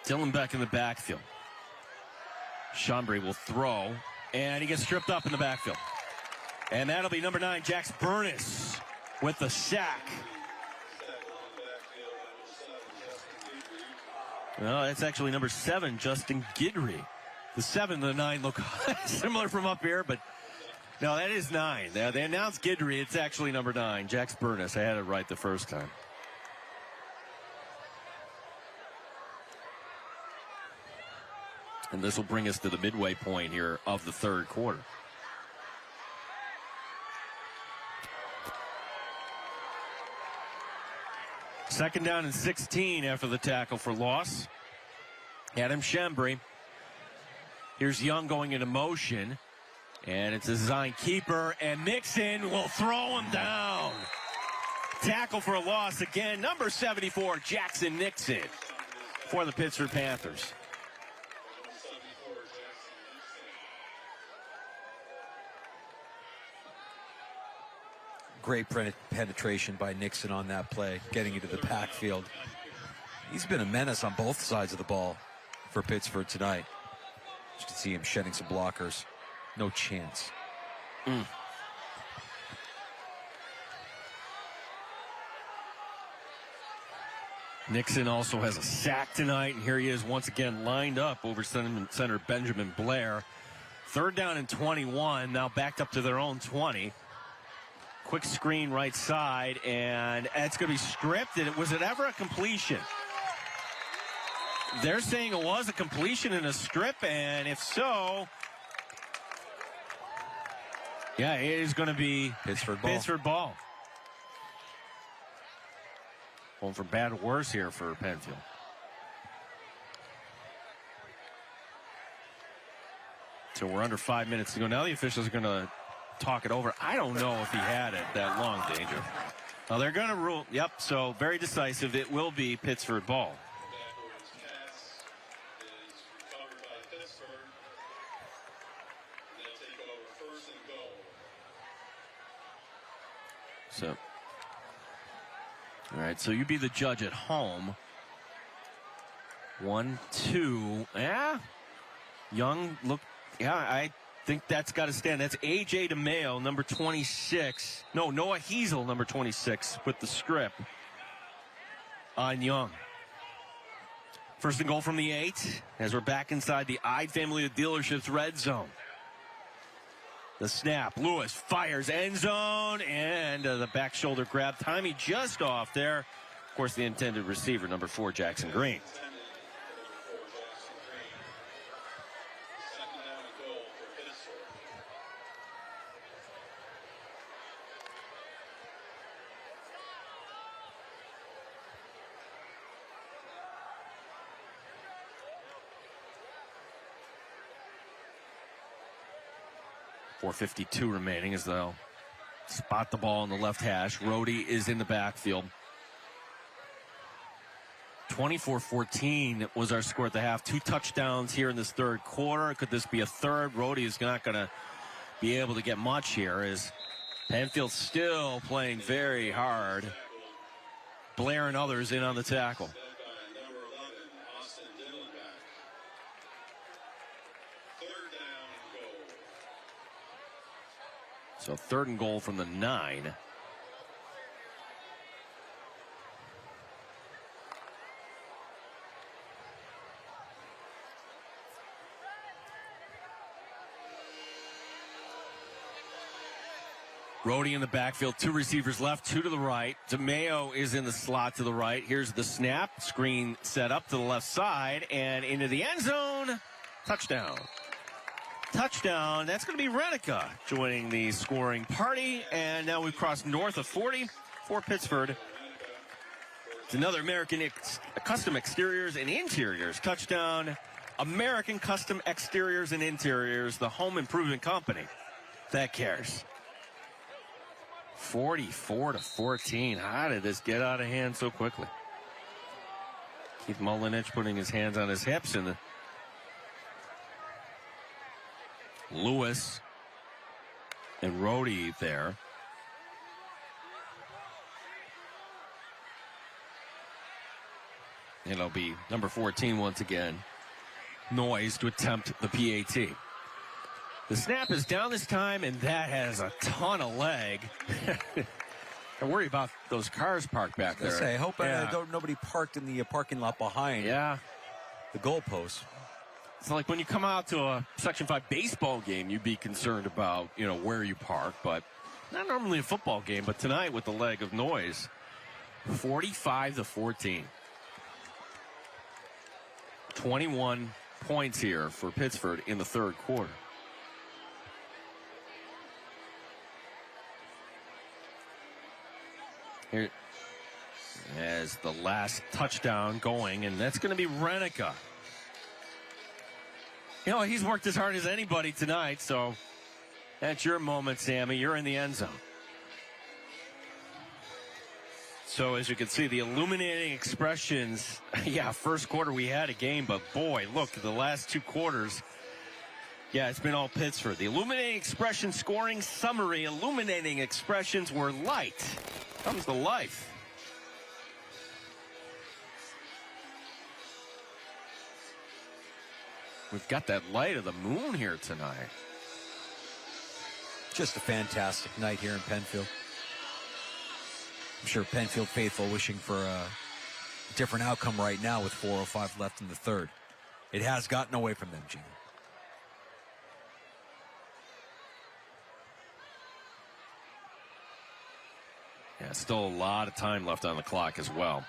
Dylan Beck in the backfield. Schembri will throw. And he gets stripped up in the backfield. And that'll be number 9, Jax Burness, with the sack. No, that's actually number 7, Justin Guidry. The 7 and the 9 look similar from up here, but no, that is 9. They announced Guidry. It's actually number 9, Jax Burness. I had it right the first time. And this will bring us to the midway point here of the third quarter. Second down and 16 after the tackle for loss. Adam Schembri. Here's Young going into motion. And it's a design keeper. And Nixon will throw him down. Tackle for a loss again. Number 74, Jackson Nixon for the Pittsford Panthers. Great penetration by Nixon on that play, getting into the backfield. He's been a menace on both sides of the ball for Pittsford tonight. You can see him shedding some blockers. No chance. Nixon also has a sack tonight, and here he is once again lined up over center Benjamin Blair. 3rd down and 21, now backed up to their own 20. Quick screen right side, and it's going to be stripped. And was it ever a completion? They're saying it was a completion and a strip, and if so, yeah, it is going to be Pittsford ball. Pittsford ball. Going from bad to worse here for Penfield. So we're under 5 minutes to go. Now the officials are going to talk it over. I don't know if he had it that long, Danger. Now they're going to rule. Yep, so very decisive. It will be Pittsford ball. So, all right, so you be the judge at home. 1, 2, yeah. Young, look, yeah, I think that's got to stand. That's A.J. DeMayo, number 26. No, Noah Heasel, number 26, with the strip on Young. 1st and goal from the 8, as we're back inside the Ide family of dealerships red zone. The snap, Lewis fires, end zone, and the back shoulder grab. Timing just off there. Of course, the intended receiver, number 4, Jackson Green. .452 remaining as they'll spot the ball in the left hash. Rhodey is in the backfield. 24-14 was our score at the half. 2 touchdowns here in this 3rd quarter. Could this be a 3rd? Rhodey is not going to be able to get much here as Penfield still playing very hard. Blair and others in on the tackle. So 3rd and goal from the 9. Rhodey in the backfield, 2 receivers left, 2 to the right. DeMayo is in the slot to the right. Here's the snap. Screen set up to the left side and into the end zone. Touchdown. Touchdown. That's going to be Renica joining the scoring party. And now we've crossed north of 40 for Pittsford. It's another American Custom Exteriors and Interiors touchdown. American Custom Exteriors and Interiors, the home improvement company that cares. 44-14. How did this get out of hand so quickly? Keith Mullinich putting his hands on his hips, and Lewis and Rhodey there. It'll be number 14 once again. Noise to attempt the PAT. The snap is down this time, and that has a ton of leg. I worry about those cars parked back there. I hope nobody parked in the parking lot behind the goalpost. It's like when you come out to a Section 5 baseball game, you'd be concerned about, where you park, but not normally a football game. But tonight with the leg of Noise, 45-14. 21 points here for Pittsford in the 3rd quarter. Here as the last touchdown going, and that's going to be Renica. He's worked as hard as anybody tonight, so that's your moment, Sammy. You're in the end zone. So as you can see, the illuminating expressions, first quarter we had a game, but boy, look, the last 2 quarters, Yeah, it's been all Pittsford. The illuminating expression scoring summary. Illuminating expressions were light. Comes to life. We've got that light of the moon here tonight. Just a fantastic night here in Penfield. I'm sure Penfield faithful wishing for a different outcome right now with 4:05 left in the third. It has gotten away from them, Gene. Yeah, still a lot of time left on the clock as well.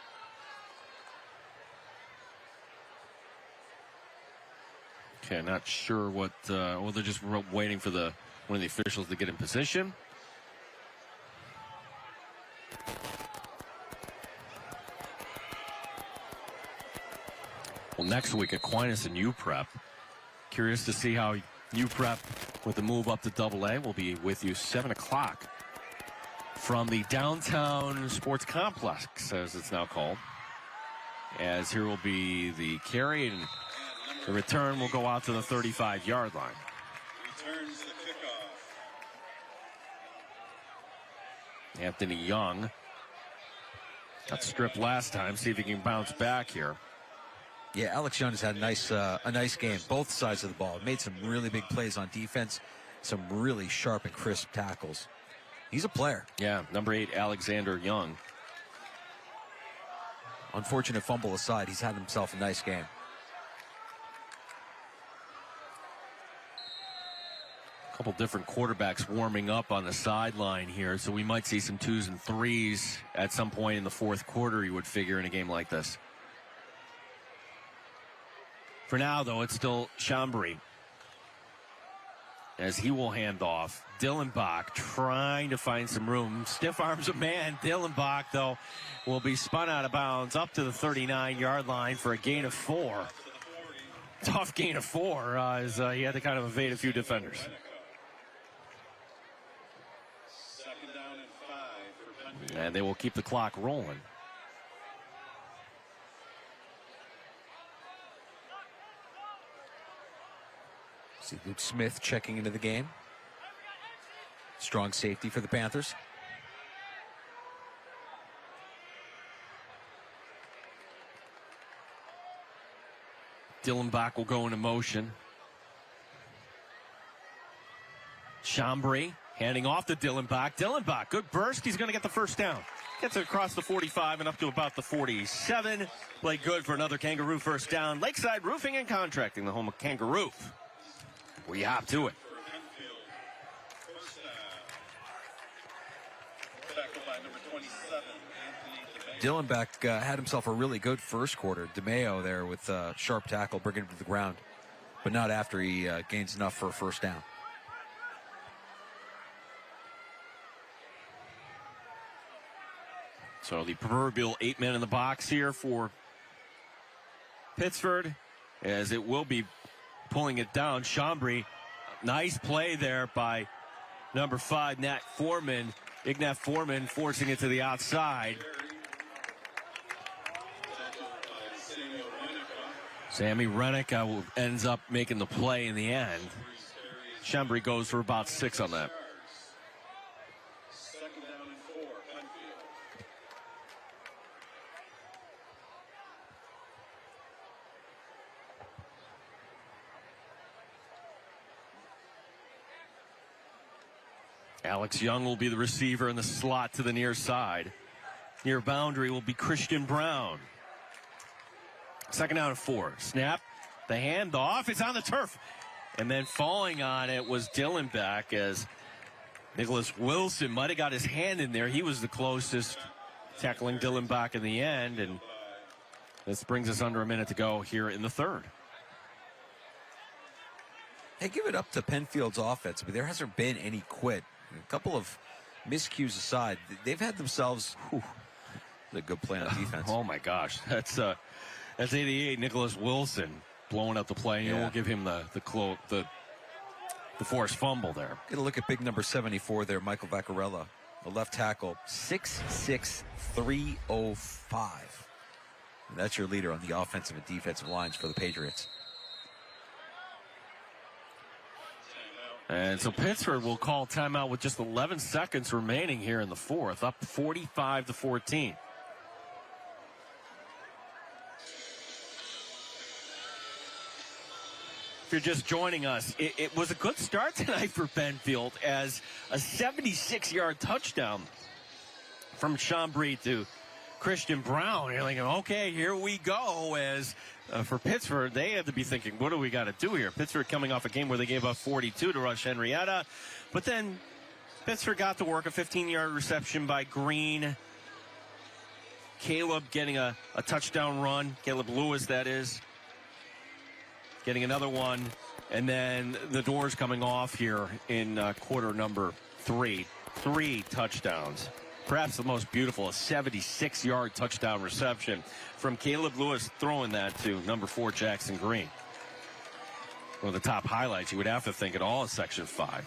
Okay, not sure what, well, they're just waiting for one of the officials to get in position. Well, next week, Aquinas and UPrep. Curious to see how UPrep, with the move up to AA, will be with you 7 o'clock from the downtown sports complex, as it's now called. As here will be the carry, and the return will go out to the 35-yard line. Returns the kickoff. Anthony Young got stripped last time. See if he can bounce back here. Yeah, Alex Young has had a nice game, both sides of the ball. Made some really big plays on defense, some really sharp and crisp tackles. He's a player. Yeah, number 8, Alexander Young. Unfortunate fumble aside, he's had himself a nice game. A couple different quarterbacks warming up on the sideline here, so we might see some 2s and 3s at some point in the fourth quarter, you would figure, in a game like this. For now, though, it's still Chambry, as he will hand off. Dillenbach trying to find some room. Stiff arms a man. Dillenbach, though, will be spun out of bounds up to the 39-yard line for a gain of 4. Tough gain of 4, as he had to kind of evade a few defenders. Second down and 5 for Penfield. And they will keep the clock rolling. See Luke Smith checking into the game. Strong safety for the Panthers. Dillenbach will go into motion. Chambry handing off to Dillenbach. Dillenbach, good burst. He's going to get the first down. Gets it across the 45 and up to about the 47. Play good for another Kangaroo first down. Lakeside Roofing and Contracting, the home of Kangaroo. We hop to it. Dillenbach had himself a really good first quarter. DeMeo there with a sharp tackle, bringing him to the ground, but not after he gains enough for a first down. So the proverbial 8 men in the box here for Pittsford, as it will be pulling it down. Chambry, nice play there by number 5, Nat Foreman. Ignat Foreman forcing it to the outside. Sammy Rennick ends up making the play in the end. Chambry goes for about 6 on that. Second down and 4, Penfield. Alex Young will be the receiver in the slot to the near side. Near boundary will be Christian Brown. Second down and 4. Snap. The handoff. It's on the turf. And then falling on it was Dillenbach, as Nicholas Wilson might have got his hand in there. He was the closest, tackling Dillenbach in the end. And this brings us under a minute to go here in the third. Hey, give it up to Penfield's offense, but there hasn't been any quit. A couple of miscues aside, they've had themselves a good play on defense. Oh my gosh, that's 88 Nicholas Wilson blowing up the play. Yeah. And we'll give him the forced fumble there. Get a look at big number 74 there, Michael Vaccarella, the left tackle, 6'6", 305. And that's your leader on the offensive and defensive lines for the Patriots. And so Pittsford will call timeout with just 11 seconds remaining here in the fourth, up 45-14. If you're just joining us, it was a good start tonight for Penfield as a 76-yard touchdown from Chambry to Christian Brown. You're like, okay, here we go. As for Pittsford, they had to be thinking, what do we got to do here? Pittsford coming off a game where they gave up 42 to Rush Henrietta. But then Pittsford got to work, a 15-yard reception by Green. Caleb getting a touchdown run. Caleb Lewis, that is. Getting another one, and then the doors coming off here in quarter number 3. 3 touchdowns. Perhaps the most beautiful, a 76-yard touchdown reception from Caleb Lewis, throwing that to number 4, Jackson Green. One of the top highlights you would have to think at all is Section 5.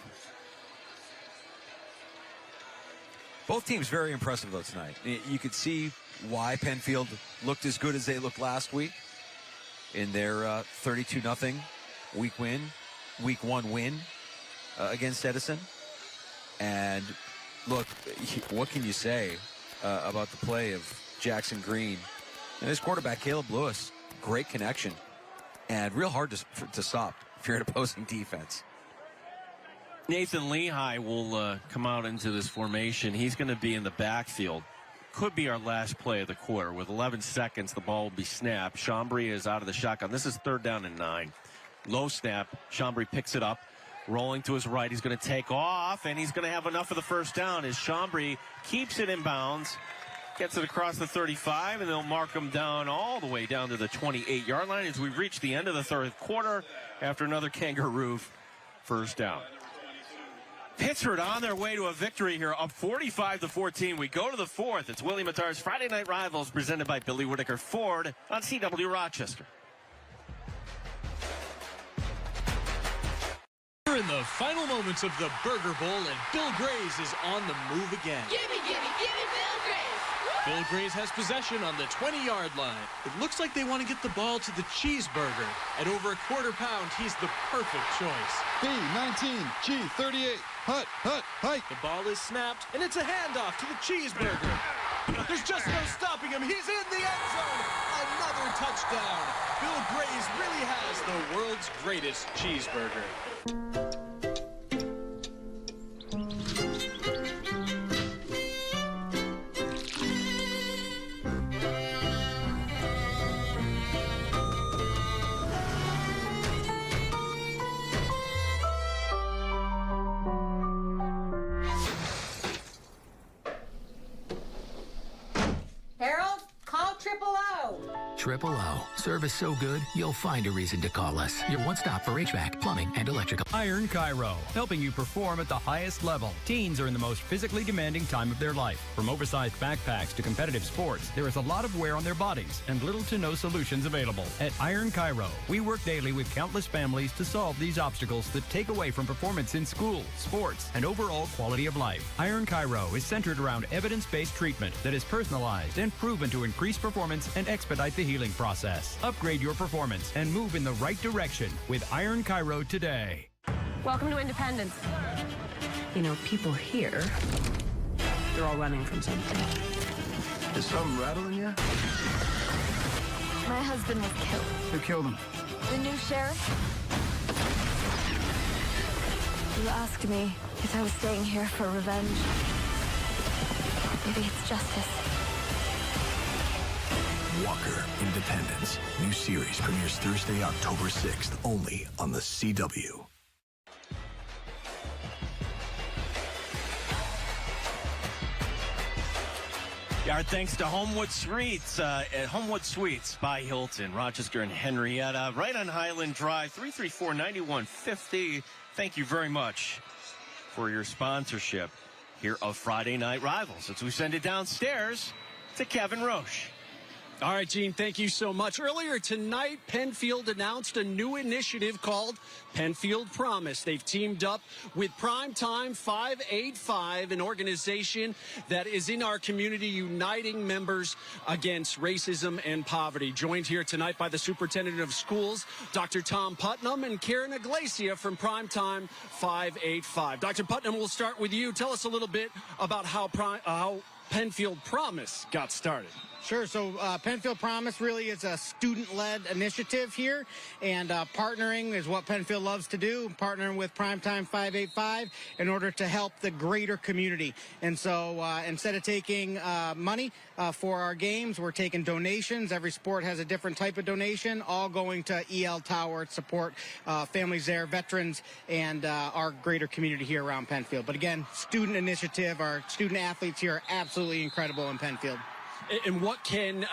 Both teams very impressive, though, tonight. You could see why Penfield looked as good as they looked last week in their 32-0 week 1 win against Edison. And look, what can you say about the play of Jackson Green and his quarterback Caleb Lewis? Great connection and real hard to stop if you're an opposing defense. Nathan Lehigh will come out into this formation. He's going to be in the backfield. Could be our last play of the quarter. With 11 seconds, the ball will be snapped. Chambry is out of the shotgun. This is 3rd down and 9. Low snap. Chambry picks it up. Rolling to his right. He's going to take off, and he's going to have enough of the first down as Chambry keeps it in bounds, gets it across the 35, and they'll mark him down all the way down to the 28-yard line as we reach the end of the third quarter after another Kangaroo first down. Pittsford on their way to a victory here, up 45-14. We go to the fourth. It's Willie Mattar's Friday Night Rivals, presented by Billy Whitaker Ford on CW Rochester. We're in the final moments of the Burger Bowl, and Bill Grays is on the move again. Gimme Bill Grays! Bill Grays has possession on the 20-yard line. It looks like they want to get the ball to the cheeseburger. At over a quarter pound, he's the perfect choice. B19, G38, hut, hike. The ball is snapped, and it's a handoff to the cheeseburger. There's just no stopping him. He's in the end zone. Another touchdown. Bill Grays really has the world's greatest cheeseburger. Harold, call Triple O. Service so good, you'll find a reason to call us. Your one stop for HVAC, plumbing, and electrical. Iron Chiro, helping you perform at the highest level. Teens are in the most physically demanding time of their life. From oversized backpacks to competitive sports, there is a lot of wear on their bodies and little to no solutions available. At Iron Chiro, we work daily with countless families to solve these obstacles that take away from performance in school, sports, and overall quality of life. Iron Chiro is centered around evidence-based treatment that is personalized and proven to increase performance and expedite the healing process. Upgrade your performance and move in the right direction with Iron Chiro today. Welcome to Independence. You know, people here, they're all running from something. Is something rattling you? My husband was killed. Who killed him? The new sheriff. You asked me if I was staying here for revenge. Maybe it's justice. Walker, Independence. New series premieres Thursday, October 6th, only on the CW. Our thanks to Homewood Suites at Homewood Suites by Hilton, Rochester and Henrietta, right on Highland Drive, 334-9150. Thank you very much for your sponsorship here of Friday Night Rivals. As we send it downstairs to Kevin Roche. All right, Gene, thank you so much. Earlier tonight, Penfield announced a new initiative called Penfield Promise. They've teamed up with Primetime 585, an organization that is in our community uniting members against racism and poverty. Joined here tonight by the Superintendent of Schools, Dr. Tom Putnam, and Karen Iglesia from Primetime 585. Dr. Putnam, we'll start with you. Tell us a little bit about how Penfield Promise got started. Sure. So Penfield Promise really is a student-led initiative here, and partnering is what Penfield loves to do, partnering with Primetime 585 in order to help the greater community. And so instead of taking money for our games, we're taking donations. Every sport has a different type of donation, all going to EL Tower to support families there, veterans, and our greater community here around Penfield. But again, student initiative. Our student athletes here are absolutely incredible in Penfield. And what can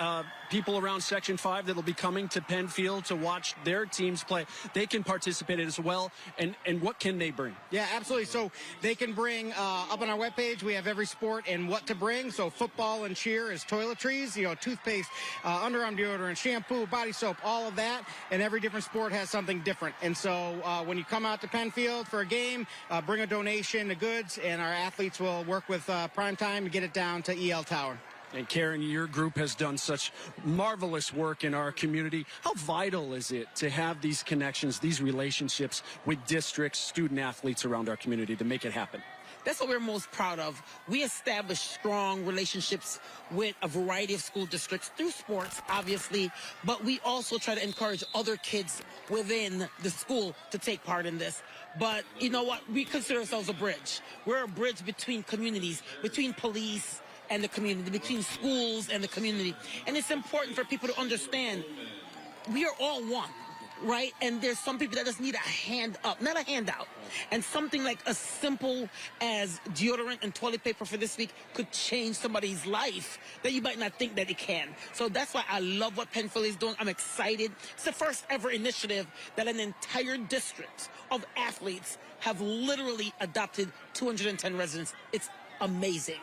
people around Section 5 that will be coming to Penfield to watch their teams play, they can participate as well, and what can they bring? Yeah, absolutely. So they can bring, up on our webpage, we have every sport and what to bring. So football and cheer is toiletries, toothpaste, underarm deodorant, shampoo, body soap, all of that. And every different sport has something different. And so when you come out to Penfield for a game, bring a donation to goods, and our athletes will work with Primetime to get it down to EL Tower. And Karen, your group has done such marvelous work in our community. How vital is it to have these connections, these relationships with districts, student athletes around our community to make it happen? That's what we're most proud of. We establish strong relationships with a variety of school districts through sports, obviously, but we also try to encourage other kids within the school to take part in this. But you know what? We consider ourselves a bridge. We're a bridge between communities, between police and the community, between schools and the community. And it's important for people to understand we are all one, right? And there's some people that just need a hand up, not a handout. And something like as simple as deodorant and toilet paper for this week could change somebody's life that you might not think that it can. So that's why I love what Penfield is doing. I'm excited. It's the first ever initiative that an entire district of athletes have literally adopted 210 residents. It's amazing.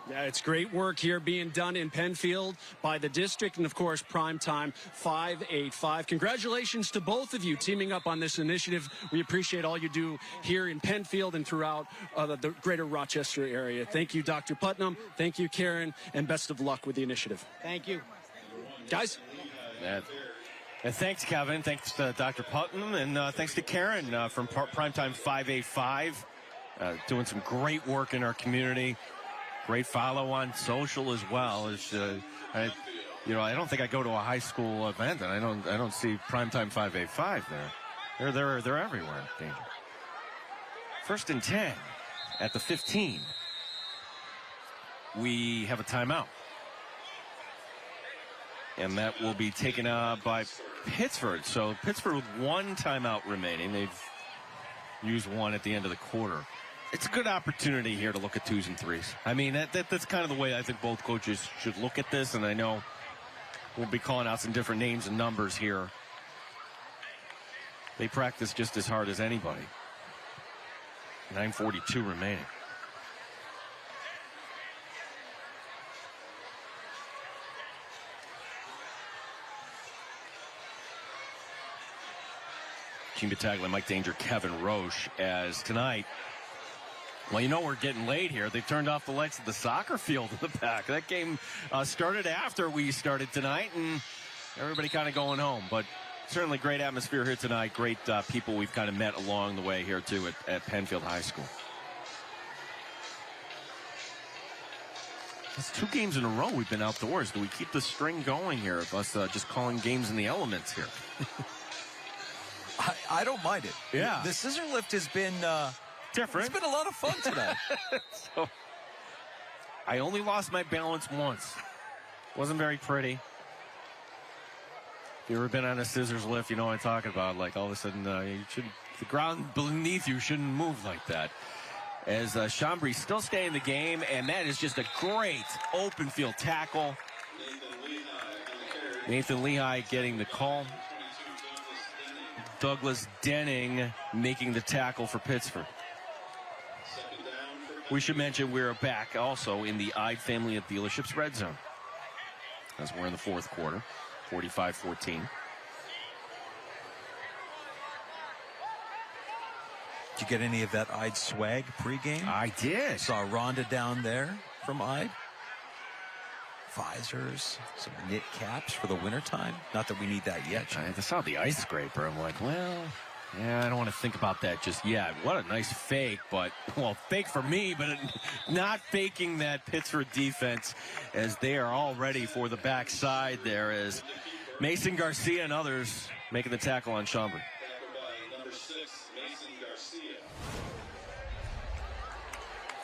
Yeah, it's great work here being done in Penfield by the district and, of course, Primetime 585. Congratulations to both of you teaming up on this initiative. We appreciate all you do here in Penfield and throughout the greater Rochester area. Thank you, Dr. Putnam. Thank you, Karen, and best of luck with the initiative. Thank you. Guys? And thanks, Kevin. Thanks to Dr. Putnam, and thanks to Karen from Primetime 585, doing some great work in our community. Great follow on social as well. I don't think I go to a high school event and I don't see Primetime 585 there. They're everywhere. Danger. 1st and 10 at the 15. We have a timeout, and that will be taken by Pittsford. So Pittsford with one timeout remaining. They've used one at the end of the quarter. It's a good opportunity here to look at 2s and 3s. I mean, that's kind of the way I think both coaches should look at this, and I know we'll be calling out some different names and numbers here. They practice just as hard as anybody. 9:42 remaining. Gene Battaglia, Mike Danger, Kevin Roche, as tonight, well, we're getting late here. They've turned off the lights of the soccer field in the back. That game started after we started tonight, and everybody kind of going home. But certainly great atmosphere here tonight. Great people we've kind of met along the way here, too, at Penfield High School. That's 2 games in a row we've been outdoors. Do we keep the string going here of us just calling games in the elements here? I don't mind it. Yeah. The scissor lift has been... different. It's been a lot of fun tonight. So, I only lost my balance once. Wasn't very pretty. If you've ever been on a scissors lift, you know what I'm talking about. Like all of a sudden, the ground beneath you shouldn't move like that. As Chambry still staying in the game, and that is just a great open field tackle. Nathan Lehigh getting the call. Douglas Denning making the tackle for Pittsford. We should mention we're back also in the Ide family of dealerships red zone. as we're in the fourth quarter. 45-14. Did you get any of that Ide swag pregame? I did. Saw Rhonda down there from Ide. Visors, some knit caps for the wintertime. Not that we need that yet. I saw the ice scraper. I'm like, well, yeah, I don't want to think about that just yet. What a nice fake, but, well, fake for me, but not faking that Pittsford defense as they are all ready for the backside there as Mason Garcia and others making the tackle on Chambry. Number 6, Mason Garcia.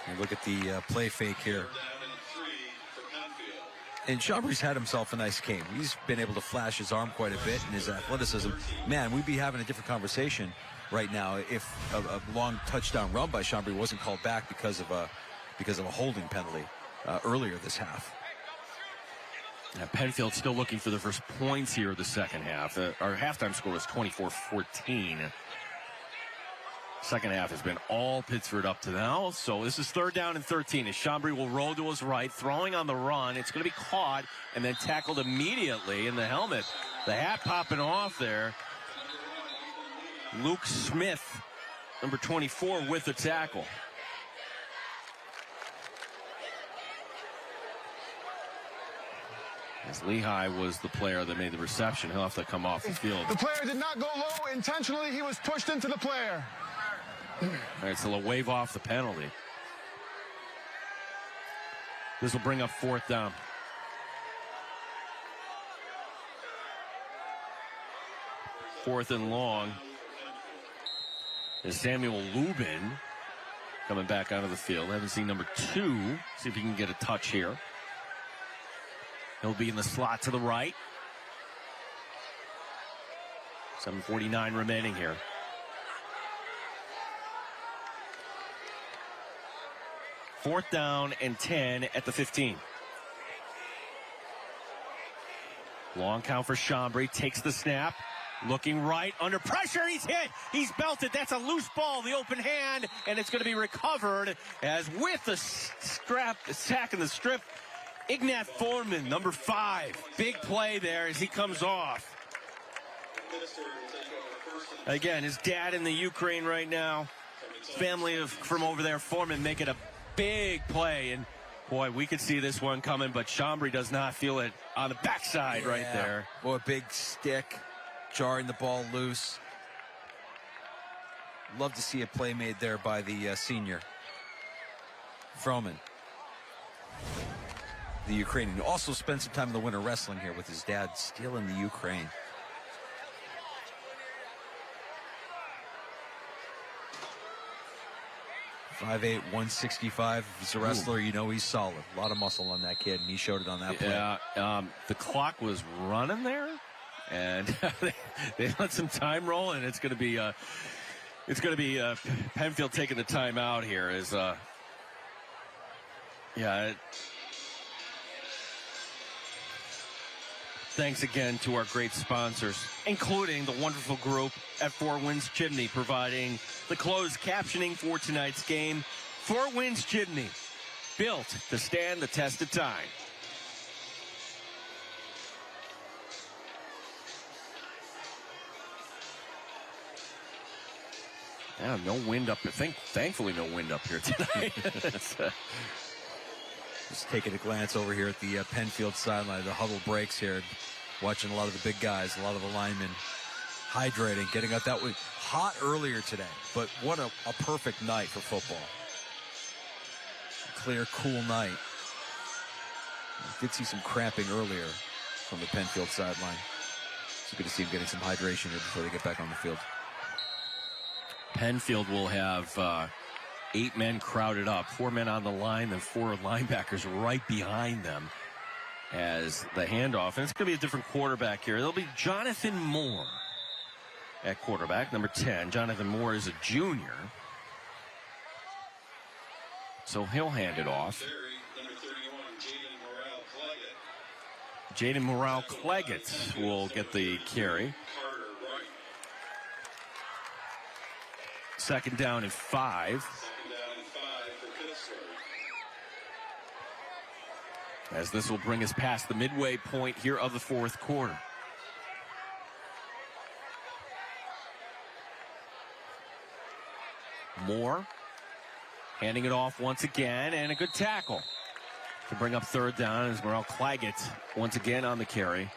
And look at the play fake here. And Chambry's had himself a nice game. He's been able to flash his arm quite a bit and his athleticism. Man, we'd be having a different conversation right now if a long touchdown run by Chambry wasn't called back because of a holding penalty earlier this half. Yeah, Penfield still looking for the first points here of the second half. Our halftime score was 24-14. Second half has been all Pittsford up to now. So this is 3rd down and 13 as Chambry will roll to his right, throwing on the run. It's going to be caught and then tackled immediately in the helmet. The hat popping off there. Luke Smith, number 24, with the tackle. As Lehigh was the player that made the reception, he'll have to come off the field. The player did not go low intentionally. He was pushed into the player. All right, so they'll wave off the penalty. This will bring up 4th down. Fourth and long. Is Samuel Lubin coming back onto the field. Haven't seen number 2. See if he can get a touch here. He'll be in the slot to the right. 7:49 remaining here. Fourth down and 10 at the 15. Long count for Chambry. Takes the snap. Looking right. Under pressure. He's hit. He's belted. That's a loose ball. The open hand. And it's going to be recovered as with the sack in the strip. Ignat Foreman, number 5. Big play there as he comes off. Again, his dad in the Ukraine right now. Family from over there, Foreman, making a big play. And, boy, we could see this one coming, but Chambry does not feel it on the backside right there. Boy, a big stick, jarring the ball loose. Love to see a play made there by the senior. Froman. The Ukrainian. Also spent some time in the winter wrestling here with his dad, still in the Ukraine. .58", 165. If he's a wrestler, you know he's solid. A lot of muscle on that kid, and he showed it on that play. Yeah, the clock was running there, and they let some time roll, and it's going to be Penfield taking the time out here. Thanks again to our great sponsors, including the wonderful group at Four Winds Chimney, providing the closed captioning for tonight's game. Four Winds Chimney, built to stand the test of time. Yeah, no wind up. Thankfully, no wind up here tonight. Just taking a glance over here at the Penfield sideline. The huddle breaks here. Watching a lot of the big guys, a lot of the linemen hydrating, getting up. That was hot earlier today, but what a perfect night for football. Clear, cool night. I did see some cramping earlier from the Penfield sideline. So good to see him getting some hydration here before they get back on the field. Penfield will have 8 men crowded up, 4 men on the line, and 4 linebackers right behind them as the handoff. And it's going to be a different quarterback here. It'll be Jonathan Moore at quarterback, number 10. Jonathan Moore is a junior, so he'll hand it off. Jaden Morale-Cleggett will get the carry. 2nd down and 5. as this will bring us past the midway point here of the fourth quarter. Moore handing it off once again, and a good tackle to bring up third down as Merrill Claggett once again on the carry.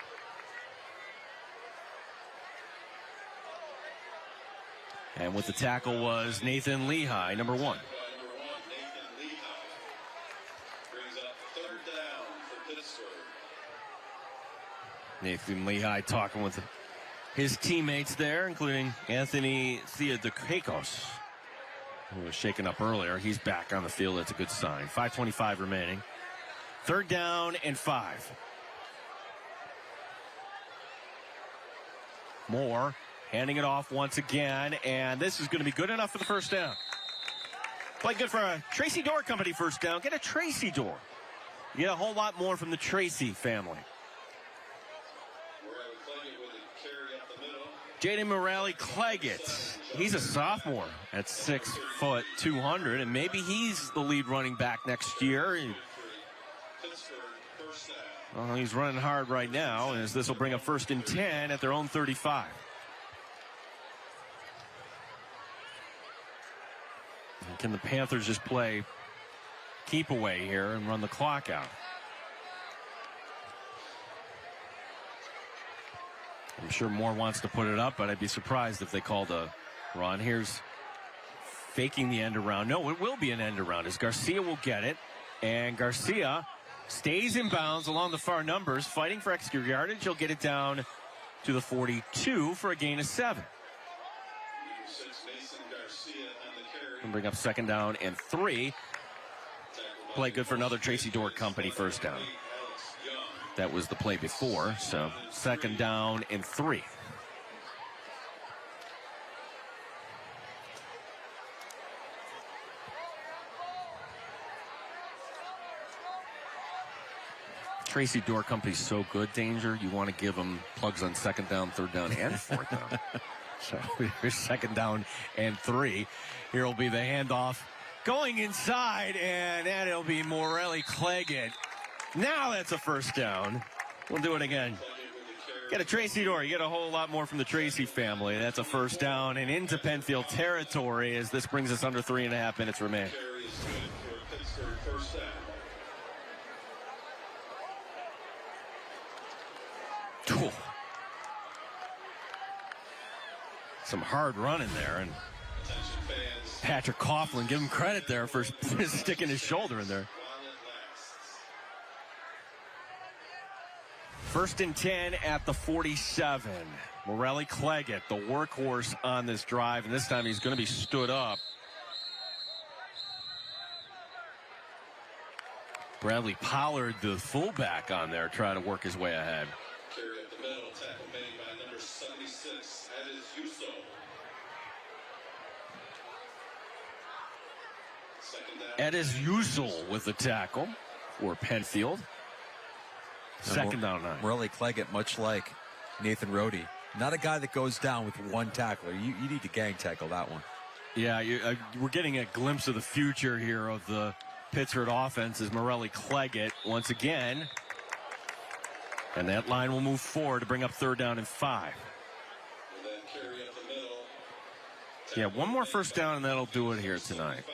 And with the tackle was Nathan Lehigh, number 1. Nathan Lehigh talking with his teammates there, including Anthony Theodokakos, who was shaken up earlier. He's back on the field. That's a good sign. 5:25 remaining. Third down and 5. Moore handing it off once again, and this is going to be good enough for the first down. Play good for a Tracy Door Company first down. Get a Tracy Door. You get a whole lot more from the Tracy family. Jaden Morale-Claggett, he's a sophomore at 6 foot 200, and maybe he's the lead running back next year. Well, he's running hard right now, as this will bring up 1st and 10 at their own 35. And can the Panthers just play keep away here and run the clock out? I'm sure Moore wants to put it up, but I'd be surprised if they called a run. Here's faking the end around. No, it will be an end around as Garcia will get it. And Garcia stays in bounds along the far numbers, fighting for extra yardage. He'll get it down to the 42 for a gain of 7. And bring up 2nd down and 3. Play good for another Tracy Door Company first down. That was the play before, so 2nd down and 3. Tracy Door Company's so good, Danger, you want to give them plugs on 2nd down, 3rd down, and 4th down. So here's 2nd down and 3. Here will be the handoff going inside, and it'll be Morale-Claggett. Now that's a first down. We'll do it again. Get a Tracy Door. You get a whole lot more from the Tracy family. That's a first down and into Penfield territory as this brings us under 3.5 minutes remain. Cool. Some hard running there, and Patrick Coughlin, give him credit there for sticking his shoulder in there. 1st and 10 at the 47. Morale-Claggett, the workhorse on this drive, and this time he's going to be stood up. Bradley Pollard, the fullback on there, trying to work his way ahead. Carry up the middle, tackle made by number 76, Ediz Usul with the tackle for Penfield. 2nd down 9. Morale-Claggett, much like Nathan Rohde, not a guy that goes down with one tackler. You need to gang tackle that one. Yeah, we're getting a glimpse of the future here of the Pittsford offense as Morale-Claggett once again. And that line will move forward to bring up 3rd down and 5. Yeah, one more first down and that'll do it here tonight.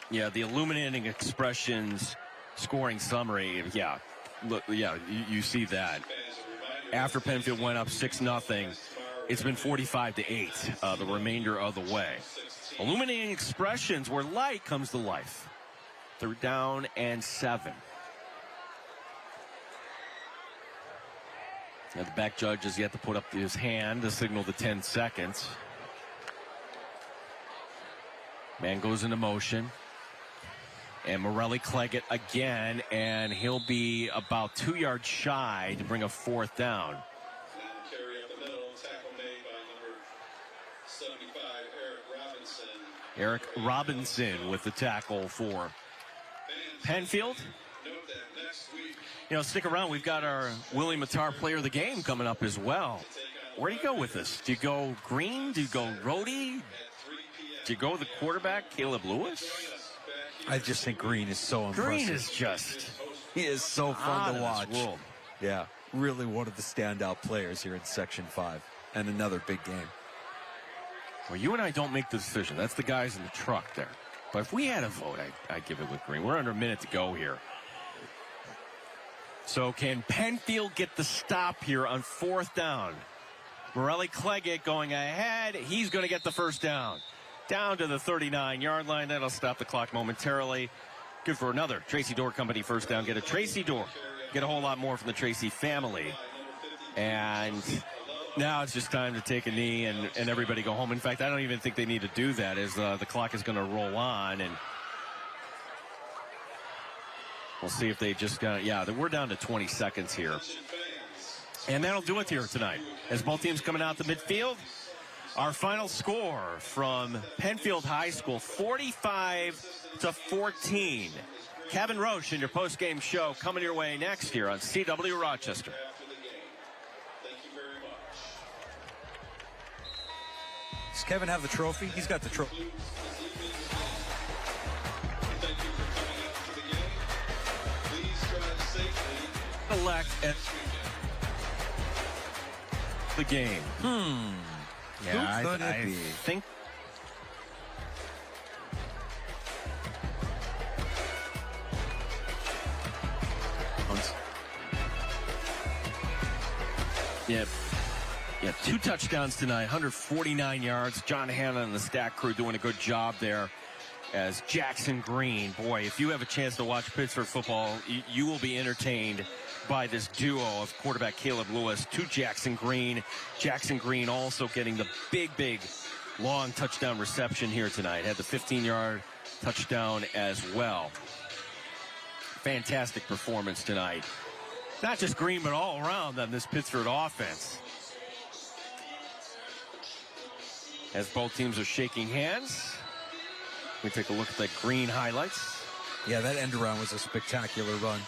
Yeah, the illuminating expressions scoring summary. Yeah, look, yeah, you see that. After Penfield went up 6-0, it's been 45-8 the remainder of the way. Illuminating expressions where light comes to life. 3rd down and 7. Now the back judge has yet to put up his hand to signal the 10 seconds. Man goes into motion. And Morale-Claggett again, and he'll be about 2 yards shy to bring a 4th down. Carry up the middle, tackle made by number 75, Eric Robinson with the tackle for Penfield. You know, stick around. We've got our Willie Matar player of the game coming up as well. Where do you go with this? Do you go Green? Do you go Rohde? Do you go with the quarterback, Caleb Lewis? I just think Green is so impressive. Green is just... He is so fun to watch. World. Yeah, really one of the standout players here in Section 5. And another big game. Well, you and I don't make the decision. That's the guys in the truck there. But if we had a vote, I'd give it with Green. We're under a minute to go here. So can Penfield get the stop here on 4th down? Morelli Cleggett going ahead. He's going to get the first down. Down to the 39-yard line. That'll stop the clock momentarily. Good for another Tracy Dorr Company first down. Get a Tracy Dorr. Get a whole lot more from the Tracy family. And now it's just time to take a knee and everybody go home. In fact, I don't even think they need to do that as the clock is going to roll on. And we'll see if they just got, we're down to 20 seconds here. And that'll do it here tonight. As both teams coming out the midfield, our final score from Penfield High School, 45-14. Kevin Roche in your post-game show coming your way next here on CW Rochester. Does Kevin have the trophy? He's got the trophy. Elect at the game. Yeah, Who could it be? Think. Yeah, 2 touchdowns tonight, 149 yards. John Hanna and the Stack crew doing a good job there. As Jackson Green, boy, if you have a chance to watch Pittsford football, you will be entertained by this duo of quarterback Caleb Lewis to Jackson Green. Jackson Green also getting the big, long touchdown reception here tonight. Had the 15-yard touchdown as well. Fantastic performance tonight. Not just Green, but all around on this Pittsford offense. As both teams are shaking hands, we take a look at the Green highlights. Yeah, that end around was a spectacular run.